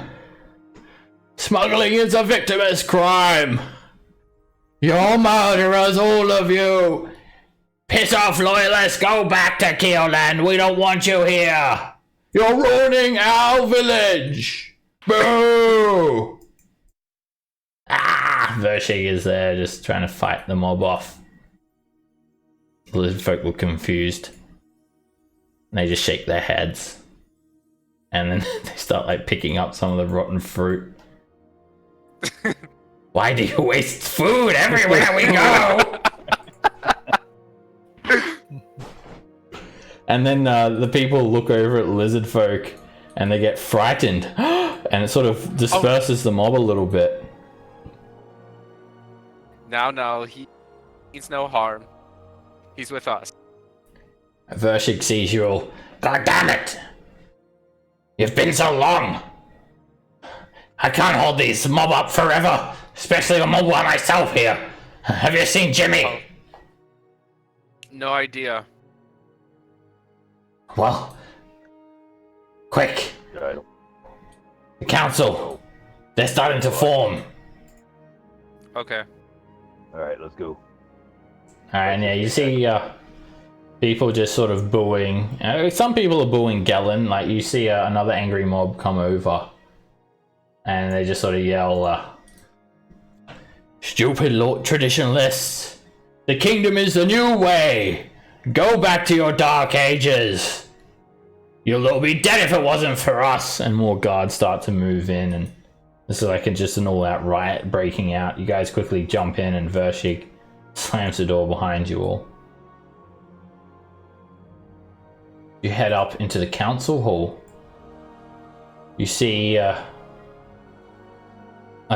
Smuggling is a victimless crime! You're murderers, all of you! Piss off, loyalists! Go back to Keelland! We don't want you here! You're ruining our village! Boo! Vershig is there, just trying to fight the mob off. The Lizardfolk look confused. They just shake their heads. And then they start like picking up some of the rotten fruit. Why do you waste food everywhere we go? And then the people look over at Lizardfolk and they get frightened. And it sort of disperses the mob a little bit. No, he means no harm. He's with us. Vershig sees you all. God damn it! You've been so long! I can't hold these mob up forever, especially a mob by myself here. Have you seen Jimmy? Oh. No idea. Well, quick. Right. The council. They're starting to form. Okay. All right, let's go. Alright, and yeah, you see people just sort of booing. Some people are booing Galen. Like, you see another angry mob come over. And they just sort of yell, Stupid traditionalists! The kingdom is the new way! Go back to your dark ages! You'll all be dead if it wasn't for us! And more guards start to move in, and this is like just an all-out riot breaking out. You guys quickly jump in, and Vershig slams the door behind you all. You head up into the council hall. You see a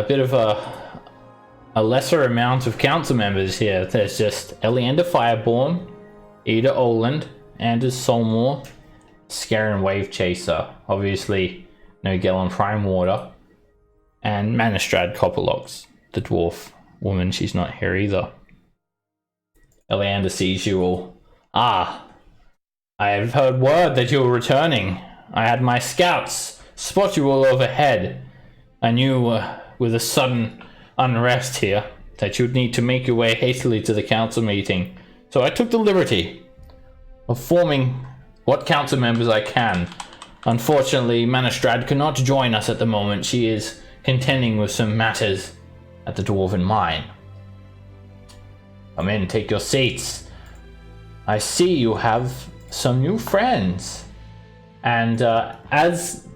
bit of a lesser amount of council members here. There's just Eleander Fireborn, Ida Oland, Anders Solmore, Scaran Wave Chaser, obviously no Gellon Prime Water, and Manistrad Copperlocks, the dwarf woman. She's not here either. Eleander sees you all. Ah, I have heard word that you were returning. I had my scouts spot you all overhead. I knew with the sudden unrest here that you'd need to make your way hastily to the council meeting. So I took the liberty of forming what council members I can. Unfortunately, Manistrad cannot join us at the moment. She is contending with some matters at the Dwarven Mine. Come in, take your seats. I see you have some new friends. And as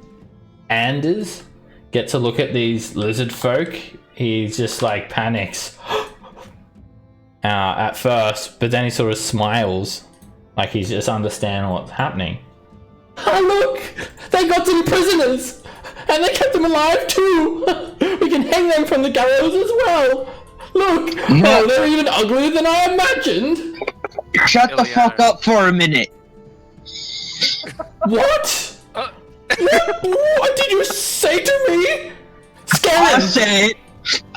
Anders gets a look at these lizard folk, he just like panics at first, but then he sort of smiles like he's just understanding what's happening. Oh look! They got some prisoners! And they kept them alive too! We can hang them from the gallows as well! Look! No. Oh, they're even uglier than I imagined! Shut the fuck up for a minute. What? What did you say to me?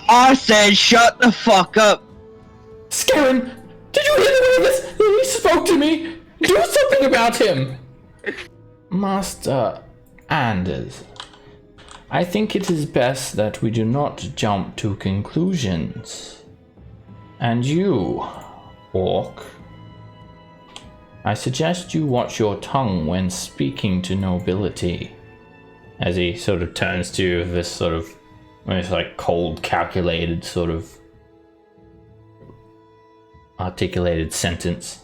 I said shut the fuck up. Scaran, did you hear the way this? He spoke to me! Do something about him! Master Anders, I think it is best that we do not jump to conclusions. And you, Orc, I suggest you watch your tongue when speaking to nobility. As he sort of turns to this sort of almost like cold, calculated sort of articulated sentence.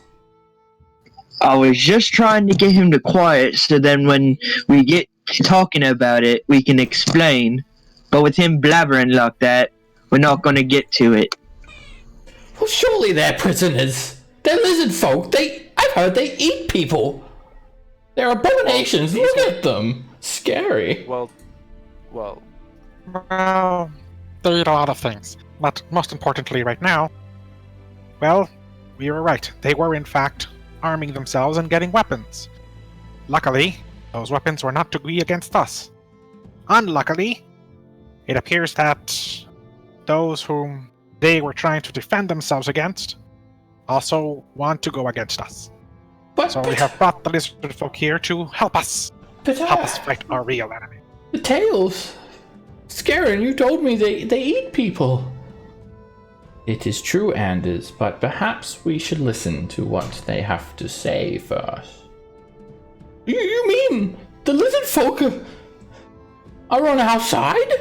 I was just trying to get him to quiet so then when we get talking about it, we can explain. But with him blabbering like that, we're not gonna get to it. Well, surely they're prisoners. They're lizard folk. I've heard they eat people. They're abominations. Look at them. Scary. Well, Well, they eat a lot of things, but most importantly right now, well, we were right. They were in fact arming themselves and getting weapons. Luckily, those weapons were not to be against us. Unluckily, it appears that those whom they were trying to defend themselves against also want to go against us. So we have brought the lizard folk here to help us fight our real enemy. The tales. Scaran, you told me they eat people. It is true, Anders, but perhaps we should listen to what they have to say first. You mean the lizard folk are on our side?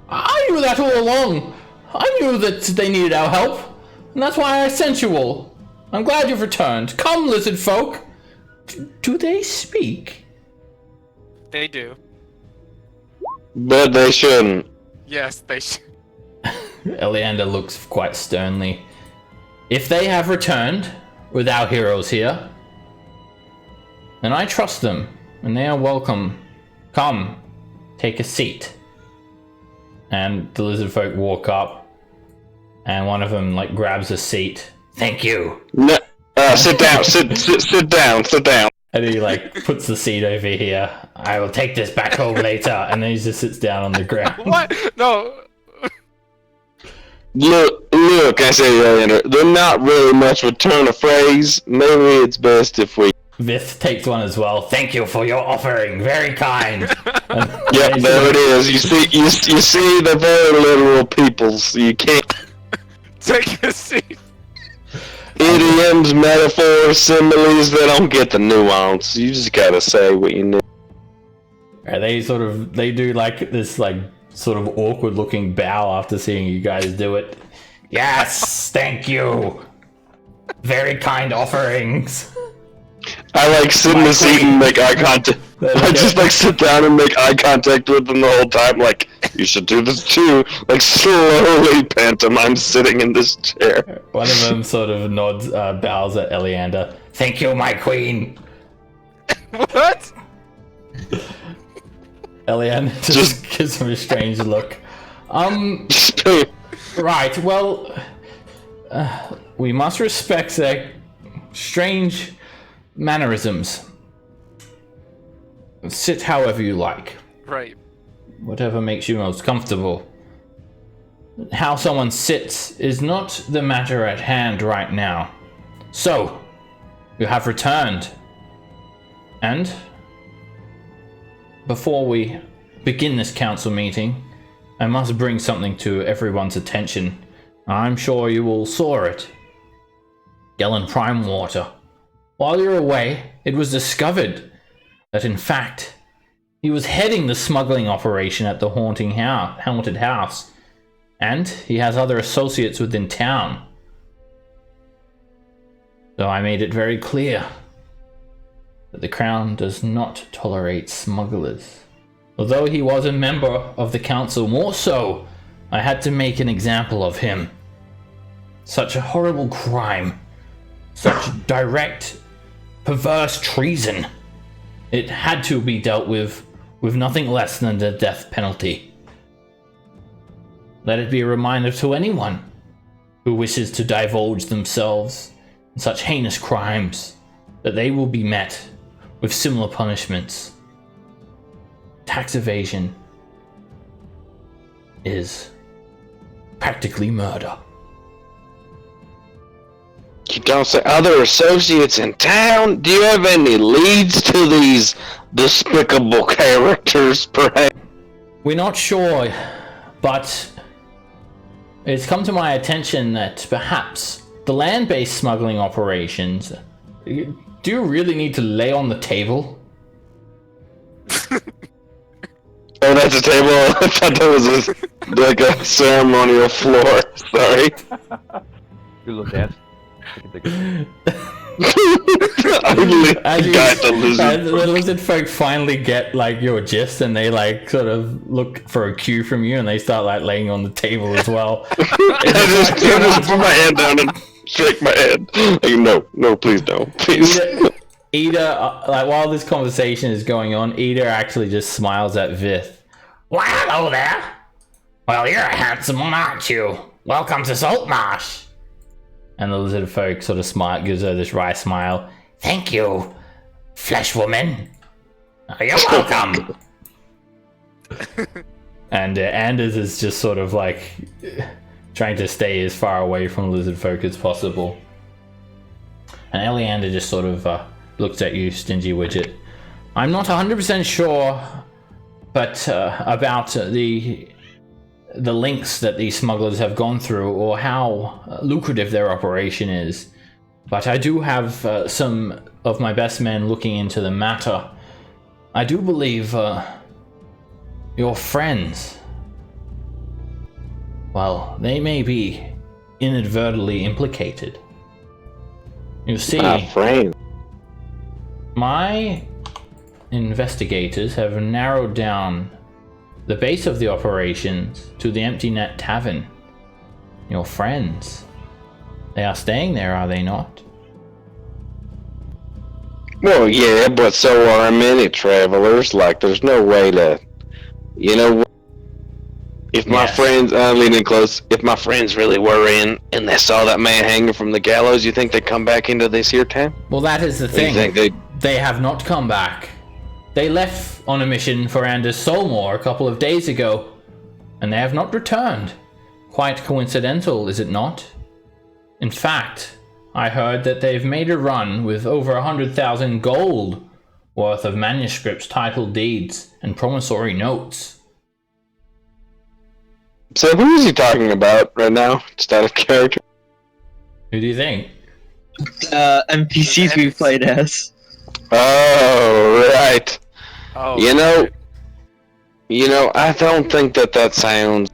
I knew that all along. I knew that they needed our help, and that's why I sent you all. I'm glad you've returned. Come, lizard folk. Do they speak? they do. But they shouldn't. Yes, they should. Eleander looks quite sternly. If they have returned with our heroes here, then I trust them, and they are welcome. Come, take a seat. And the lizard folk walk up, and one of them like grabs a seat. Thank you. No, sit down. Sit down. Sit down. And he like puts the seat over here. I will take this back home later. And then he just sits down on the ground. What? No. Look, I say, Eleander, they're not really much of a turn of phrase. Maybe it's best if we... Vith takes one as well. Thank you for your offering. Very kind. Yep, there it is. You see, they're very literal people, so you can't... Take a seat. Idioms, metaphors, similes, they don't get the nuance. You just gotta say what you know. They do like this like sort of awkward looking bow after seeing you guys do it. Yes, thank you. Very kind offerings. I like sit in the seat and make eye contact. I just like sit down and make eye contact with them the whole time, like, you should do this too. Like, slowly pantomime sitting in this chair. One of them sort of nods, bows at Eleander. Thank you, my queen. What? Eleander just gives him a strange look. Right, well, We must respect their strange mannerisms. Sit however you like. Right. Whatever makes you most comfortable. How someone sits is not the matter at hand right now. So, you have returned. And, before we begin this council meeting, I must bring something to everyone's attention. I'm sure you all saw it. Gellin Prime Water. While you were away, it was discovered that in fact, he was heading the smuggling operation at the haunted house. And he has other associates within town. So I made it very clear that the Crown does not tolerate smugglers. Although he was a member of the council, more so, I had to make an example of him. Such a horrible crime. Such direct, perverse treason. It had to be dealt with nothing less than the death penalty. Let it be a reminder to anyone who wishes to divulge themselves in such heinous crimes that they will be met with similar punishments. Tax evasion is practically murder. You don't say other associates in town? Do you have any leads to these despicable characters, perhaps? We're not sure, but it's come to my attention that perhaps the land-based smuggling operations... Do you really need to lay on the table? Oh, that's a table. I thought that was like a ceremonial floor. Sorry. Good little dance. The lizard folk finally get like your gist, and they like sort of look for a cue from you, and they start like laying on the table as well. I just put my hand down and shake my head. Like, no, please don't, please. Ida, like while this conversation is going on, Ida actually just smiles at Vith. Why, hello there. Well, you're a handsome one, aren't you? Welcome to Saltmarsh. And the lizard folk sort of smile, gives her this wry smile. Thank you, flesh woman. You're welcome. And Anders is just sort of like trying to stay as far away from lizard folk as possible. And Eleander just sort of looks at you, stingy widget. I'm not 100% sure, but about the links that these smugglers have gone through, or how lucrative their operation is. But I do have some of my best men looking into the matter. I do believe your friends, well, they may be inadvertently implicated. You see, my investigators have narrowed down the base of the operations to the Empty Net Tavern. Your friends, they are staying there, are they not? Well, yeah, but so are many travelers. Like, there's no way to, if my friends, leaning close, if my friends really were in and they saw that man hanging from the gallows, you think they'd come back into this here town? Well, that is the thing. They have not come back. They left on a mission for Anders Solmore a couple of days ago, and they have not returned. Quite coincidental, is it not? In fact, I heard that they've made a run with over 100,000 gold worth of manuscripts, title deeds, and promissory notes. So who is he talking about right now? Just out of character. Who do you think? NPCs we played as. Oh, right. Oh, I don't think that sounds...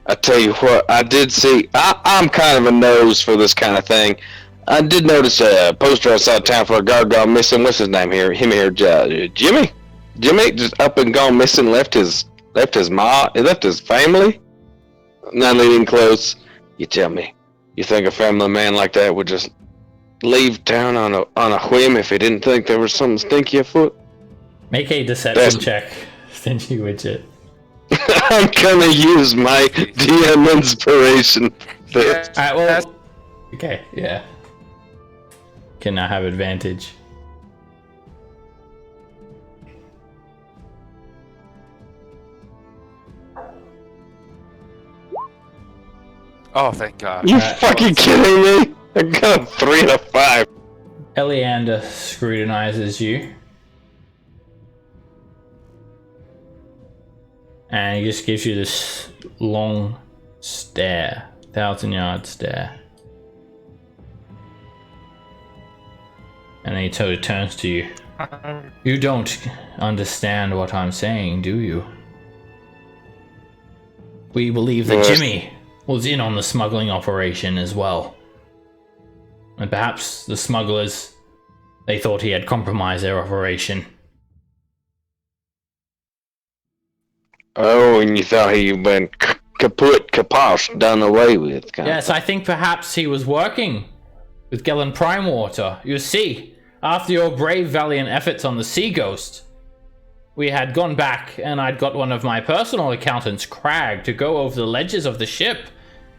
I tell you what, I did see... I'm kind of a nose for this kind of thing. I did notice a poster outside town for a guard gone missing. What's his name here? Jimmy? Jimmy just up and gone missing, left his family? Not leading close. You tell me, you think a family man like that would just leave town on a whim if he didn't think there was something stinky afoot? Make a deception check, stingy widget. I'm gonna use my DM inspiration. Alright, well, Okay, yeah. Can I have advantage? Oh, thank God. You fucking kidding me? I got a 3 and a 5. Eleander scrutinizes you. And he just gives you this long stare. 1,000-yard stare. And then he turns to you. You don't understand what I'm saying, do you? We believe that Jimmy was in on the smuggling operation as well. And perhaps the smugglers, they thought he had compromised their operation. Oh, and you thought he went kaput, kaposh, done away with. Yes, I think perhaps he was working with Gellin Primewater. You see, after your brave, valiant efforts on the Sea Ghost, we had gone back and I'd got one of my personal accountants, Crag, to go over the ledgers of the ship.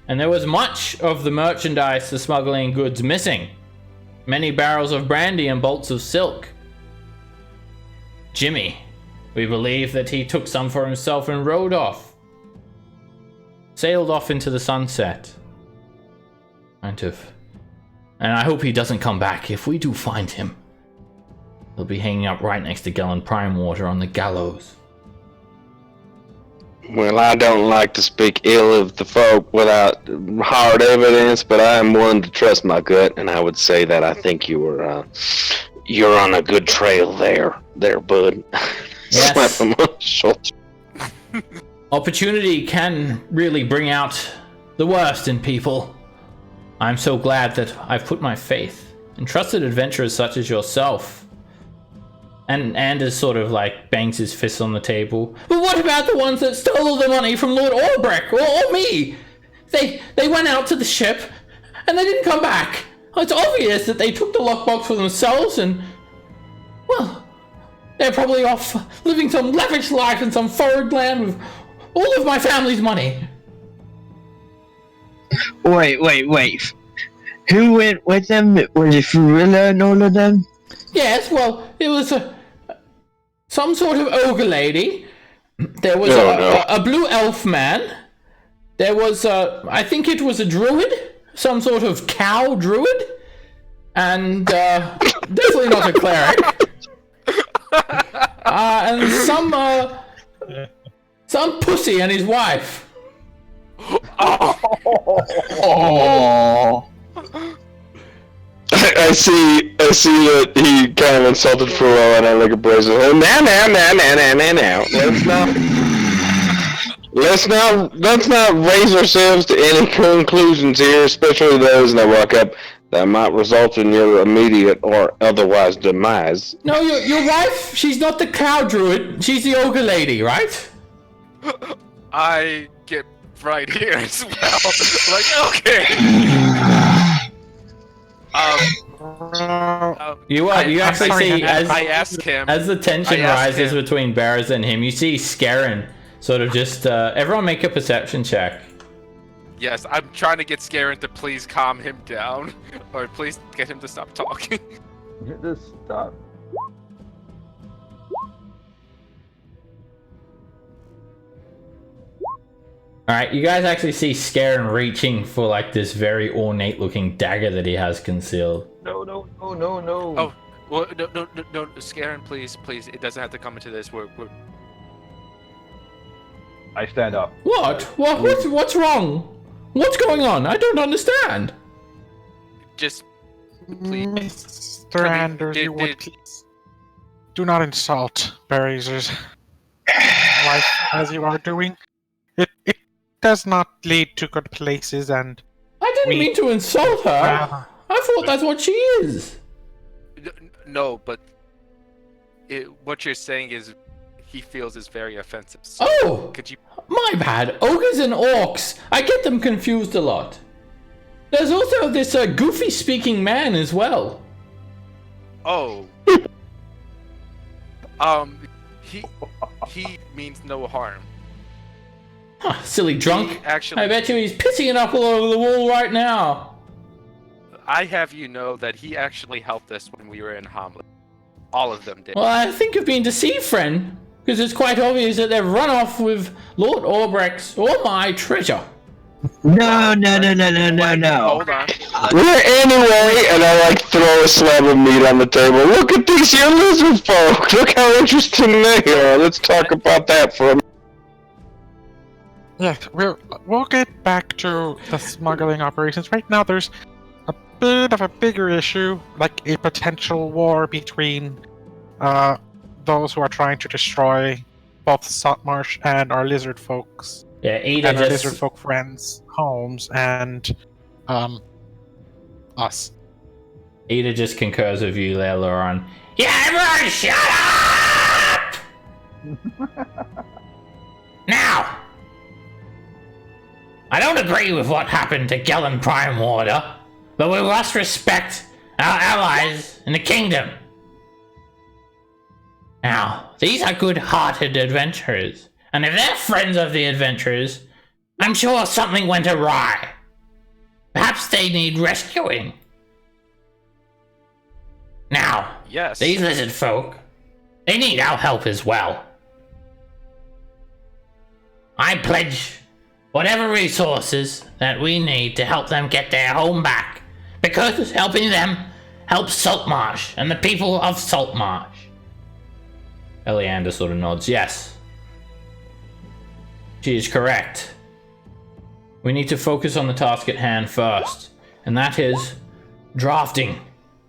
And there was much of the merchandise, the smuggling goods missing. Many barrels of brandy and bolts of silk. Jimmy, we believe that he took some for himself and rode off. Sailed off into the sunset. Kind of. And I hope he doesn't come back. If we do find him, he'll be hanging up right next to Gellin Primewater on the gallows. Well, I don't like to speak ill of the folk without hard evidence, but I am one to trust my gut, and I would say that I think you're on a good trail there, bud. Yes. Slap him on the shoulder. Opportunity can really bring out the worst in people. I'm so glad that I've put my faith in trusted adventurers such as yourself. And Anders sort of like bangs his fist on the table. But what about the ones that stole all the money from Lord Albrecht or me? They went out to the ship and they didn't come back. It's obvious that they took the lockbox for themselves and, well, they're probably off living some lavish life in some foreign land with all of my family's money. Wait. Who went with them? Was it Furilla and all of them? Yes, well, it was some sort of ogre lady. There was a blue elf man. There was, I think it was a druid. Some sort of cow druid. And definitely not a cleric. And some pussy and his wife. Oh. I see that he kind of insulted for a while, and I look at Brazen. Oh, now. Let's not raise ourselves to any conclusions here, especially those, and I walk up, that might result in your immediate or otherwise demise. No, your wife, she's not the cow druid. She's the ogre lady, right? I get right here as well. Like, okay. You actually see I asked him as the tension rises between Barrows and him. You see Scarin sort of just everyone make a perception check. Yes, I'm trying to get Scarin to please calm him down, or please get him to stop talking. Just stop. Alright, you guys actually see Scarin reaching for like this very ornate looking dagger that he has concealed. No. Oh, well, no, Scarin, please, it doesn't have to come into this. We're... I stand up. What's wrong? What's going on? I don't understand. Just, please. Mr. Anders, you would please do not insult Berazer's wife as you are doing. It does not lead to good places, and I didn't mean to insult her. I thought that's what she is. No, but what you're saying is he feels is very offensive. So Oh! could you? My bad. Ogres and orcs. I get them confused a lot. There's also this goofy speaking man as well. Oh. He means no harm. Huh, silly drunk. Actually, I bet you he's pissing it up all over the wall right now. I have you know that he actually helped us when we were in Hamlet. All of them did. Well, I think you've been deceived, friend, because it's quite obvious that they've run off with Lord Albrecht's all my treasure. No. Hold on. We're anyway, and I like throw a slab of meat on the table. Look at these here lizard folk. Look how interesting they are. Let's talk about that for a minute. Yes, we'll get back to the smuggling operations. Right now, there's a bit of a bigger issue, like a potential war between those who are trying to destroy both Saltmarsh and our lizard folks Yeah, Ada and our just lizard folk friends' homes and us. Ada just concurs with you, Lair. Yeah, everyone, shut up! Now, I don't agree with what happened to Gellin Prime Water, but we must respect our allies in the kingdom. Now, these are good-hearted adventurers, and if they're friends of the adventurers, I'm sure something went awry. Perhaps they need rescuing. Now, Yes. these lizard folk, they need our help as well. I pledge whatever resources that we need to help them get their home back, because helping them helps Saltmarsh and the people of Saltmarsh. Eleander sort of nods yes. She is correct. We need to focus on the task at hand first, and that is drafting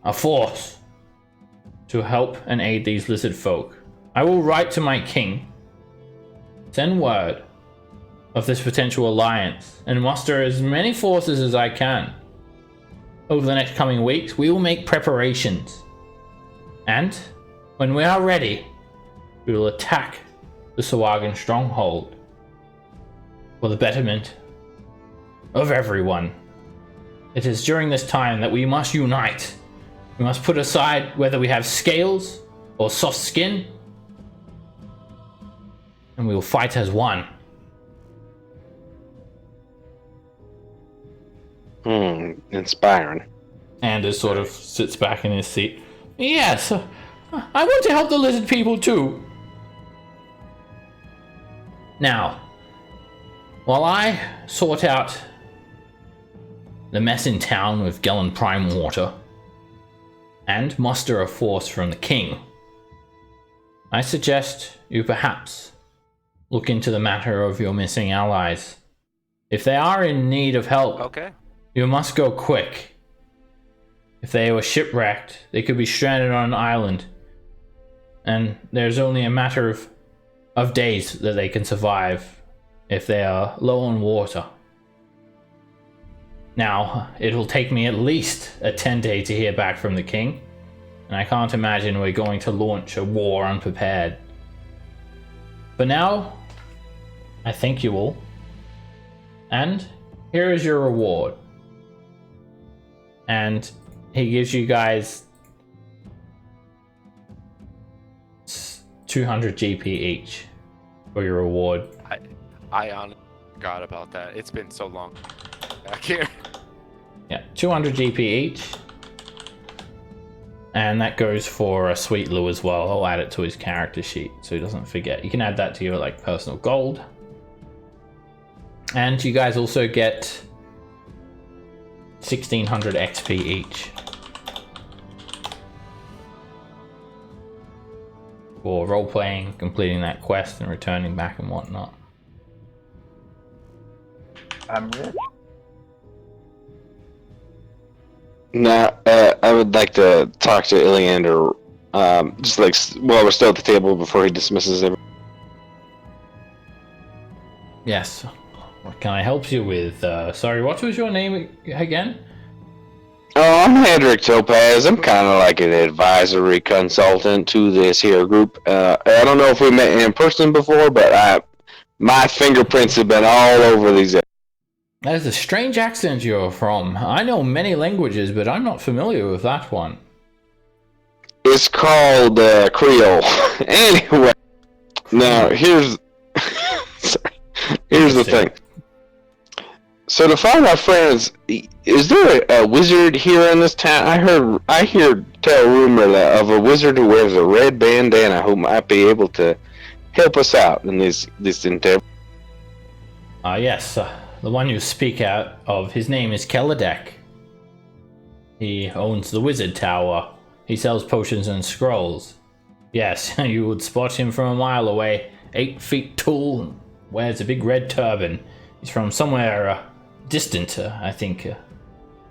a force to help and aid these lizard folk. I will write to my king, send word of this potential alliance, and muster as many forces as I can. Over the next coming weeks, we will make preparations. And when we are ready, we will attack the Sahuagin stronghold for the betterment of everyone. It is during this time that we must unite. We must put aside whether we have scales or soft skin, and we will fight as one. Inspiring. Anders sort of sits back in his seat. Yes, I want to help the lizard people too. Now, while I sort out the mess in town with Gellin Prime Water and muster a force from the king, I suggest you perhaps look into the matter of your missing allies. If they are in need of help, Okay. you must go quick. If they were shipwrecked, they could be stranded on an island, and there's only a matter of days that they can survive if they are low on water. Now, it'll take me at least a 10-day to hear back from the king, and I can't imagine we're going to launch a war unprepared. But now, I thank you all, and here is your reward. And he gives you guys 200 GP each for your reward. I honestly forgot about that. It's been so long back here. Yeah, 200 GP each. And that goes for a Sweet Lou as well. I'll add it to his character sheet so he doesn't forget. You can add that to your like personal gold. And you guys also get 1600 XP each for role-playing, completing that quest and returning back and whatnot. I'm rich. Now, I would like to talk to Iliander, just like while we're still at the table before he dismisses him. Yes. What can I help you with? Sorry, what was your name again? Oh, I'm Hendrik Topaz. I'm kind of like an advisory consultant to this here group. I don't know if we met in person before, but my fingerprints have been all over these. That is a strange accent you're from. I know many languages, but I'm not familiar with that one. It's called Creole. Anyway, now here's the thing. So to find our friends, is there a wizard here in this town? I hear tell rumor of a wizard who wears a red bandana who might be able to help us out in this endeavor. Yes, the one you speak out of, his name is Kelladek. He owns the Wizard Tower. He sells potions and scrolls. Yes, you would spot him from a mile away. 8 feet tall, wears a big red turban. He's from somewhere distant, I think.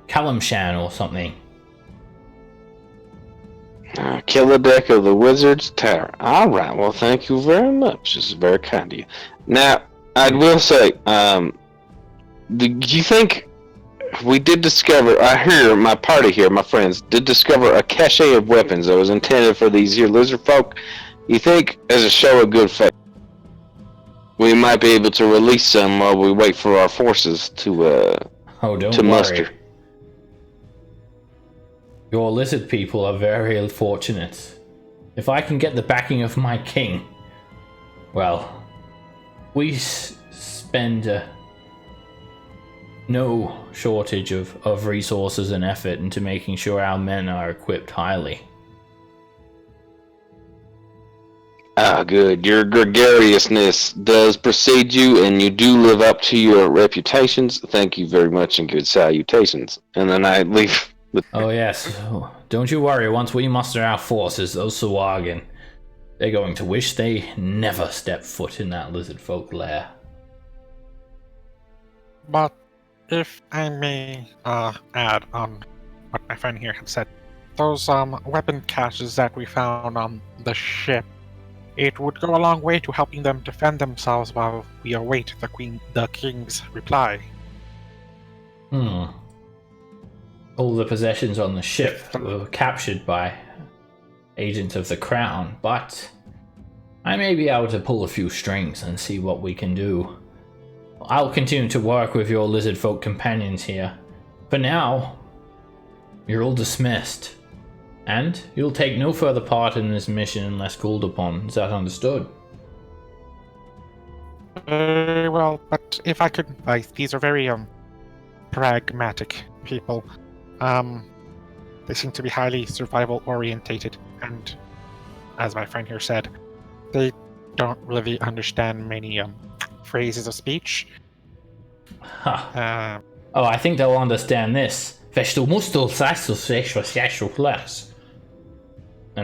Kalimshan or something. Kill a deck of the Wizard's Tower. Alright, well thank you very much. This is very kind of you. Now, I will say, do you think we did discover, I hear my party here, my friends, did discover a cache of weapons that was intended for these here lizard folk? You think, as a show of good faith, we might be able to release some while we wait for our forces to muster? Worry. Your lizard people are very fortunate. If I can get the backing of my king, well, we spend no shortage of resources and effort into making sure our men are equipped highly. Good. Your gregariousness does precede you, and you do live up to your reputations. Thank you very much, and good salutations. And then I leave. Oh yes, don't you worry, once we muster our forces, those Sawagan, they're going to wish they never stepped foot in that Lizardfolk lair. But if I may add on what my friend here had said, those weapon caches that we found on the ship, it would go a long way to helping them defend themselves while we await the king's reply. All the possessions on the ship were captured by agents of the crown, but I may be able to pull a few strings and see what we can do. I'll continue to work with your lizardfolk companions here. For now, you're all dismissed, and you'll take no further part in this mission unless called upon. Is that understood? Very well, but if I could advise, these are very pragmatic people. They seem to be highly survival orientated, and as my friend here said, they don't really understand many phrases of speech. Huh. I think they'll understand this. And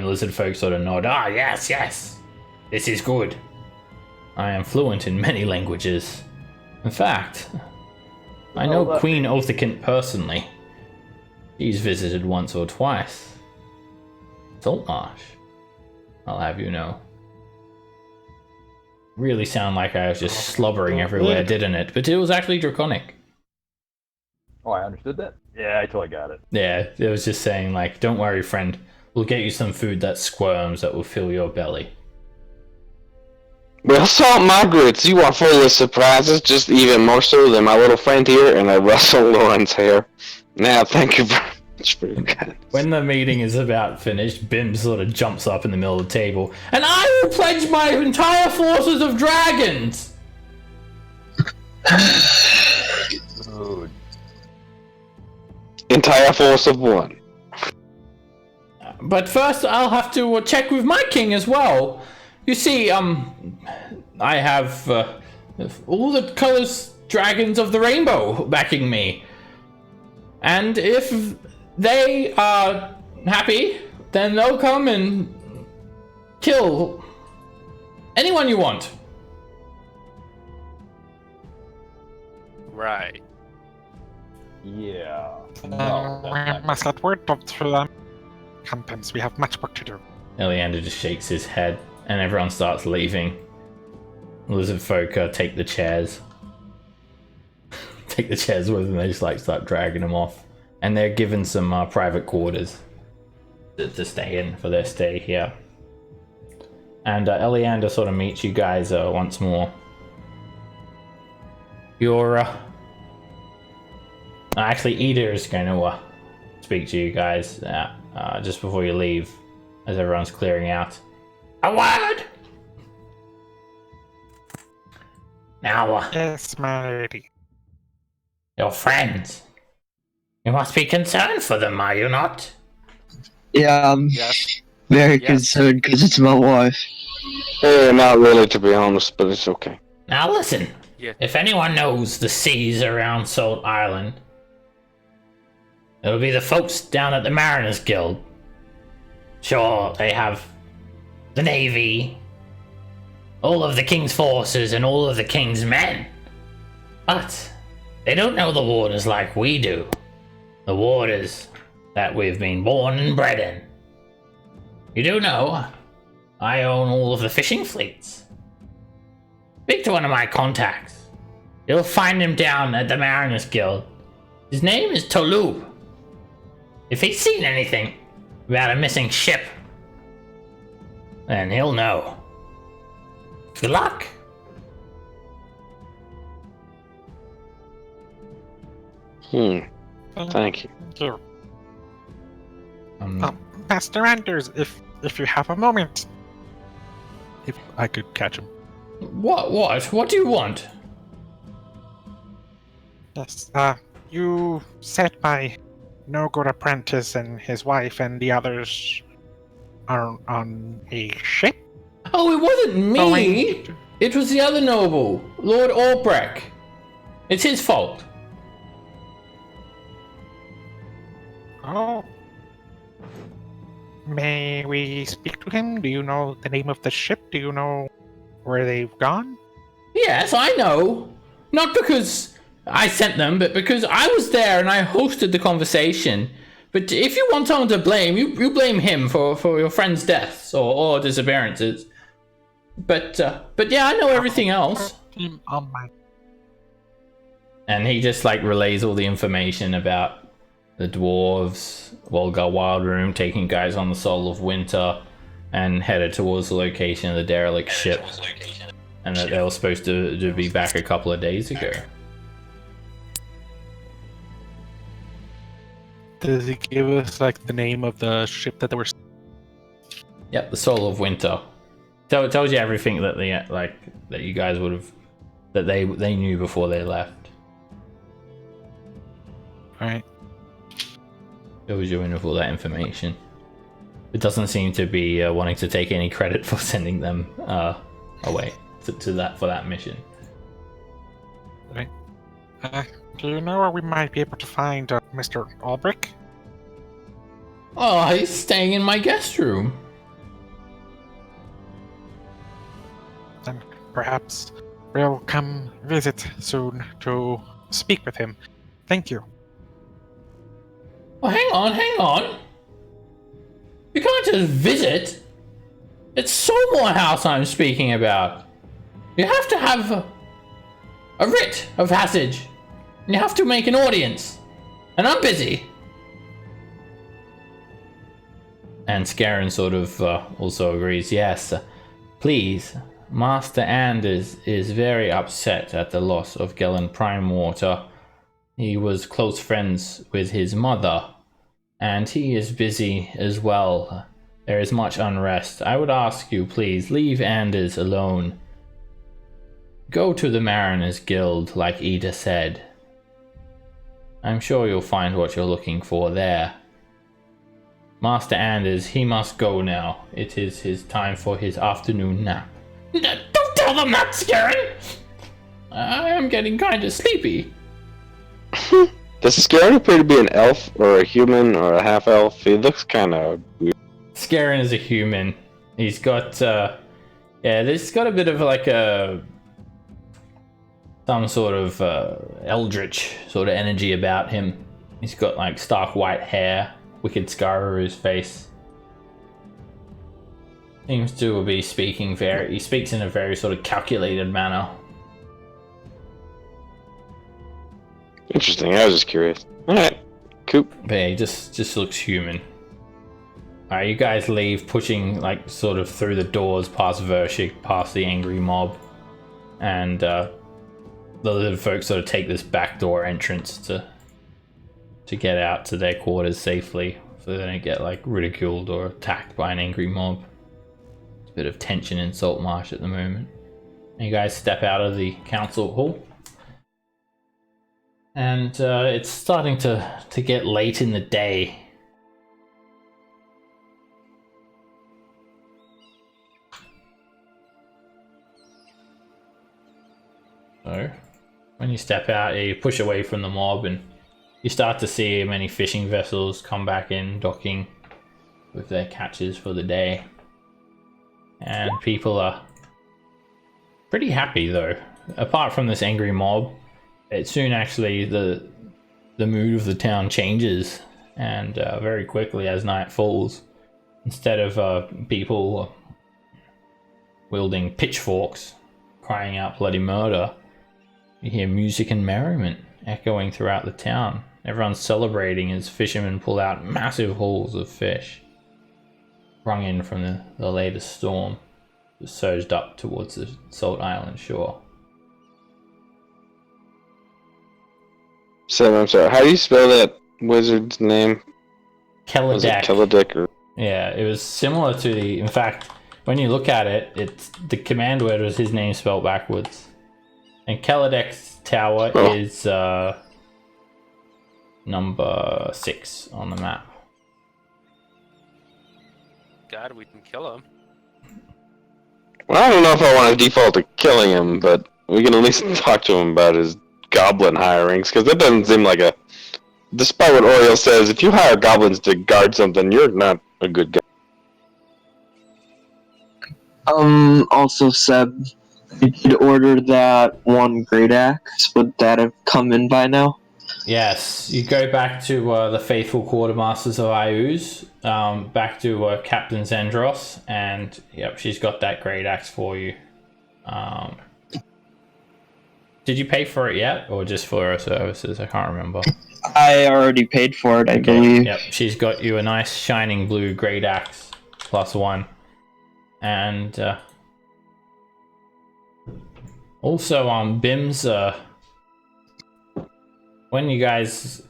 lizard folk sort of nod. Yes. This is good. I am fluent in many languages. In fact, I know Queen Othicant personally. He's visited once or twice. Saltmarsh, I'll have you know. Really sound like I was just slobbering everywhere, didn't it? But it was actually draconic. Oh, I understood that? Yeah, I totally got it. Yeah, it was just saying, like, don't worry, friend. We'll get you some food that squirms that will fill your belly. Well, Salt my grits, you are full of surprises, just even more so than my little friend here, and I rustle Lauren's hair. Now, thank you very much for your kindness. When the meeting is about finished, Bim sort of jumps up in the middle of the table, and I will pledge my entire forces of dragons! Dude. Entire force of one. But first, I'll have to check with my king as well. You see, I have all the colors dragons of the rainbow backing me. And if they are happy, then they'll come and kill anyone you want. Right. Yeah. We must get word to them. Companies, we have much work to do. Eleander just shakes his head, and everyone starts leaving. Lizardfolk take the chairs. Take the chairs with them, they just like start dragging them off. And they're given some private quarters to stay in for their stay here. And Eleander sort of meets you guys once more. You're actually, Ida is going to speak to you guys just before you leave, as everyone's clearing out. A word! Now, Yes, my lady. Your friends. You must be concerned for them, are you not? Yeah, I'm Yes. very Yes. concerned because it's my wife. Not really, to be honest, but it's okay. Now listen. Yeah. If anyone knows the seas around Salt Island, it'll be the folks down at the Mariners Guild. Sure, they have the Navy, all of the King's forces, and all of the King's men. But they don't know the waters like we do. The waters that we've been born and bred in. You do know, I own all of the fishing fleets. Speak to one of my contacts. You'll find him down at the Mariners Guild. His name is Tolu. If he's seen anything about a missing ship, then he'll know. Good luck. Thank you. Thank you. Master Anders, if you have a moment. If I could catch him. What? What do you want? Yes, you said my no-good apprentice and his wife and the others are on a ship? Oh, it wasn't me! It was the other noble, Lord Albrecht. It's his fault. Oh. May we speak to him? Do you know the name of the ship? Do you know where they've gone? Yes, I know. Not because I sent them, but because I was there and I hosted the conversation. But if you want someone to blame, you blame him for your friend's deaths or disappearances. But yeah, I know everything else. And he just like relays all the information about the dwarves, Wolgar Wild Room, taking guys on the Soul of Winter, and headed towards the location of the derelict ship. And that they were supposed to be back a couple of days ago. Does he give us like the name of the ship that they were? Yep, the Soul of Winter. So it tells you everything that they that you guys would have, that they knew before they left. All right. Shows you in with all that information. It doesn't seem to be wanting to take any credit for sending them away to that mission. Right. Do you know where we might be able to find Mr. Albrecht? Oh, he's staying in my guest room. Then perhaps we'll come visit soon to speak with him. Thank you. Oh, hang on. You can't just visit. It's Saltmarsh House I'm speaking about. You have to have a writ of passage. You have to make an audience. And I'm busy. And Scarron sort of also agrees, yes, please. Master Anders is very upset at the loss of Gellin Primewater. He was close friends with his mother, and he is busy as well. There is much unrest. I would ask you, please, leave Anders alone. Go to the Mariners Guild, like Ida said. I'm sure you'll find what you're looking for there. Master Anders, he must go now. It is his time for his afternoon nap. Don't tell them that, Scarron! I am getting kind of sleepy. Does Scarron appear to be an elf or a human or a half elf? He looks kind of weird. Scarron is a human. He's got, there's got a bit of like some sort of eldritch sort of energy about him. He's got like stark white hair, wicked scar over his face. Seems to be speaking he speaks in a very sort of calculated manner. Interesting, I was just curious. Alright, Coop. But yeah, he just looks human. Alright, you guys leave, pushing like sort of through the doors, past Vershik, past the angry mob. And the little folks sort of take this back door entrance to get out to their quarters safely, so they don't get like ridiculed or attacked by an angry mob. There's a bit of tension in Saltmarsh at the moment. And you guys step out of the council hall. And it's starting to get late in the day. So, when you step out, you push away from the mob and you start to see many fishing vessels come back in, docking with their catches for the day. And people are pretty happy though. Apart from this angry mob, it soon actually the mood of the town changes, and very quickly as night falls, instead of people wielding pitchforks crying out bloody murder, you hear music and merriment echoing throughout the town. Everyone's celebrating as fishermen pull out massive hauls of fish sprung in from the latest storm, just surged up towards the Salt Island shore. So I'm sorry. How do you spell that wizard's name? Was it Keladek. Keladek or? Yeah, it was similar to the. In fact, when you look at it, it's the command word was his name spelled backwards. And Keladek's tower is number 6 on the map. God, we can kill him. Well, I don't know if I want to default to killing him, but we can at least talk to him about his goblin hirings, because that doesn't seem like a. Despite what Oriel says, if you hire goblins to guard something, you're not a good guy. Also, Seb, you could order that one great axe. Would that have come in by now? Yes, you go back to the faithful quartermasters of Iuz, back to Captain Zendros, and yep, she's got that great axe for you. Did you pay for it yet, or just for her services? I can't remember. I already paid for it, I believe. Yep, she's got you a nice shining blue great axe, +1. And also on Bim's, when you guys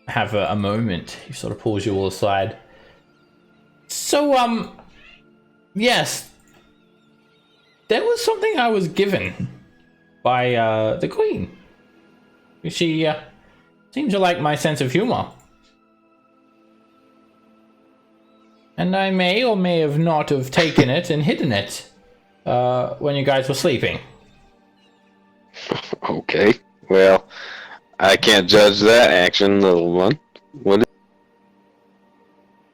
have a moment, he sort of pulls you all aside. So, yes, there was something I was given by the Queen. She seemed to like my sense of humor. And I may or may have not have taken it and hidden it when you guys were sleeping. Okay, well, I can't judge that action, little one. What?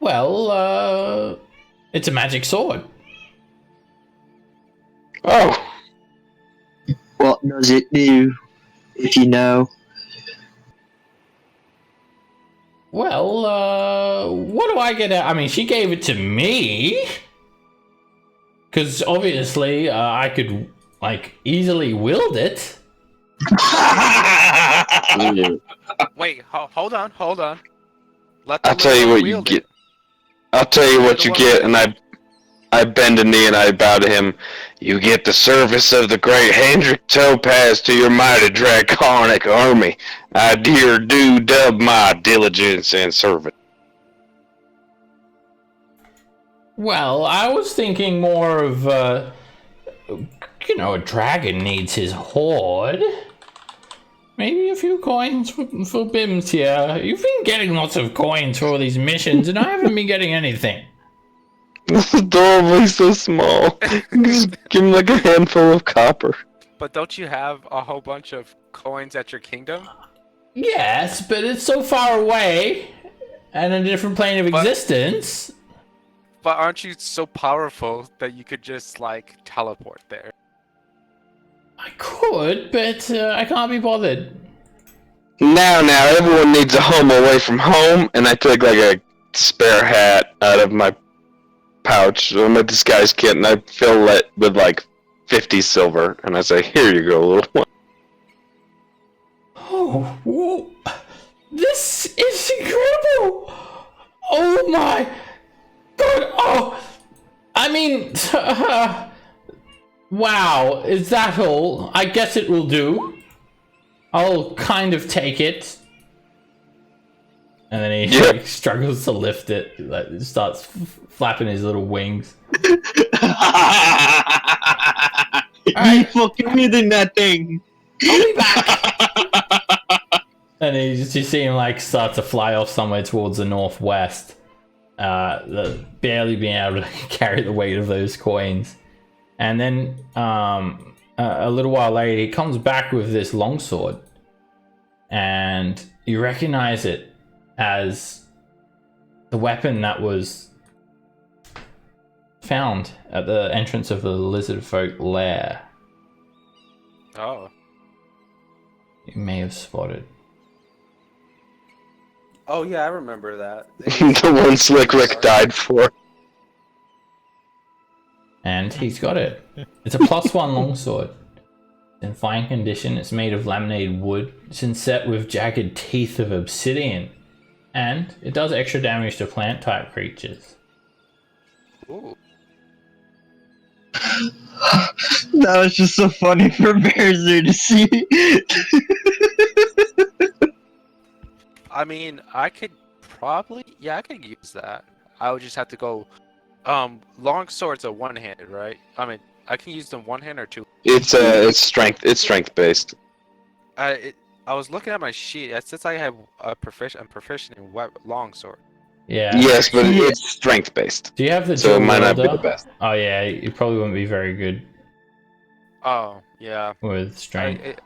Well, it's a magic sword. Oh, What does it do, if you know? Well, what do I get out? I mean, she gave it to me. Because obviously, I could, like, easily wield it. Wait, hold on. Let the I'll tell you little what one you wield get. it. I'll tell you what Little you one get, wield and I bend a knee and I bow to him. You get the service of the great Hendrik Topaz to your mighty draconic army. I do dub my diligence and service. Well, I was thinking more of, you know, a dragon needs his hoard. Maybe a few coins for Bims here. You've been getting lots of coins for all these missions, and I haven't been getting anything. This is adorably so small. Just give him like a handful of copper. But don't you have a whole bunch of coins at your kingdom? Yes, but it's so far away and a different plane of existence. But aren't you so powerful that you could just, like, teleport there? I could, but I can't be bothered. Now, everyone needs a home away from home, and I take like a spare hat out of my pouch, my disguise kit, and I fill it with like 50 silver, and I say, "Here you go, little one." Oh, whoa. This is incredible! Oh my god! Oh, I mean, wow, is that all? I guess it will do. I'll kind of take it. And then he like, struggles to lift it, like starts flapping his little wings. You fucking wielding that thing. I'll be back. And you see him like start to fly off somewhere towards the northwest, barely being able to carry the weight of those coins. And then a little while later, he comes back with this longsword, and you recognize it as the weapon that was found at the entrance of the Lizardfolk Lair. Oh. You may have spotted. Oh yeah, I remember that. The one Slick Rick died for. And he's got it. It's a +1 longsword. It's in fine condition. It's made of laminated wood. It's inset with jagged teeth of obsidian. And it does extra damage to plant type creatures. Ooh. That was just so funny for Bearzer to see. I mean, I could probably, I could use that. I would just have to go. Long swords are one-handed, right? I mean, I can use them one hand or two. It's strength based. I was looking at my sheet. It says I have I'm proficient in long sword. Yeah. Yes, but it's strength based. Do you have the So it dual might not be wielder? the best. Oh yeah, you probably wouldn't be very good Oh yeah. with strength.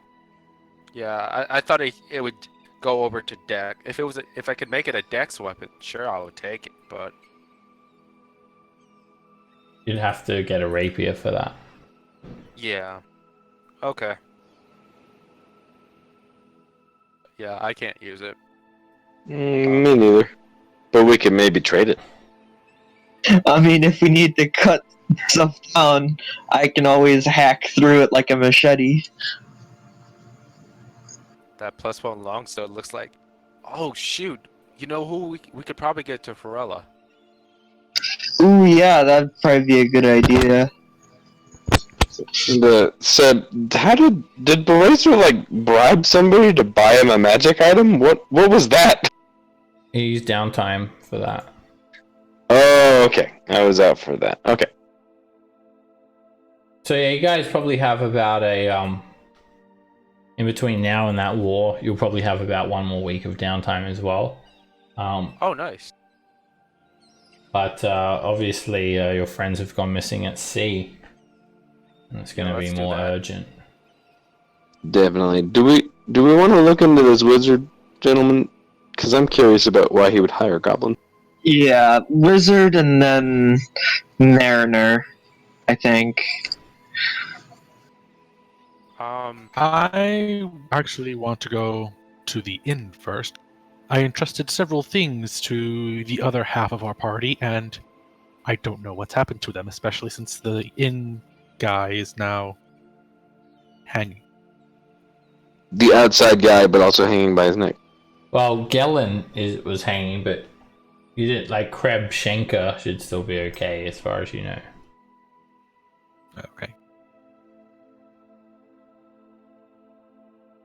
I thought it would go over to deck. If I could make it a dex weapon, sure I would take it. But You'd have to get a rapier for that. yeah, okay. Yeah, I can't use it. Me neither. But we could maybe trade it. I mean, if we need to cut stuff down, I can always hack through it like a machete. That +1 longsword looks like. Oh shoot! You know who we could probably get to Forella. Ooh, yeah, that'd probably be a good idea. How did Berazer like bribe somebody to buy him a magic item? What was that? He used downtime for that. Oh, okay. I was out for that. Okay. So yeah, you guys probably have about a in between now and that war, you'll probably have about 1 more week of downtime as well. Oh, nice. But obviously your friends have gone missing at sea. And it's going to be let's do more that. urgent. Definitely. Do we want to look into this wizard gentleman? Because I'm curious about why he would hire a goblin. Yeah, wizard and then mariner, I think. I actually want to go to the inn first. I entrusted several things to the other half of our party, and I don't know what's happened to them, especially since the inn guy is now hanging. The outside guy, but also hanging by his neck. Well, Gellin was hanging, but you did like Kreb Schenker should still be okay as far as you know. Okay.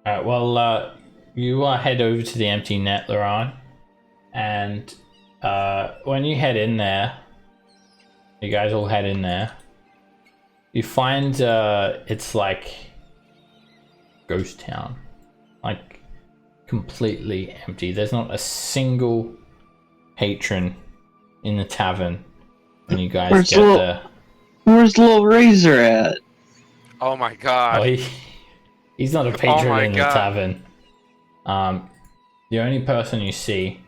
Alright, well, you head over to the empty net, Laron, and when you head in there, you guys all head in there, you find it's like ghost town, like completely empty. There's not a single patron in the tavern when you guys get there. Where's Little Razor at? Oh my god. Oh, he's not a patron my in the God. tavern. The only person you see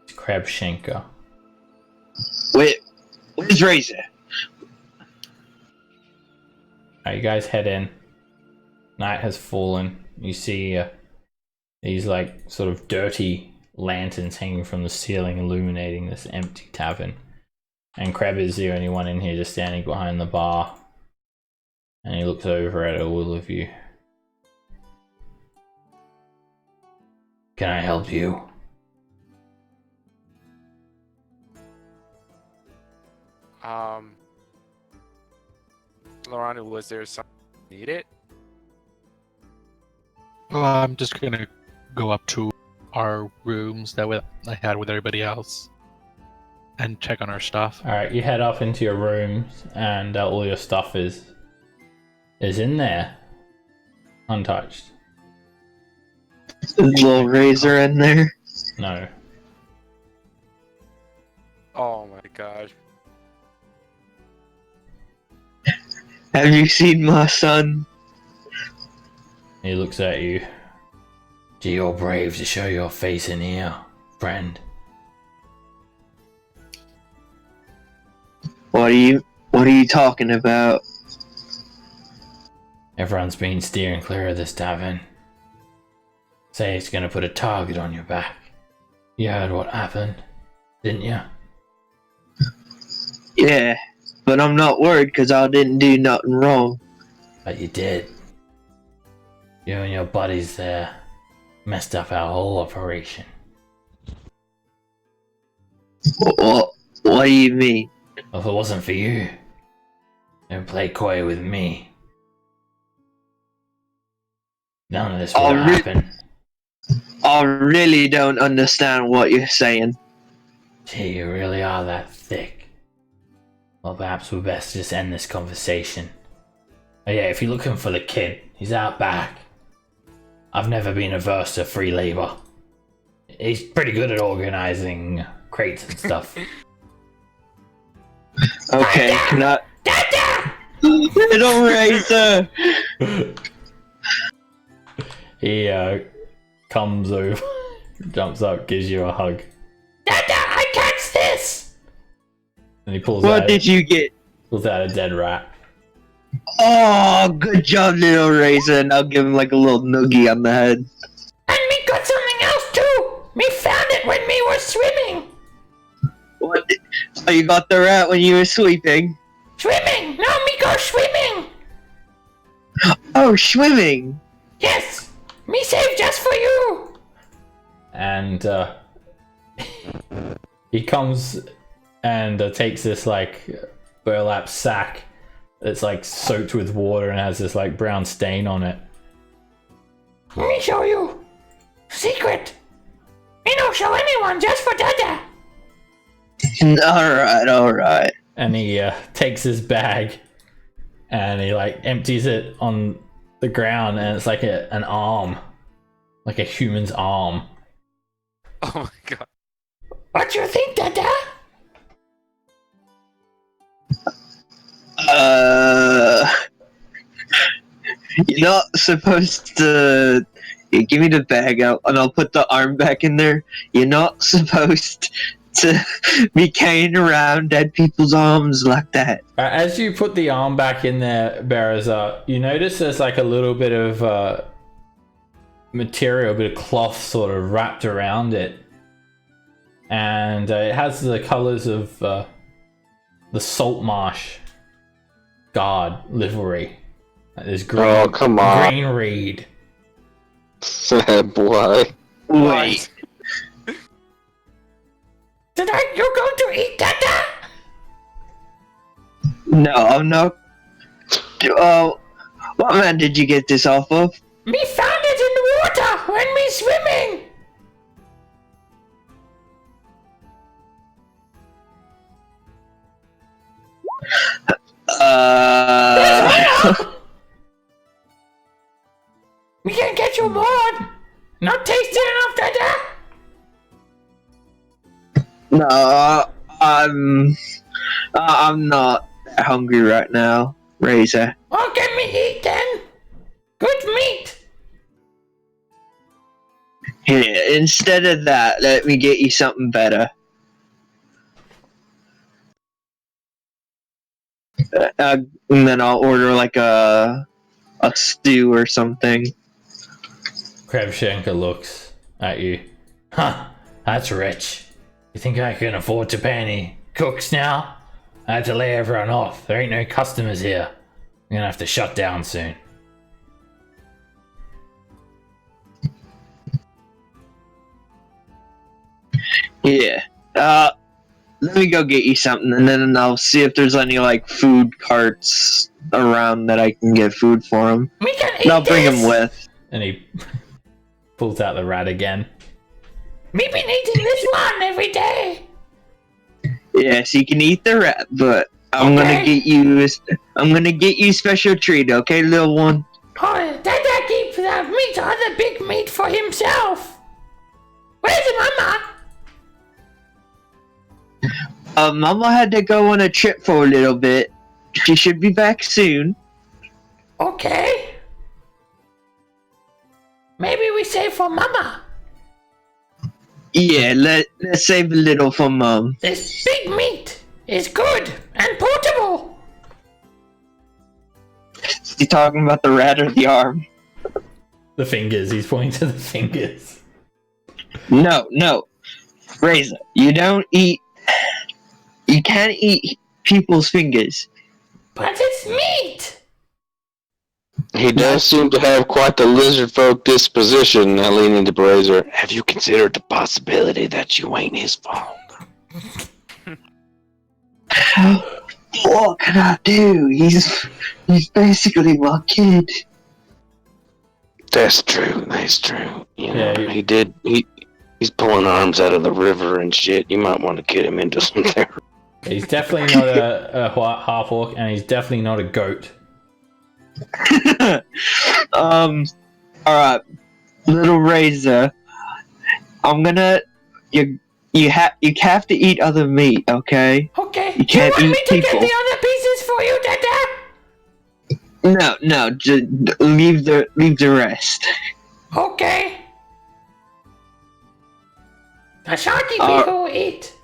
is Kreb Schenker. Wait, where's Razor? You guys head in. Night has fallen. You see these like sort of dirty lanterns hanging from the ceiling illuminating this empty tavern. And Kreb is the only one in here just standing behind the bar. And he looks over at all of you. Can I help you? Lorana, was there something needed? Well, I'm just gonna go up to our rooms that I had with everybody else and check on our stuff. Alright, you head up into your rooms and all your stuff is in there. Untouched. Little razor in there. No. Oh my god. Have you seen my son? He looks at you. Gee, you're brave to show your face in here, friend. What are you talking about? Everyone's been steering clear of this tavern. Say it's gonna put a target on your back. You heard what happened, didn't you? Yeah, but I'm not worried because I didn't do nothing wrong. But you did. You and your buddies there messed up our whole operation. What do you mean? Well, if it wasn't for you, don't play coy with me. None of this would have happened. I really don't understand what you're saying. Gee, you really are that thick. Well, perhaps we'd best just end this conversation. Oh yeah, if you're looking for the kid, he's out back. I've never been averse to free labor. He's pretty good at organizing crates and stuff. Okay, can I... Little razor! He comes over, jumps up, gives you a hug. Dada, I catch this! And he pulls What out, did you get? pulls out a dead rat. Oh, good job, little razor. And I'll give him like a little noogie on the head. And me got something else too! Me found it when me was swimming! What? Oh, you got the rat when you were sleeping? Swimming! No, me go swimming! Oh, swimming! Yes! Me saved just for you! And he comes and takes this like burlap sack that's like soaked with water and has this like brown stain on it. Let me show you! Secret! Me don't show anyone, just for Dada! Alright. And he takes his bag and he like empties it on the ground, and it's like an arm, like a human's arm. Oh my god. What you think, Dada? You're not supposed to... Here, give me the bag out, and I'll put the arm back in there. You're not supposed to be carrying around dead people's arms like that. As you put the arm back in there, Berazar, you notice there's like a little bit of material, a bit of cloth sort of wrapped around it. And it has the colors of the Saltmarsh guard livery. There's green, Oh, come on. green reed. Boy. Wait. Tonight you're going to eat Dada? No, I'm not... what man did you get this off of? Me found it in the water when me swimming! We can get you more! Not tasty enough, Dada? No, I'm not hungry right now, Razor. Oh, get me eat then! Good meat! Here, instead of that, let me get you something better. And then I'll order like a stew or something. Krevshenka looks at you. Huh, that's rich. You think I can afford to pay any cooks now? I had to lay everyone off. There ain't no customers here. I'm gonna have to shut down soon. Yeah. Let me go get you something, and then I'll see if there's any like food carts around that I can get food for him. We can eat And I'll bring this. him with. And he pulls out the rat again. Me been eating this one every day. Yes, you can eat the rat, but I'm gonna get you. I'm gonna get you a special treat, okay, little one? Oh, Dada keep eat all the big meat for himself. Where's Mama? Mama had to go on a trip for a little bit. She should be back soon. Okay. Maybe we save for Mama. Yeah, let's save a little for Mom. This big meat is good and portable. You talking about the rat or the arm? The fingers. He's pointing to the fingers. No. Razor, you don't eat... You can't eat people's fingers. But it's meat. He does seem to have quite the lizardfolk disposition. I lean into Brazier. Have you considered the possibility that you ain't his fault? What can I do? He's basically my kid. That's true. That's true. You know, Yeah, he's pulling arms out of the river and shit. You might want to get him into some therapy. He's definitely not a half orc, and he's definitely not a goat. Alright. Little Razor. I'm gonna... You have to eat other meat, okay? Okay. You can't want eat me to people. get the other pieces for you, Dada? No, just leave the rest. Okay. The sharky people will eat.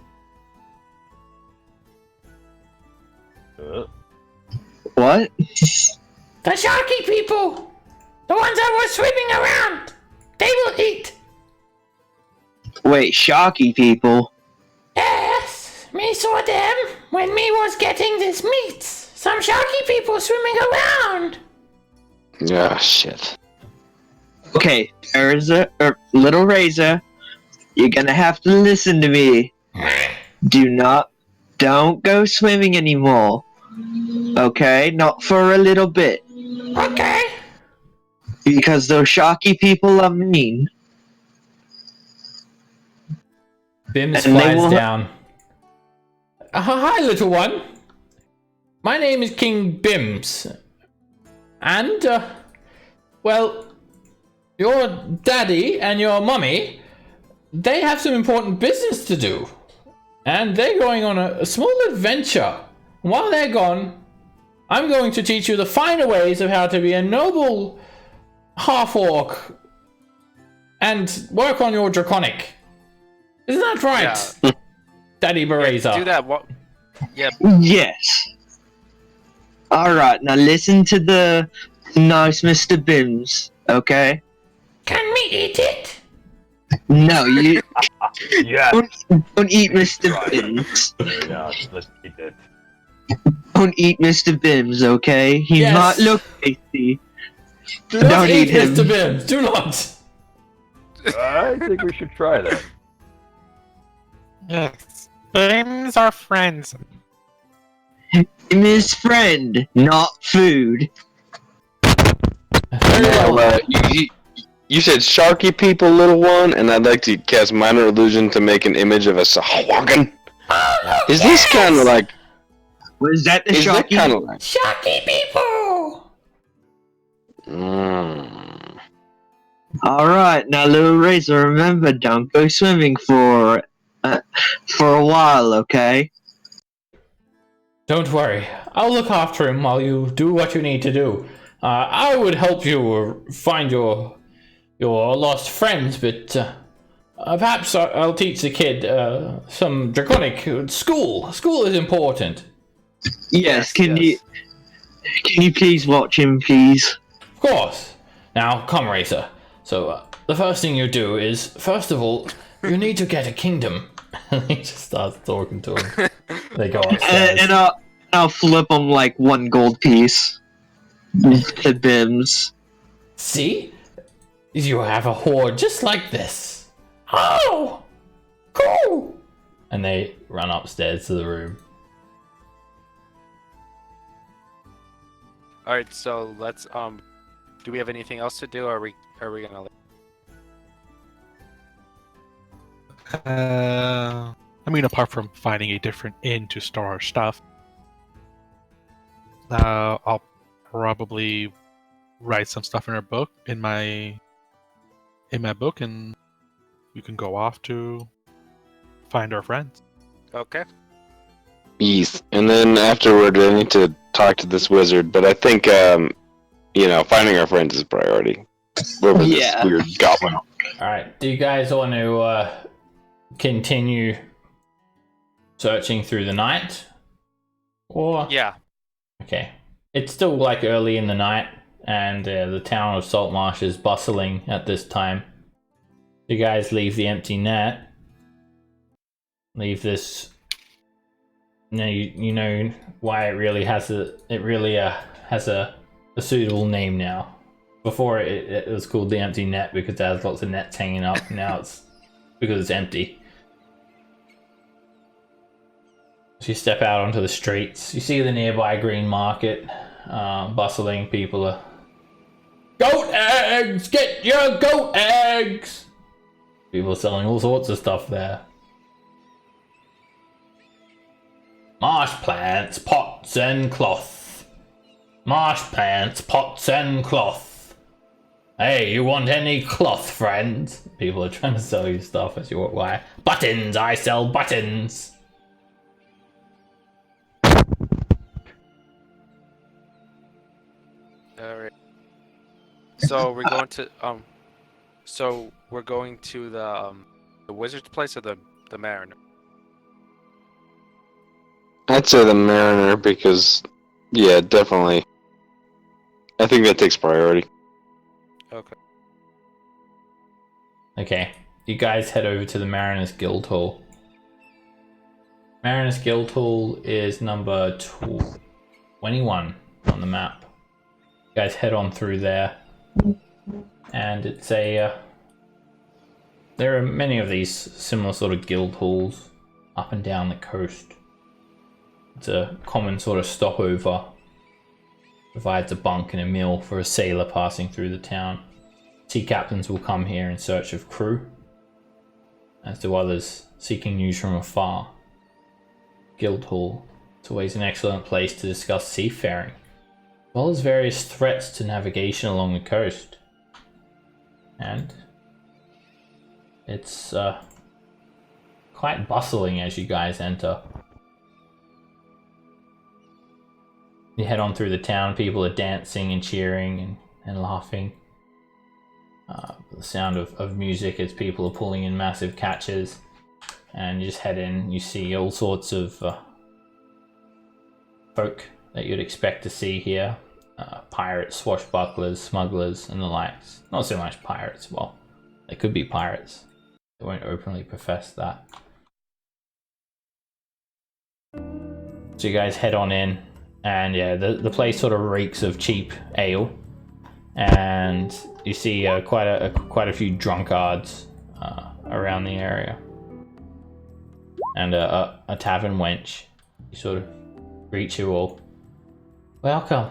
What? The sharky people. The ones that were swimming around. They will eat. Wait, sharky people? Yes. Me saw them when me was getting this meat. Some sharky people swimming around. Ah, shit. Okay, Little Razor, you're gonna have to listen to me. Don't go swimming anymore. Okay, not for a little bit. Okay. Because those sharky people are mean. Bims And they flies will- down. Hi, little one. My name is King Bims. And, well, your daddy and your mummy, they have some important business to do. And they're going on a small adventure. While they're gone, I'm going to teach you the finer ways of how to be a noble half-orc and work on your draconic. Isn't that right, Yeah. Daddy Bereza? Do that. What? Yeah. Yes. Alright, now listen to the nice Mr. Bims, okay? Can we eat it? No, you Yeah. don't eat Mr. Bims. Yeah, let's eat it. Don't eat Mr. Bims, okay? He Yes. might look tasty. Do not Don't eat eat him. Mr. Bims. Do not. I think we should try that. Yes. Bims are friends. Him his friend, not food. Very Now, well. you said sharky people, little one, and I'd like to cast minor illusion to make an image of a Sahuagin. Is this kind of like? Was that the Is that sharky? kind of like? Sharky people. Mm. Alright, now Little Razor, remember, don't go swimming for a while, okay? Don't worry. I'll look after him while you do what you need to do. I would help you find your lost friends, but perhaps I'll teach the kid some draconic school. School is important. Yes, can you please watch him, please? Of course. Now, come, Racer. So, the first thing you do is, first of all, you need to get a kingdom. He just starts talking to him. They go upstairs. And I'll flip him like one gold piece. To Bims. See? You have a hoard just like this. Oh. Cool. And they run upstairs to the room. All right. So let's. Do we have anything else to do? Or are we gonna? I mean, apart from finding a different inn to store our stuff, I'll probably write some stuff in our book, in my in my book, and you can go off to find our friends. Okay. Yes. And then afterward, I need to talk to this wizard, but I think, finding our friends is a priority. Over this Yeah. weird goblin. Alright, do you guys want to continue searching through the night? Or Yeah. okay. It's still like early in the night, and the town of Saltmarsh is bustling at this time. You guys leave the empty net. Leave this. Now you know why it really has a suitable name now. Before it was called the empty net because there has lots of nets hanging up. Now it's because it's empty. So you step out onto the streets. You see the nearby green market, bustling. People are goat eggs. Get your goat eggs. People are selling all sorts of stuff there. Marsh plants, pots, and cloth. Marsh plants, pots, and cloth. Hey, you want any cloth, friend? People are trying to sell you stuff as you walk by. Buttons, I sell buttons. Alright. So we're going to the wizard's place or the mariner? I'd say the mariner because, yeah, definitely. I think that takes priority. Okay. Okay, you guys head over to the Mariners Guild Hall. Mariners Guild Hall is number 21 on the map. You guys head on through there, and it's a. There are many of these similar sort of guild halls up and down the coast. It's a common sort of stopover. Provides a bunk and a meal for a sailor passing through the town. Sea captains will come here in search of crew, as do others seeking news from afar. Guildhall is always an excellent place to discuss seafaring, as well as various threats to navigation along the coast. And it's quite bustling as you guys enter. You head on through the town, people are dancing and cheering and laughing. The sound of music as people are pulling in massive catches. And you just head in, you see all sorts of folk that you'd expect to see here. Pirates, swashbucklers, smugglers, and the likes. Not so much pirates, well, they could be pirates. They won't openly profess that. So you guys head on in, and yeah, the place sort of reeks of cheap ale. And you see quite a few drunkards around the area. And a tavern wench. He sort of greets you all. Welcome,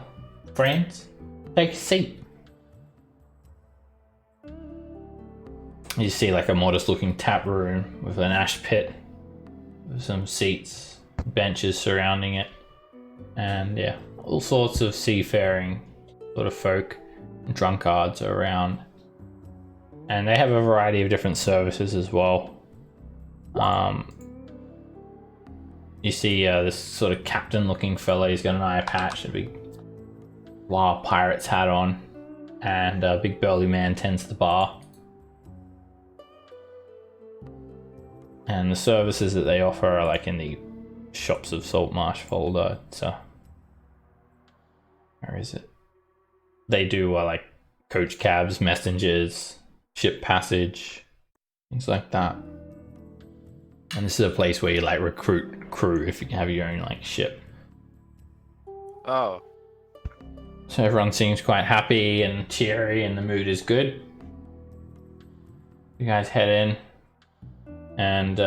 friends. Take a seat. You see like a modest looking tap room with an ash pit. With some seats, benches surrounding it. And yeah, all sorts of seafaring sort of folk, drunkards are around. And they have a variety of different services as well. You see this sort of captain-looking fella. He's got an eye patch, a big wild pirate's hat on, and a big burly man tends the bar. And the services that they offer are like in the Shops of Saltmarsh folder. So, where is it? They do like coach cabs, messengers, ship passage, things like that. And this is a place where you like recruit crew if you have your own like ship. Oh. So everyone seems quite happy and cheery and the mood is good. You guys head in and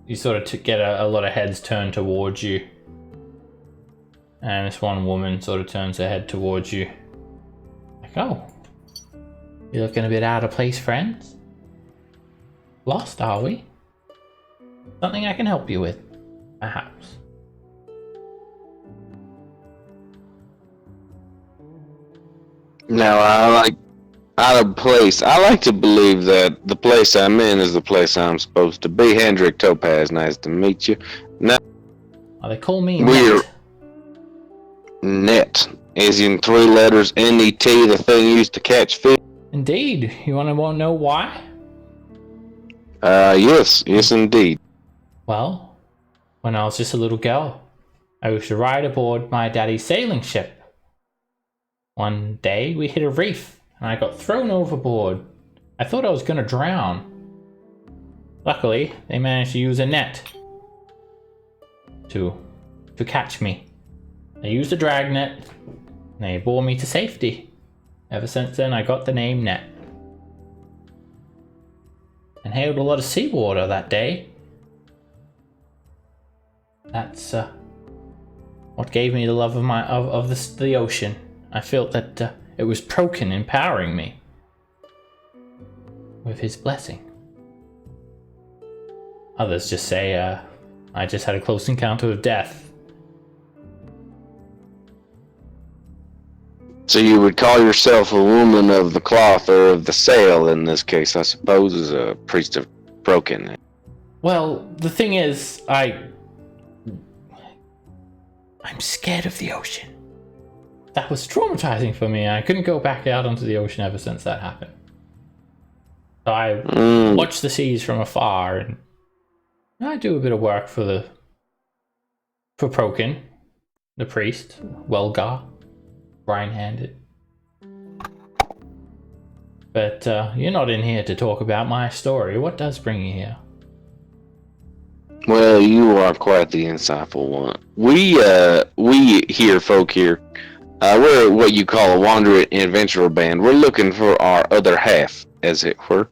you sort of get a lot of heads turned towards you. And this one woman sort of turns her head towards you. Like, oh, you're looking a bit out of place, friends. Lost, are we? Something I can help you with, perhaps. Now, out of place. I like to believe that the place I'm in is the place I'm supposed to be. Hendrik Topaz, nice to meet you. Now, They call me we're Net. net, as in 3 letters, N-E-T, the thing used to catch fish. Indeed. You want to know why? Yes, indeed. Well, when I was just a little girl, I used to ride aboard my daddy's sailing ship. One day, we hit a reef, and I got thrown overboard. I thought I was going to drown. Luckily, they managed to use a net to catch me. They used a drag net, and they bore me to safety. Ever since then, I got the name Net. And hailed a lot of seawater that day. That's what gave me the love of the ocean. I felt that it was Prokin empowering me with his blessing. Others just say I just had a close encounter with death. So you would call yourself a woman of the cloth, or of the sail in this case, I suppose, as a priest of Prokin. Well, the thing is, I'm scared of the ocean. That was traumatizing for me. I couldn't go back out onto the ocean ever since that happened. So I watch the seas from afar, and I do a bit of work for Prokin, the priest, Welgar, Brian-handed. But you're not in here to talk about my story. What does bring you here? Well, you are quite the insightful one. We here, folk here, we're what you call a wandering adventurer band. We're looking for our other half, as it were.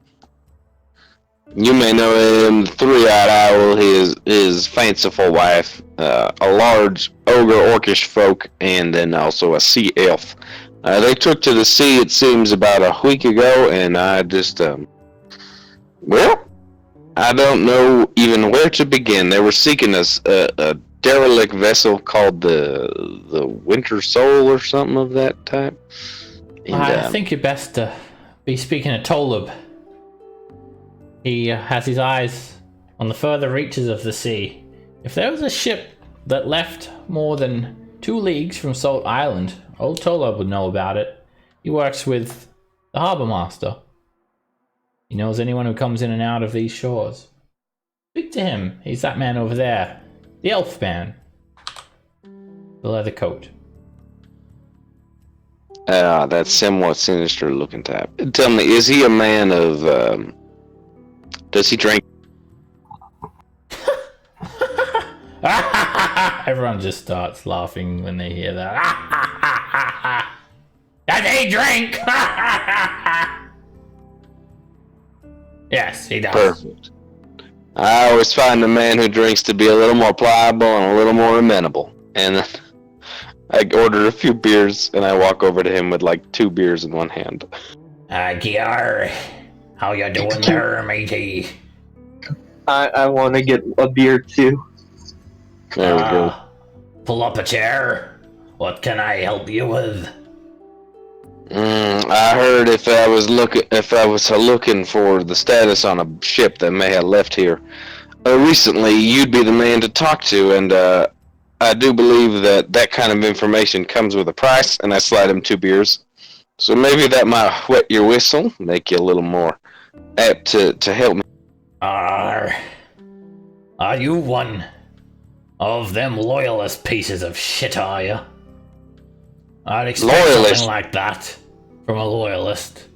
You may know him, the Three-Eyed Owl, his fanciful wife, a large ogre orcish folk, and then also a sea elf. They took to the sea, it seems, about a week ago, and I just, well, I don't know even where to begin. They were seeking a derelict vessel called the Winter Soul or something of that type. And, I think you're best to be speaking to Tolub. He has his eyes on the further reaches of the sea. If there was a ship that left more than 2 leagues from Salt Island, old Tolub would know about it. He works with the Harbour Master. He knows anyone who comes in and out of these shores. Speak to him. He's that man over there. The elf man. The leather coat. That somewhat sinister looking type. Tell me, is he a man of, does he drink? Everyone just starts laughing when they hear that. Does he drink? Yes, he does. Perfect. I always find a man who drinks to be a little more pliable and a little more amenable. And I order a few beers, and I walk over to him with like 2 beers in one hand. Kiar, how you doing there, matey? I want to get a beer too. There we go. Pull up a chair. What can I help you with? I heard if I was looking for the status on a ship that may have left here recently, you'd be the man to talk to, and I do believe that kind of information comes with a price, and I slide him 2 beers. So maybe that might wet your whistle, make you a little more apt to help me. Are you one of them loyalist pieces of shit, are you? I'd expect something like that from a loyalist.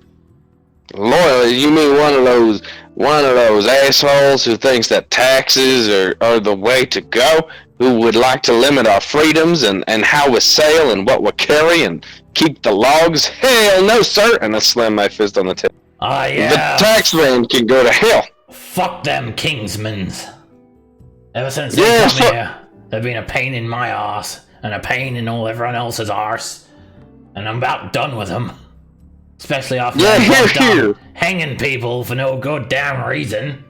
Loyal? You mean one of those assholes who thinks that taxes are the way to go? Who would like to limit our freedoms and how we sail and what we carry and keep the logs? Hell no, sir! And I slam my fist on the table. Yeah. The taxman can go to hell. Fuck them Kingsmans. Ever since they come here, they've been a pain in my arse and a pain in all everyone else's arse. And I'm about done with them. Especially after hanging people for no good damn reason.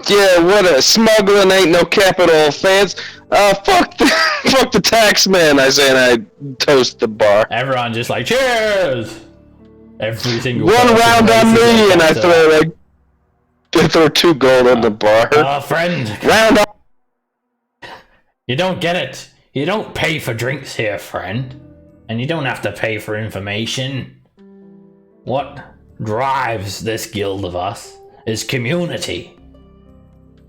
Yeah, what a smuggling ain't no capital offense. Fuck the tax man, I say, and I toast the bar. Everyone just like, cheers! Every single One person round on races me, and I after that. throw 2 gold on the bar. Friend, Round on. you don't get it. You don't pay for drinks here, friend. And you don't have to pay for information. What drives this guild of us is community.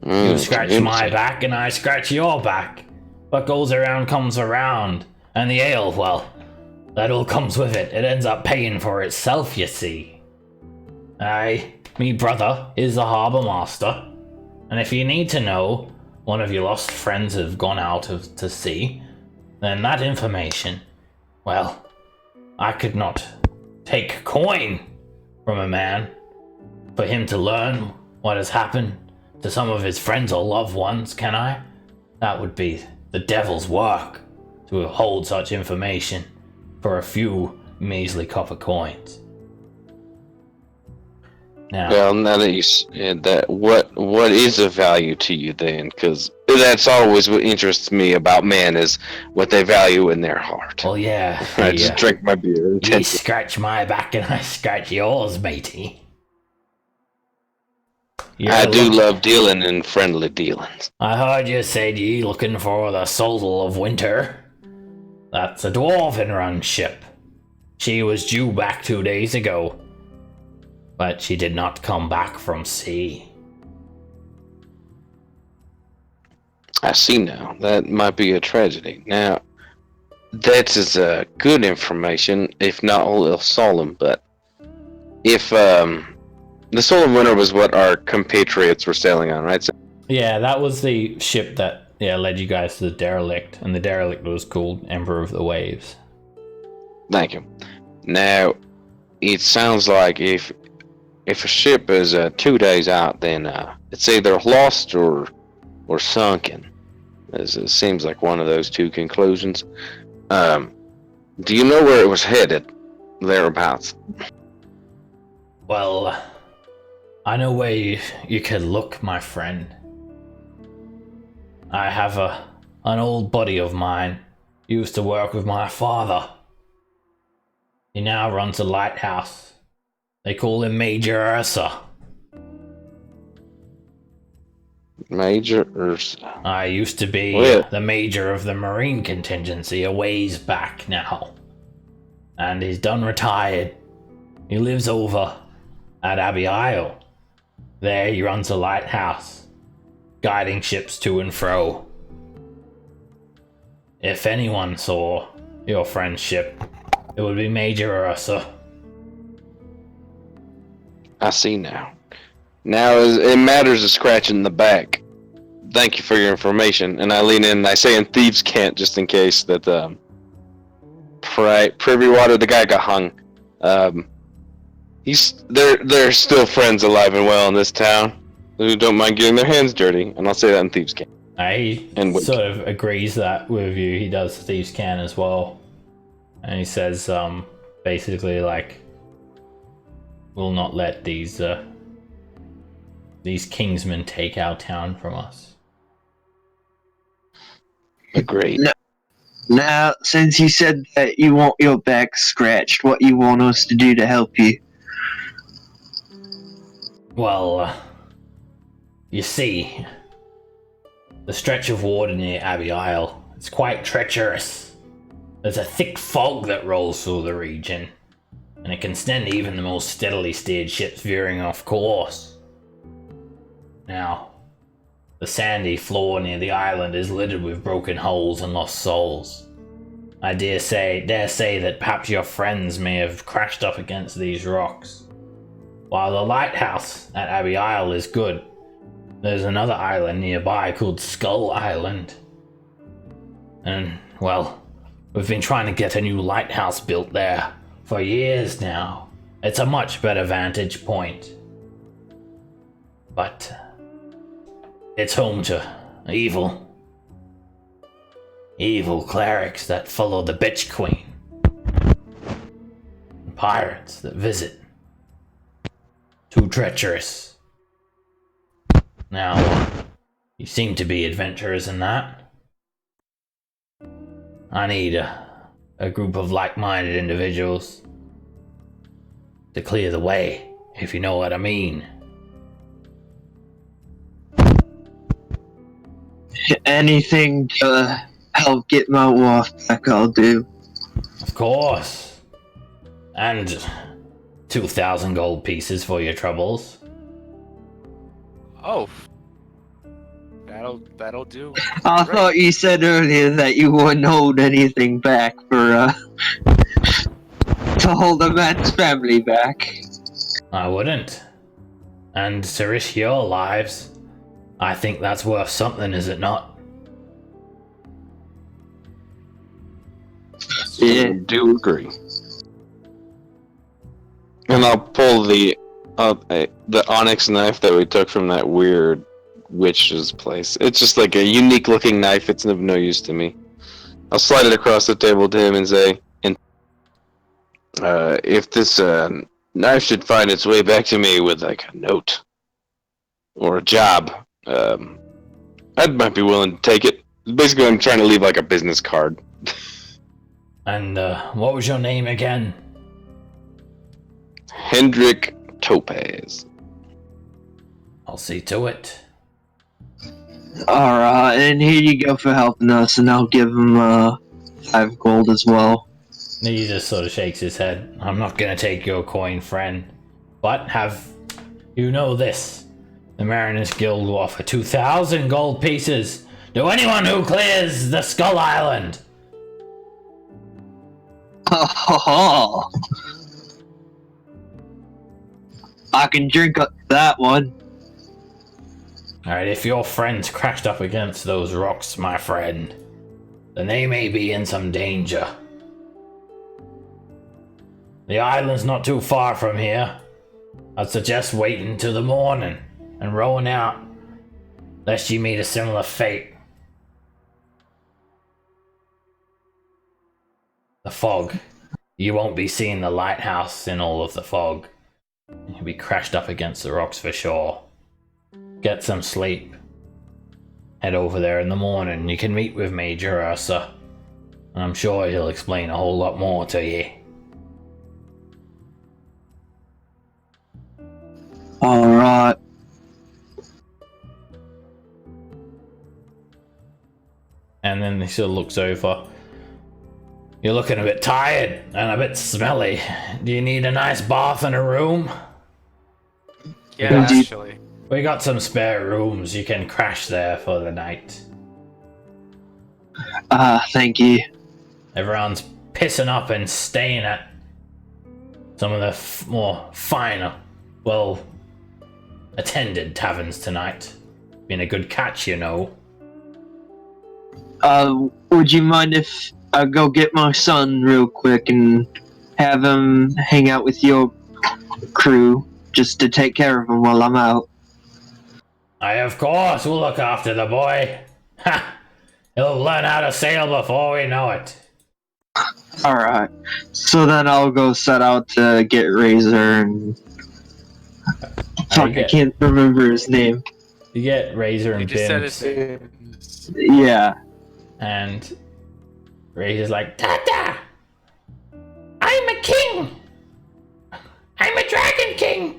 You scratch my back and I scratch your back. What goes around comes around. And the ale, well, that all comes with it. It ends up paying for itself, you see. Me brother is the harbour master. And if you need to know one of your lost friends have gone out to sea, then that information, well, I could not take coin from a man for him to learn what has happened to some of his friends or loved ones, can I? That would be the devil's work, to hold such information for a few measly copper coins. Now, Well, now that you said that, what is of value to you then? Because that's always what interests me about men, is what they value in their heart. well, yeah, I just drink my beer. you intensely. scratch my back and I scratch yours, matey. I do love dealing in friendly dealings. I heard you said ye looking for the soul of winter. That's a dwarven-run ship. She was due back 2 days ago, but she did not come back from sea. I see now. That might be a tragedy. Now, that is good information, if not all solemn, but if, the Soul of Winter was what our compatriots were sailing on, right? So, Yeah, that was the ship that led you guys to the derelict, and the derelict was called Emperor of the Waves. thank you. Now, it sounds like if a ship is 2 days out, then it's either lost or sunken. It seems like one of those two conclusions. Do you know where it was headed? Thereabouts. Well, I know where you could look, my friend. I have an old buddy of mine. He used to work with my father. He now runs a lighthouse. They call him Major Ursa. Major Ursa. I used to be the major of the Marine contingency a ways back now. And he's done retired. He lives over at Abbey Isle. There he runs a lighthouse, guiding ships to and fro. If anyone saw your friend's ship, it would be Major Ursa. I see now. Now, it matters of scratching the back. Thank you for your information. And I lean in and I say in thieves' cant, just in case that Privy Water, the guy got hung. They're still friends alive and well in this town who don't mind getting their hands dirty, and I'll say that in thieves' cant. He sort of agrees that with you. He does thieves' cant as well, and he says, basically like, we'll not let these Kingsmen take our town from us. Agreed. Now, since you said that you want your back scratched, what you want us to do to help you? Well, you see, the stretch of water near Abbey Isle is quite treacherous. There's a thick fog that rolls through the region, and it can send even the most steadily steered ships veering off course. Now, the sandy floor near the island is littered with broken holes and lost souls. I dare say that perhaps your friends may have crashed up against these rocks. While the lighthouse at Abbey Isle is good, there's another island nearby called Skull Island. And, well, we've been trying to get a new lighthouse built there for years now. It's a much better vantage point. But it's home to evil clerics that follow the bitch queen. And pirates that visit. Too treacherous. Now, you seem to be adventurers in that. I need a group of like-minded individuals to clear the way, if you know what I mean. Anything to help get my wife back, I'll do. Of course. And 2,000 gold pieces for your troubles. Oh, that'll do. I Great. thought you said earlier that you wouldn't hold anything back for, to hold a man's family back. I wouldn't. And to risk your lives, I think that's worth something, is it not? Yeah. I do agree. And I'll pull the onyx knife that we took from that weird witch's place. It's just like a unique looking knife. It's of no use to me. I'll slide it across the table to him and say, if this knife should find its way back to me with like a note or a job, I might be willing to take it. Basically, I'm trying to leave like a business card. And what was your name again? Hendrik Topaz. I'll see to it. Alright, and here you go for helping us, and I'll give him 5 gold as well. He just sort of shakes his head. I'm not gonna take your coin, friend. But have you know this? The Mariners Guild will offer 2,000 gold pieces to anyone who clears the Skull Island. Oh, I can drink up that one. Alright, if your friends crashed up against those rocks, my friend, then they may be in some danger. The island's not too far from here. I'd suggest waiting till the morning and rowing out, lest you meet a similar fate. The fog. You won't be seeing the lighthouse in all of the fog. You'll be crashed up against the rocks for sure. Get some sleep. Head over there in the morning. You can meet with Major Ursa. And I'm sure he'll explain a whole lot more to you. Alright. And then he sort of looks over. You're looking a bit tired and a bit smelly. Do you need a nice bath and a room? Yeah, actually. We got some spare rooms. You can crash there for the night. Thank you. Everyone's pissing up and staying at some of the more finer, well attended taverns tonight. Been a good catch, you know. Would you mind if I go get my son real quick and have him hang out with your crew just to take care of him while I'm out? Aye, of course, we'll look after the boy. Ha! He'll learn how to sail before we know it. Alright. So then I'll go set out to get Razor and... Fuck, I can't remember his name. You get Razor and You just said Bims. his name. Yeah. And Razor's like, Tata! I'm a king! I'm a dragon king!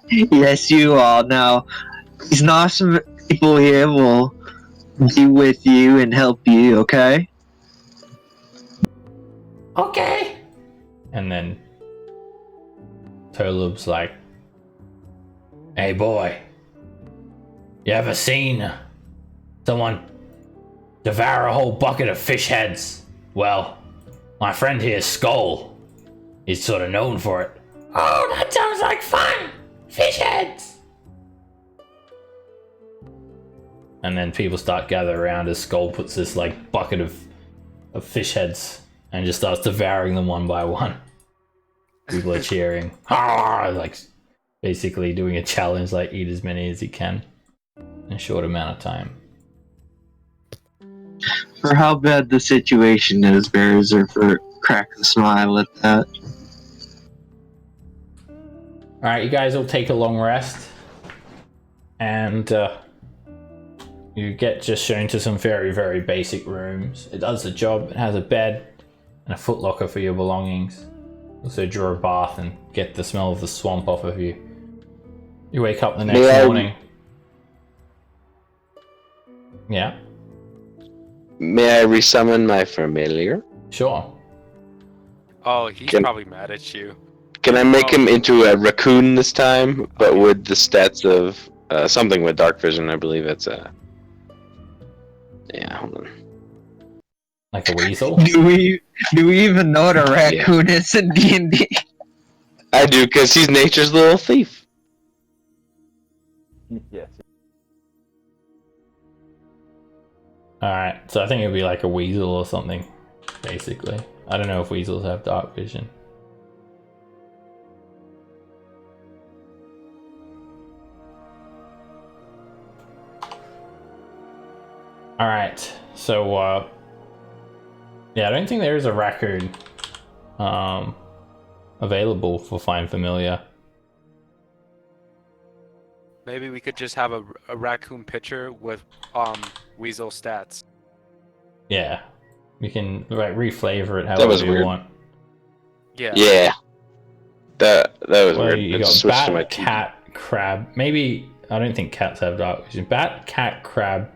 Yes, you are. Now, these nice people here will be with you and help you, okay? Okay. And then Tolub's like, hey boy, you ever seen someone devour a whole bucket of fish heads? Well, my friend here's Skull. He's sort of known for it. Oh, that sounds like fun! Fish heads! And then people start gathering around as Skull puts this like bucket of fish heads and just starts devouring them one by one. People are cheering. Like basically doing a challenge, like eat as many as he can in a short amount of time. For how bad the situation is, Bears are for crack a smile at that. Alright, you guys will take a long rest. And you get just shown to some very, very basic rooms. It does the job. It has a bed and a footlocker for your belongings. Also draw a bath and get the smell of the swamp off of you. You wake up the next morning. Yeah? May I resummon my familiar? Sure. Oh, he's probably mad at you. Can I make him into a raccoon this time, but with the stats of something with dark vision? I believe it's yeah, hold on. Like a weasel? Do we even know what a raccoon is in D&D? I do, because he's nature's little thief. Yes. Alright, so I think it'd be like a weasel or something, basically. I don't know if weasels have dark vision. Alright, so yeah, I don't think there is a raccoon available for Find Familiar. Maybe we could just have a raccoon picture with weasel stats. Yeah. We can reflavor it That however was you weird. want. Yeah. Yeah. That was Well, weird. you It got switched to my bat, cat, crab. Maybe, I don't think cats have dark vision. Bat, cat, crab,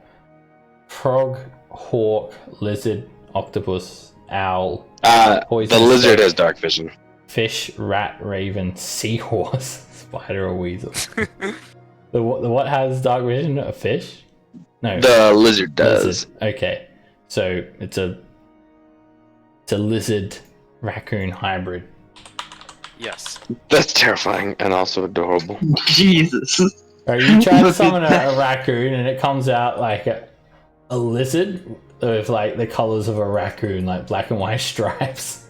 frog, hawk, lizard, octopus, owl. The poison lizard snake, has dark vision. fish, rat, raven, seahorse, spider, or weasel. The what has dark vision? A fish? No. The lizard does. Lizard. Okay. So it's a lizard raccoon hybrid. Yes. That's terrifying and also adorable. Jesus. Right, you try to summon a raccoon and it comes out like a lizard with like the colors of a raccoon, like black and white stripes.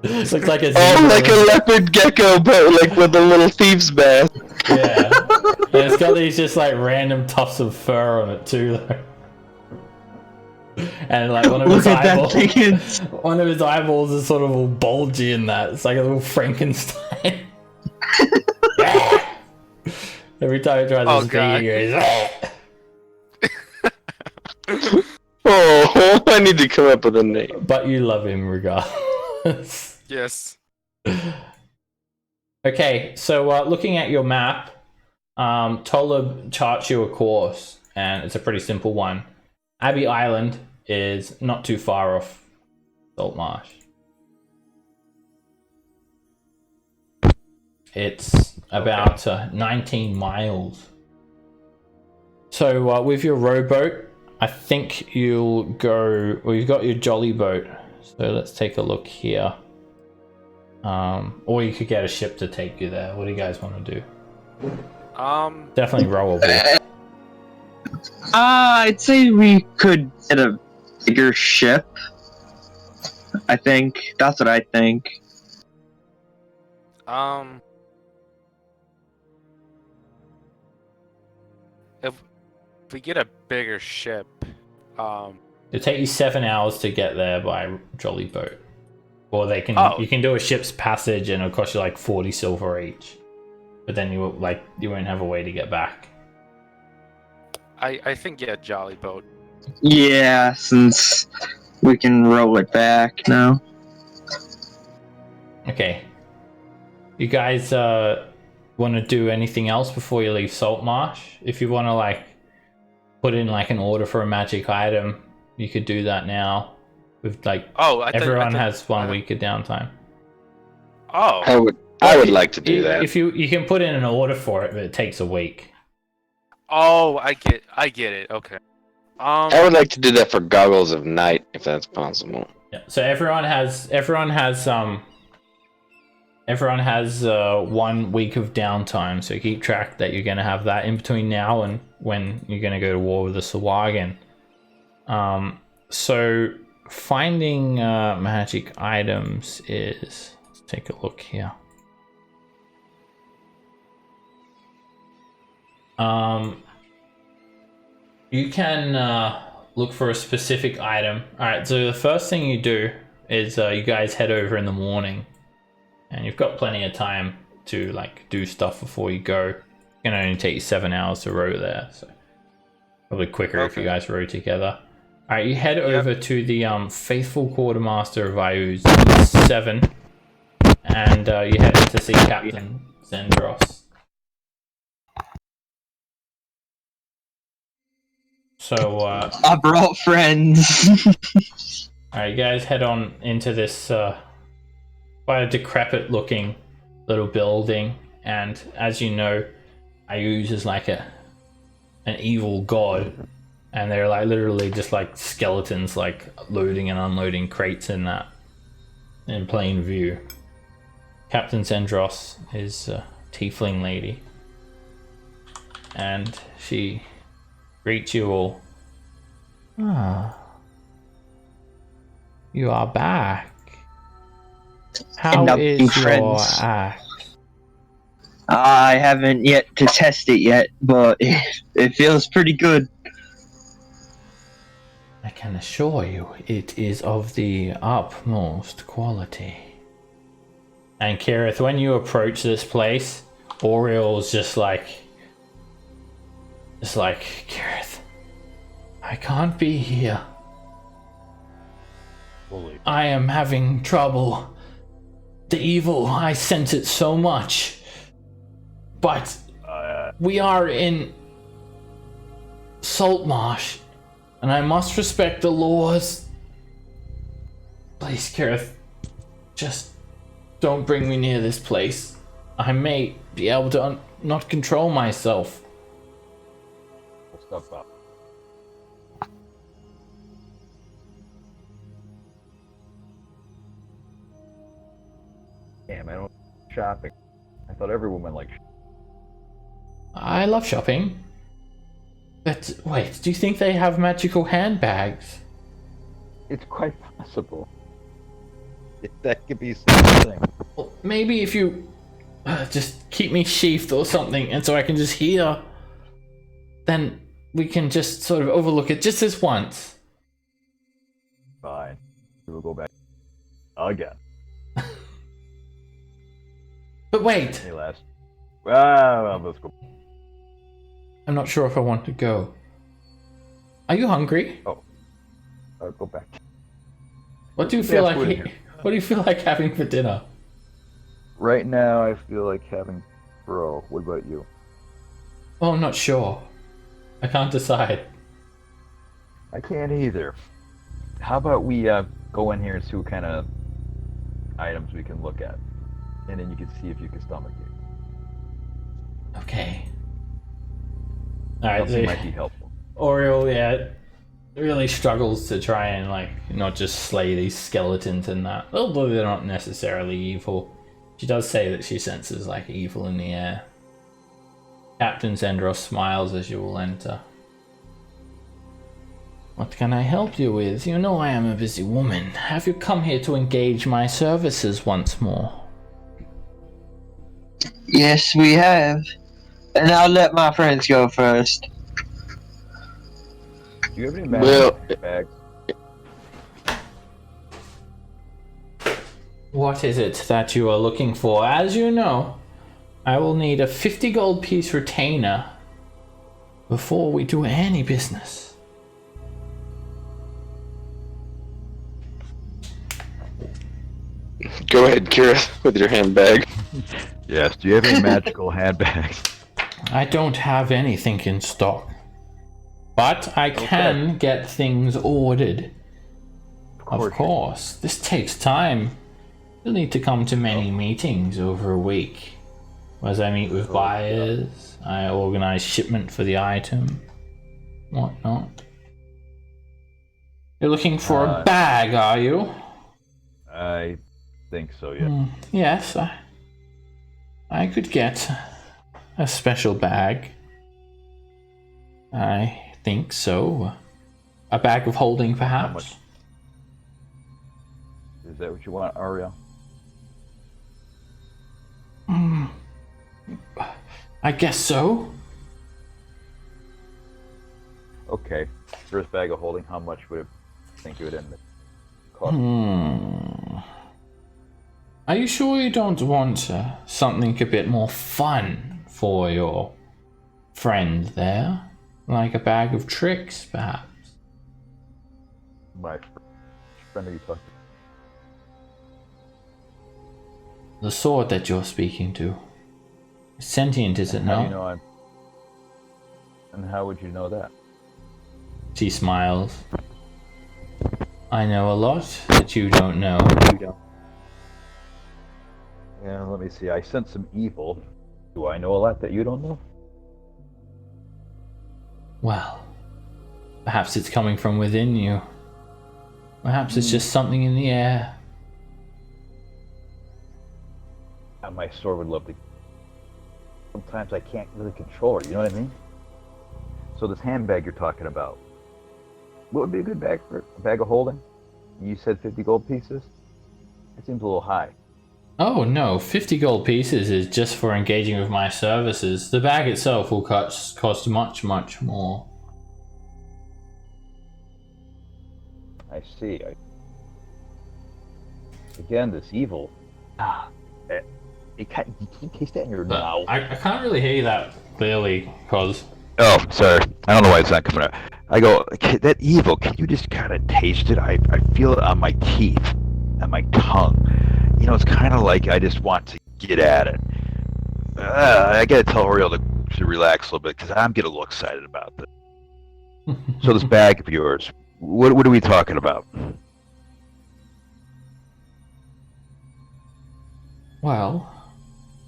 Looks like a Oh, like a leopard gecko, but like with a little thief's mask. Yeah. And it's got these just like random tufts of fur on it too, though. And like one of his eyeballs is sort of all bulgy in that. It's like a little Frankenstein. Every time he tries to speak, he goes. Oh, I need to come up with a name. But you love him regardless. Yes. Okay, so looking at your map, Tola charts you a course, and it's a pretty simple one. Abbey Island is not too far off Saltmarsh. It's about 19 miles. So with your rowboat, I think you'll go. Well, you've got your jolly boat. So let's take a look here. Or you could get a ship to take you there. What do you guys want to do? Definitely rowable. I'd say we could get a bigger ship. I think that's what I think. If we get a bigger ship, It'll take you 7 hours to get there by jolly boat. Or they can you can do a ship's passage and it'll cost you like 40 silver each. But then you won't have a way to get back. I think jolly boat. Yeah, since we can roll it back now. Okay. You guys want to do anything else before you leave Saltmarsh? If you want to like put in like an order for a magic item, you could do that now. With like everyone has 1 week of downtime. Oh, I would like to do that. If you can put in an order for it, but it takes a week. Oh, I get it. Okay. I would like to do that for Goggles of Night, if that's possible. Yeah. So everyone has 1 week of downtime. So keep track that you're gonna have that in between now and when you're gonna go to war with the Sawagan. So finding magic items is. Let's take a look here. You can look for a specific item. Alright, so the first thing you do is you guys head over in the morning. And you've got plenty of time to like do stuff before you go. It can only take you 7 hours to row there. So Probably quicker if you Okay. guys row together. Alright, you head over to the faithful quartermaster of Iu's 7, and you head in to see Captain Zendros. So, I brought friends. alright, you guys head on into this quite a decrepit looking little building, and as you know, Iu's is like an evil god, and they're like literally just like skeletons like loading and unloading crates in plain view. Captain Zendros is a tiefling lady, and she greets you all. Ah, you are back. How And I'm is your friends. act? I haven't yet to test it yet, but it feels pretty good. I can assure you, it is of the utmost quality. And Kirith, when you approach this place, Oriel's just like, Kirith, I can't be here. Fully. I am having trouble. The evil, I sense it so much. But we are in Saltmarsh, and I must respect the laws. Please, Kirith, just don't bring me near this place. I may be able to not control myself. We'll step up. Damn, I don't shopping. I thought every woman liked I love shopping. But wait, do you think they have magical handbags? It's quite possible. If that could be something. Well, maybe if you just keep me sheathed or something, and so I can just hear, then we can just sort of overlook it just this once. Fine. We will go back again. But wait, Any last? Well, let's go. I'm not sure if I want to go. Are you hungry? Go back. What do you Yeah, feel food in like? here. What do you feel like having for dinner? Right now, I feel like having bro. What about you? Oh, I'm not sure. I can't decide. I can't either. How about we go in here and see what kind of items we can look at, and then you can see if you can stomach it. Okay. All right. Something So might be helpful. Oriel, yeah, really struggles to try and like not just slay these skeletons and that. Although they're not necessarily evil, she does say that she senses like evil in the air. Captain Zendros smiles as you all enter. What can I help you with? You know I am a busy woman. Have you come here to engage my services once more? Yes, we have. And I'll let my friends go first. Do you have any Well- magic bags? What is it that you are looking for? As you know, I will need a 50 gold piece retainer before we do any business. Go ahead, Kira, with your handbag. Yes. Do you have any magical handbags? I don't have anything in stock, but I can get things ordered. Of course, this takes time. You'll need to come to many meetings over a week. As I meet with buyers, I organize shipment for the item, whatnot. You're looking for a bag, are you? I think so. Yeah. Yes, I could get a special bag. I think so. A bag of holding, perhaps? much? Is that what you want, Ariel? I guess so. Okay. First bag of holding. How much would it think it would end up cost? Are you sure you don't want something a bit more fun for your friend there? Like a bag of tricks, perhaps? My friend are you talking to? The sword that you're speaking to. Sentient, is it How do not? you know I'm... And how would you know that? She smiles. I know a lot that you don't know. Yeah, let me see. I sense some evil. Do I know a lot that you don't know? Well, perhaps it's coming from within you. Perhaps it's just something in the air. My sword would love to... Sometimes I can't really control her, you know what I mean? So this handbag you're talking about, what would be a good bag for a bag of holding? You said 50 gold pieces? That seems a little high. Oh no, 50 gold pieces is just for engaging with my services. The bag itself will cost much, much more. I see. Again, this evil. You can taste that in your mouth. I can't really hear you that clearly, cause... Oh, sorry. I don't know why it's not coming out. I go, that evil, can you just kind of taste it? I feel it on my teeth, on my tongue. You know, it's kind of like I just want to get at it. I gotta tell Oriel to relax a little bit, because I'm getting a little excited about this. So this bag of yours, what are we talking about? Well,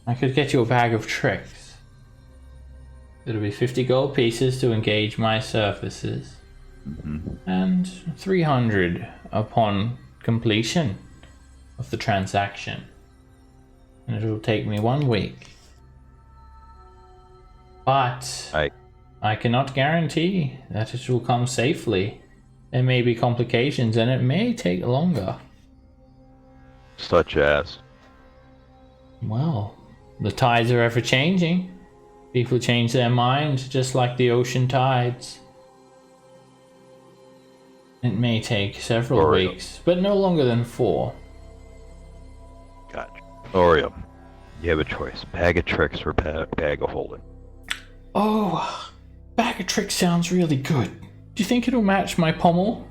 I could get you a bag of tricks. It'll be 50 gold pieces to engage my services, and 300 upon completion of the transaction. And it'll take me 1 week. But I cannot guarantee that it will come safely. There may be complications and it may take longer. Such as? Well, the tides are ever changing. People change their minds just like the ocean tides. It may take several weeks, but no longer than 4. Gotcha. Oriel, you have a choice. Bag of tricks or bag of holding. Oh, bag of tricks sounds really good. Do you think it'll match my pommel?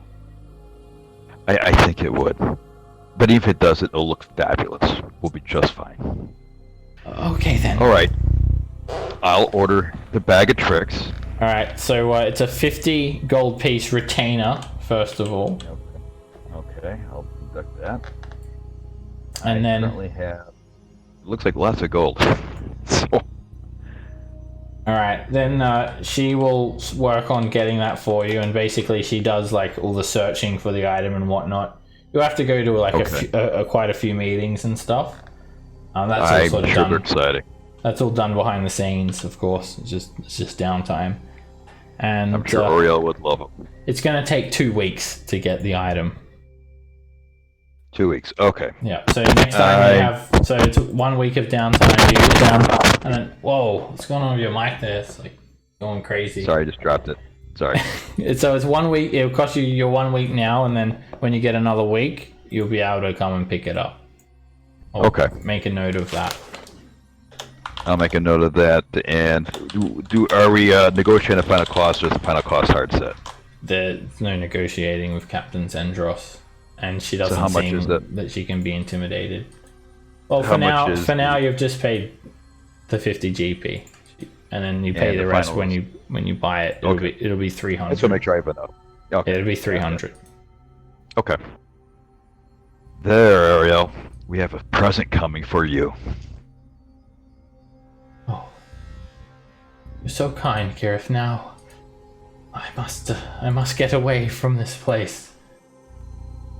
I think it would. But if it does, it'll look fabulous. We'll be just fine. Okay then. Alright. I'll order the bag of tricks. Alright, so it's a 50 gold piece retainer, first of all. Okay, I'll deduct that. And then... currently have... It looks like lots of gold. So... Alright, then she will work on getting that for you, and basically she does like all the searching for the item and whatnot. You have to go to like quite a few meetings and stuff. That's all sort of done. Exciting. That's all done behind the scenes, of course. It's just downtime. And I'm sure Oriel would love it. It's going to take 2 weeks to get the item. 2 weeks. Okay. Yeah. So next time you have, so it's 1 week of downtime. You get down, and then whoa, what's going on with your mic there? It's like going crazy. Sorry, I just dropped it. Sorry. So it's 1 week. It'll cost you your 1 week now, and then when you get another week, you'll be able to come and pick it up. Okay. Make a note of that. I'll make a note of that. And are we negotiating the final cost, or is the final cost hard set? There's no negotiating with Captain Zendros, and she doesn't how much seem is that she can be intimidated. Well, How for much now, you've just paid the 50 GP, and then you pay And the the rest final when you buy it. It'll be 300. I just want to make sure I have enough. Okay. It'll be 300. Okay. There, Ariel. We have a present coming for you. Oh, you're so kind, Gareth. Now, I must get away from this place.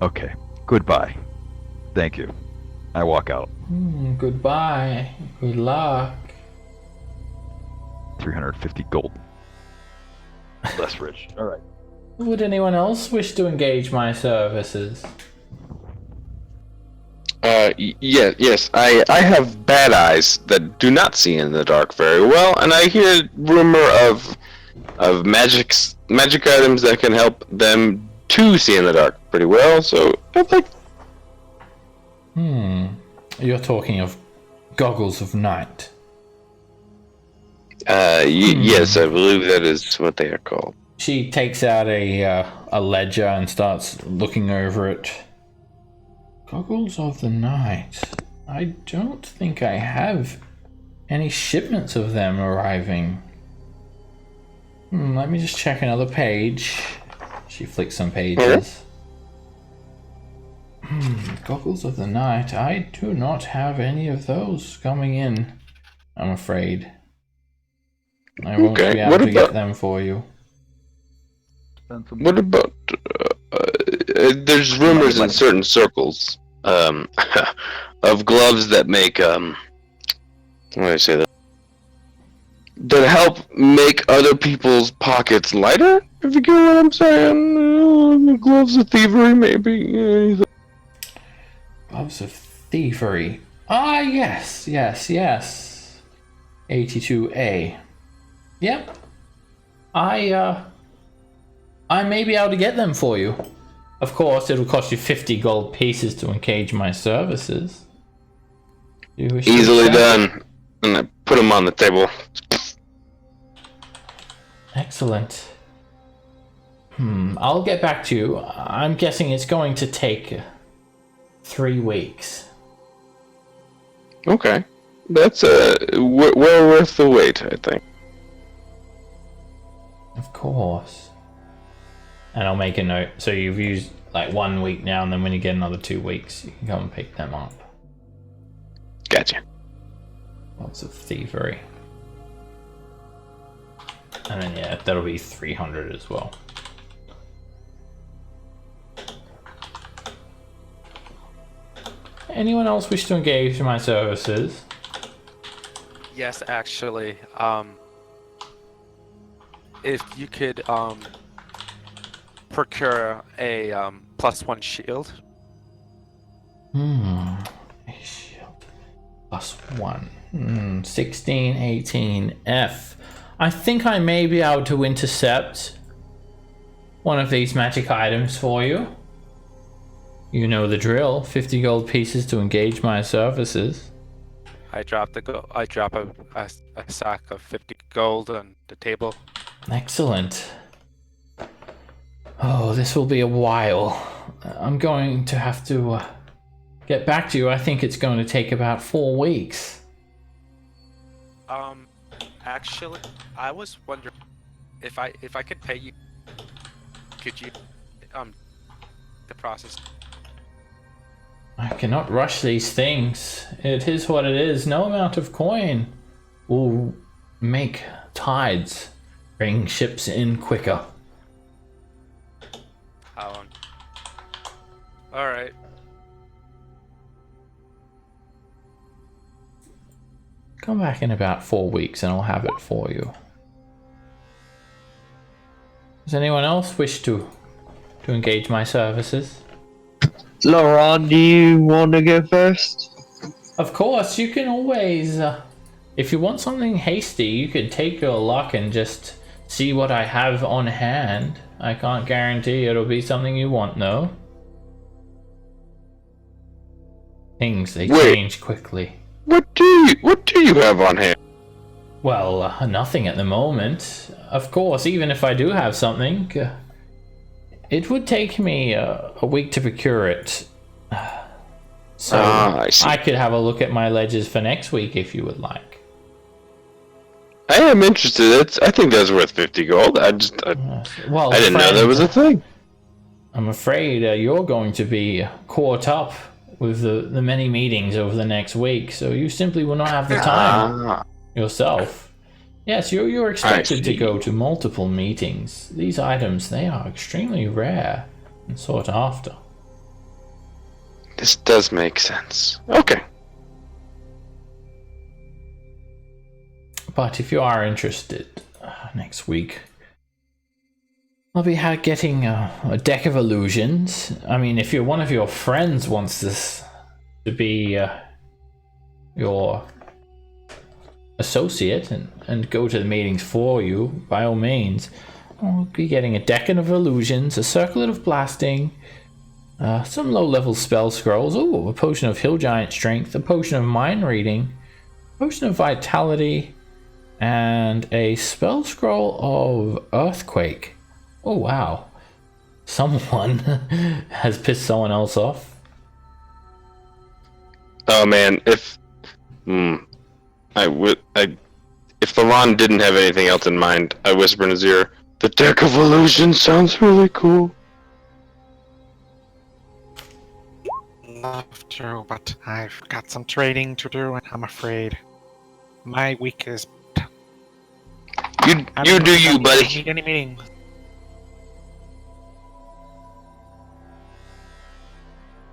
Okay. Goodbye. Thank you. I walk out. Goodbye. Good luck. 350 gold. Less rich. All right. Would anyone else wish to engage my services? Yes. I have bad eyes that do not see in the dark very well, and I hear rumor of magic items that can help them to see in the dark pretty well. So I think. You're talking of goggles of night. Yes, I believe that is what they are called. She takes out a ledger and starts looking over it. Goggles of the Night. I don't think I have any shipments of them arriving. Let me just check another page. She flicks some pages. Goggles of the Night. I do not have any of those coming in, I'm afraid. I won't be able to get them for you. What about? There's rumors in certain circles of gloves that make what do I say that help make other people's pockets lighter. If you get what I'm saying, gloves of thievery, maybe. Gloves of Thievery. Ah, yes. 82A. Yep. I may be able to get them for you. Of course, it'll cost you 50 gold pieces to engage my services. Easily done. And I put them on the table. Excellent. I'll get back to you. I'm guessing it's going to take 3 weeks. Okay. That's well worth the wait, I think. Of course. And I'll make a note. So you've used like 1 week now, and then when you get another 2 weeks, you can come and pick them up. Gotcha. Lots of Thievery. And then yeah, that'll be 300 as well. Anyone else wish to engage in my services? Yes, actually. If you could procure a +1 shield. A shield. +1. 16, 18, F. I think I may be able to intercept one of these magic items for you. You know the drill. 50 gold pieces to engage my services. I drop a sack of 50 gold on the table. Excellent. Oh, this will be a while. I'm going to have to get back to you. I think it's going to take about 4 weeks. Actually, I was wondering if I could pay you. Could you the process? I cannot rush these things. It is what it is. No amount of coin will make tides bring ships in quicker. Alright. Come back in about 4 weeks and I'll have it for you. Does anyone else wish to engage my services? Laurent, do you want to go first? Of course, you can always, if you want something hasty, you could take your luck and just see what I have on hand. I can't guarantee it'll be something you want, no. Things, they change quickly. What do you have on hand? Well, nothing at the moment. Of course, even if I do have something, it would take me a week to procure it. So I could have a look at my ledgers for next week if you would like. I am interested. I think that's worth 50 gold. I didn't know that was a thing. I'm afraid you're going to be caught up with the many meetings over the next week, so you simply will not have the time yourself. Yes, you're expected to go to multiple meetings. These items, they are extremely rare and sought after. This does make sense. Okay. But if you are interested, next week I'll be getting a deck of illusions. I mean, if one of your friends wants this to be your associate and go to the meetings for you, by all means, I'll be getting a deck of illusions, a circlet of blasting, some low-level spell scrolls, a potion of hill giant strength, a potion of mind reading, potion of vitality, and a spell scroll of Earthquake. Oh wow. Someone has pissed someone else off. Oh man, if if Laron didn't have anything else in mind, I whisper in his ear, "The Deck of Illusion sounds really cool." Love to, but I've got some trading to do, and I'm afraid my week is. You do you, buddy. Need any meetings?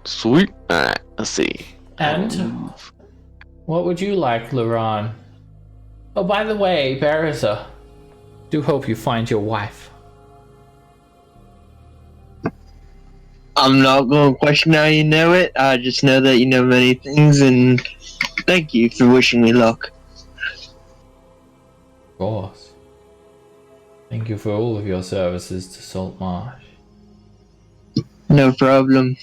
Sweet. Alright, let's see. And what would you like, Laron? Oh, by the way, Bariza, do hope you find your wife. I'm not going to question how you know it. I just know that you know many things, and thank you for wishing me luck. Of course. Thank you for all of your services to Saltmarsh. No problem.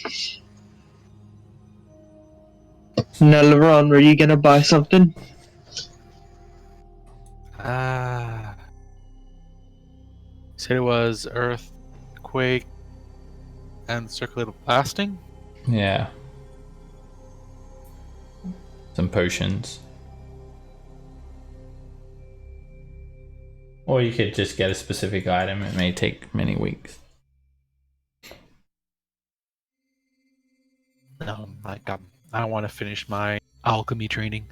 Now, LeBron, were you going to buy something? Said it was Earthquake and Circulative Blasting. Yeah. Some potions. Or you could just get a specific item. It may take many weeks. I want to finish my alchemy training.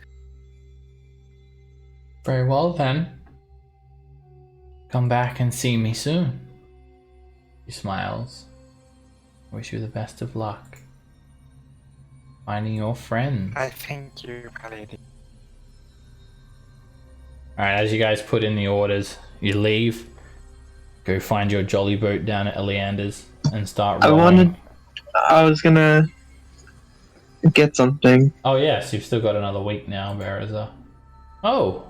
Very well then. Come back and see me soon. He smiles. I wish you the best of luck finding your friends. I thank you, Paladin. Alright, as you guys put in the orders, you leave. Go find your jolly boat down at Oleander's and start rolling. I was gonna get something. Oh yes, you've still got another week now, Bariza. Oh,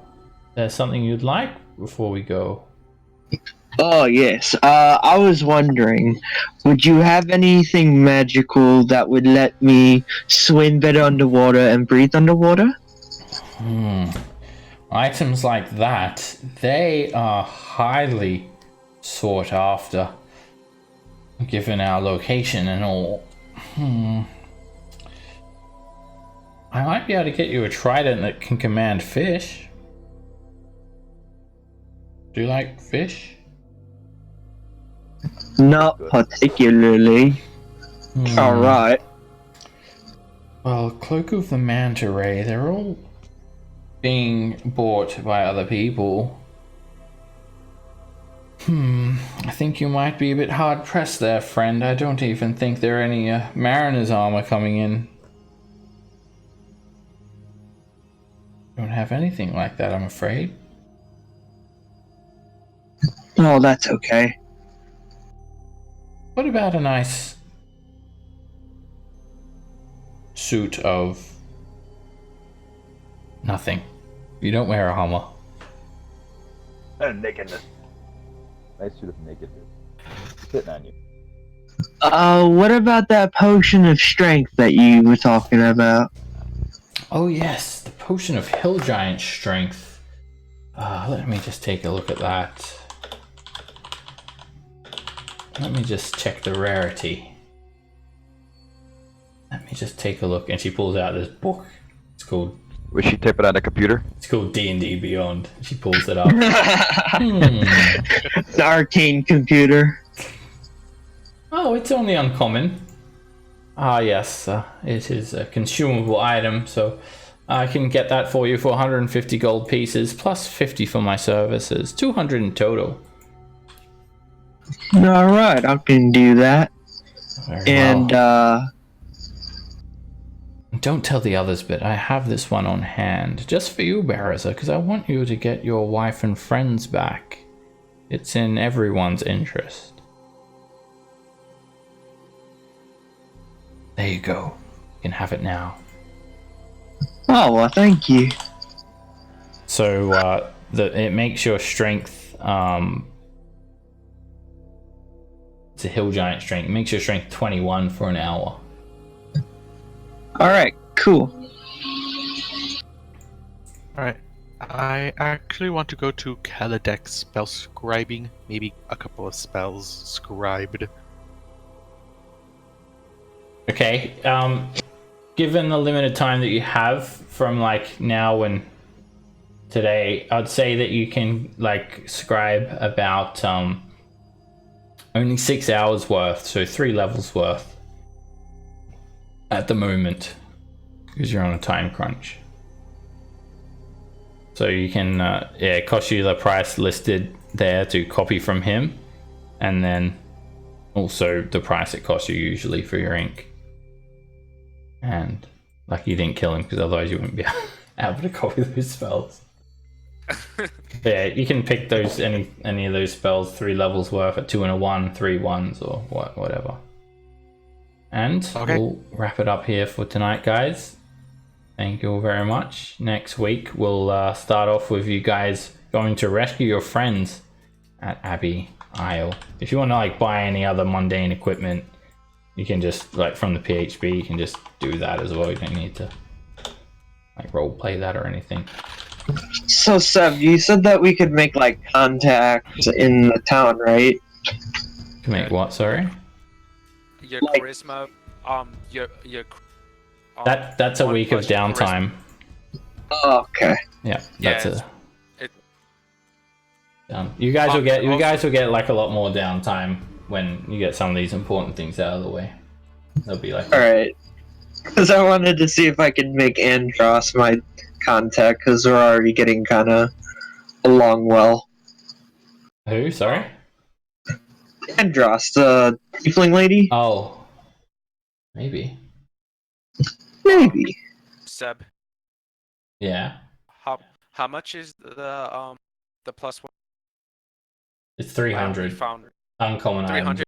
there's something you'd like before we go. Oh, yes. I was wondering, would you have anything magical that would let me swim better underwater and breathe underwater? Items like that, they are highly sought after, given our location and all. I might be able to get you a trident that can command fish. Do you like fish? Not particularly. Alright. Well, Cloak of the Manta Ray, they're all being bought by other people. I think you might be a bit hard pressed there, friend. I don't even think there are any mariner's armor coming in. Don't have anything like that, I'm afraid. Oh, that's okay. What about a nice suit of nothing? You don't wear a armor. And nakedness. Nice suit of nakedness. Sitting on you. What about that potion of strength that you were talking about? Oh yes, the potion of hill giant strength. Let me just take a look at that. Let me just check the rarity. Let me just take a look. And she pulls out this book. It's called... Was she typing on a computer? It's called D&D Beyond. She pulls it up. The arcane computer. Oh, it's only uncommon. Ah, yes. It is a consumable item, so I can get that for you for 150 gold pieces, plus 50 for my services. 200 in total. Alright, I can do that. Very And, well. Don't tell the others, but I have this one on hand. Just for you, Bariza, because I want you to get your wife and friends back. It's in everyone's interest. There you go. You can have it now. Oh, well, thank you. So, it makes your strength, it's a hill giant strength. It makes your strength 21 for an hour. Alright, cool. Alright. I actually want to go to Kaladex spell scribing. Maybe a couple of spells scribed. Okay. Given the limited time that you have from like now and today, I'd say that you can like scribe about only 6 hours worth, so 3 levels worth at the moment, because you're on a time crunch. So you can, yeah, it costs you the price listed there to copy from him, and then also the price it costs you usually for your ink. And like you didn't kill him, because otherwise you wouldn't be able to copy those spells. Yeah, you can pick those any of those spells 3 levels worth at 2 and a 1, 3 1s, or whatever. And Okay. we'll wrap it up here for tonight, guys. Thank you all very much. Next week we'll start off with you guys going to rescue your friends at Abbey Isle. If you want to like buy any other mundane equipment, you can just like from the PHB, you can just do that as well. You don't need to like role play that or anything. So, Seb, you said that we could make, like, contacts in the town, right? To make what? Sorry. Your Like- charisma, your That's a 1 week of plus your charisma. downtime. Oh, okay. Yeah, that's Yeah, it. You guys will get also- like a lot more downtime when you get some of these important things out of the way. They'll be like, Alright. Because I wanted to see if I could make Andros my contact, because we're already getting kind of along well. who? Sorry. Andros, the tiefling lady? Oh, maybe. Maybe. Seb, Yeah, how much is the +1? it's I only 300 found uncommon item. 300.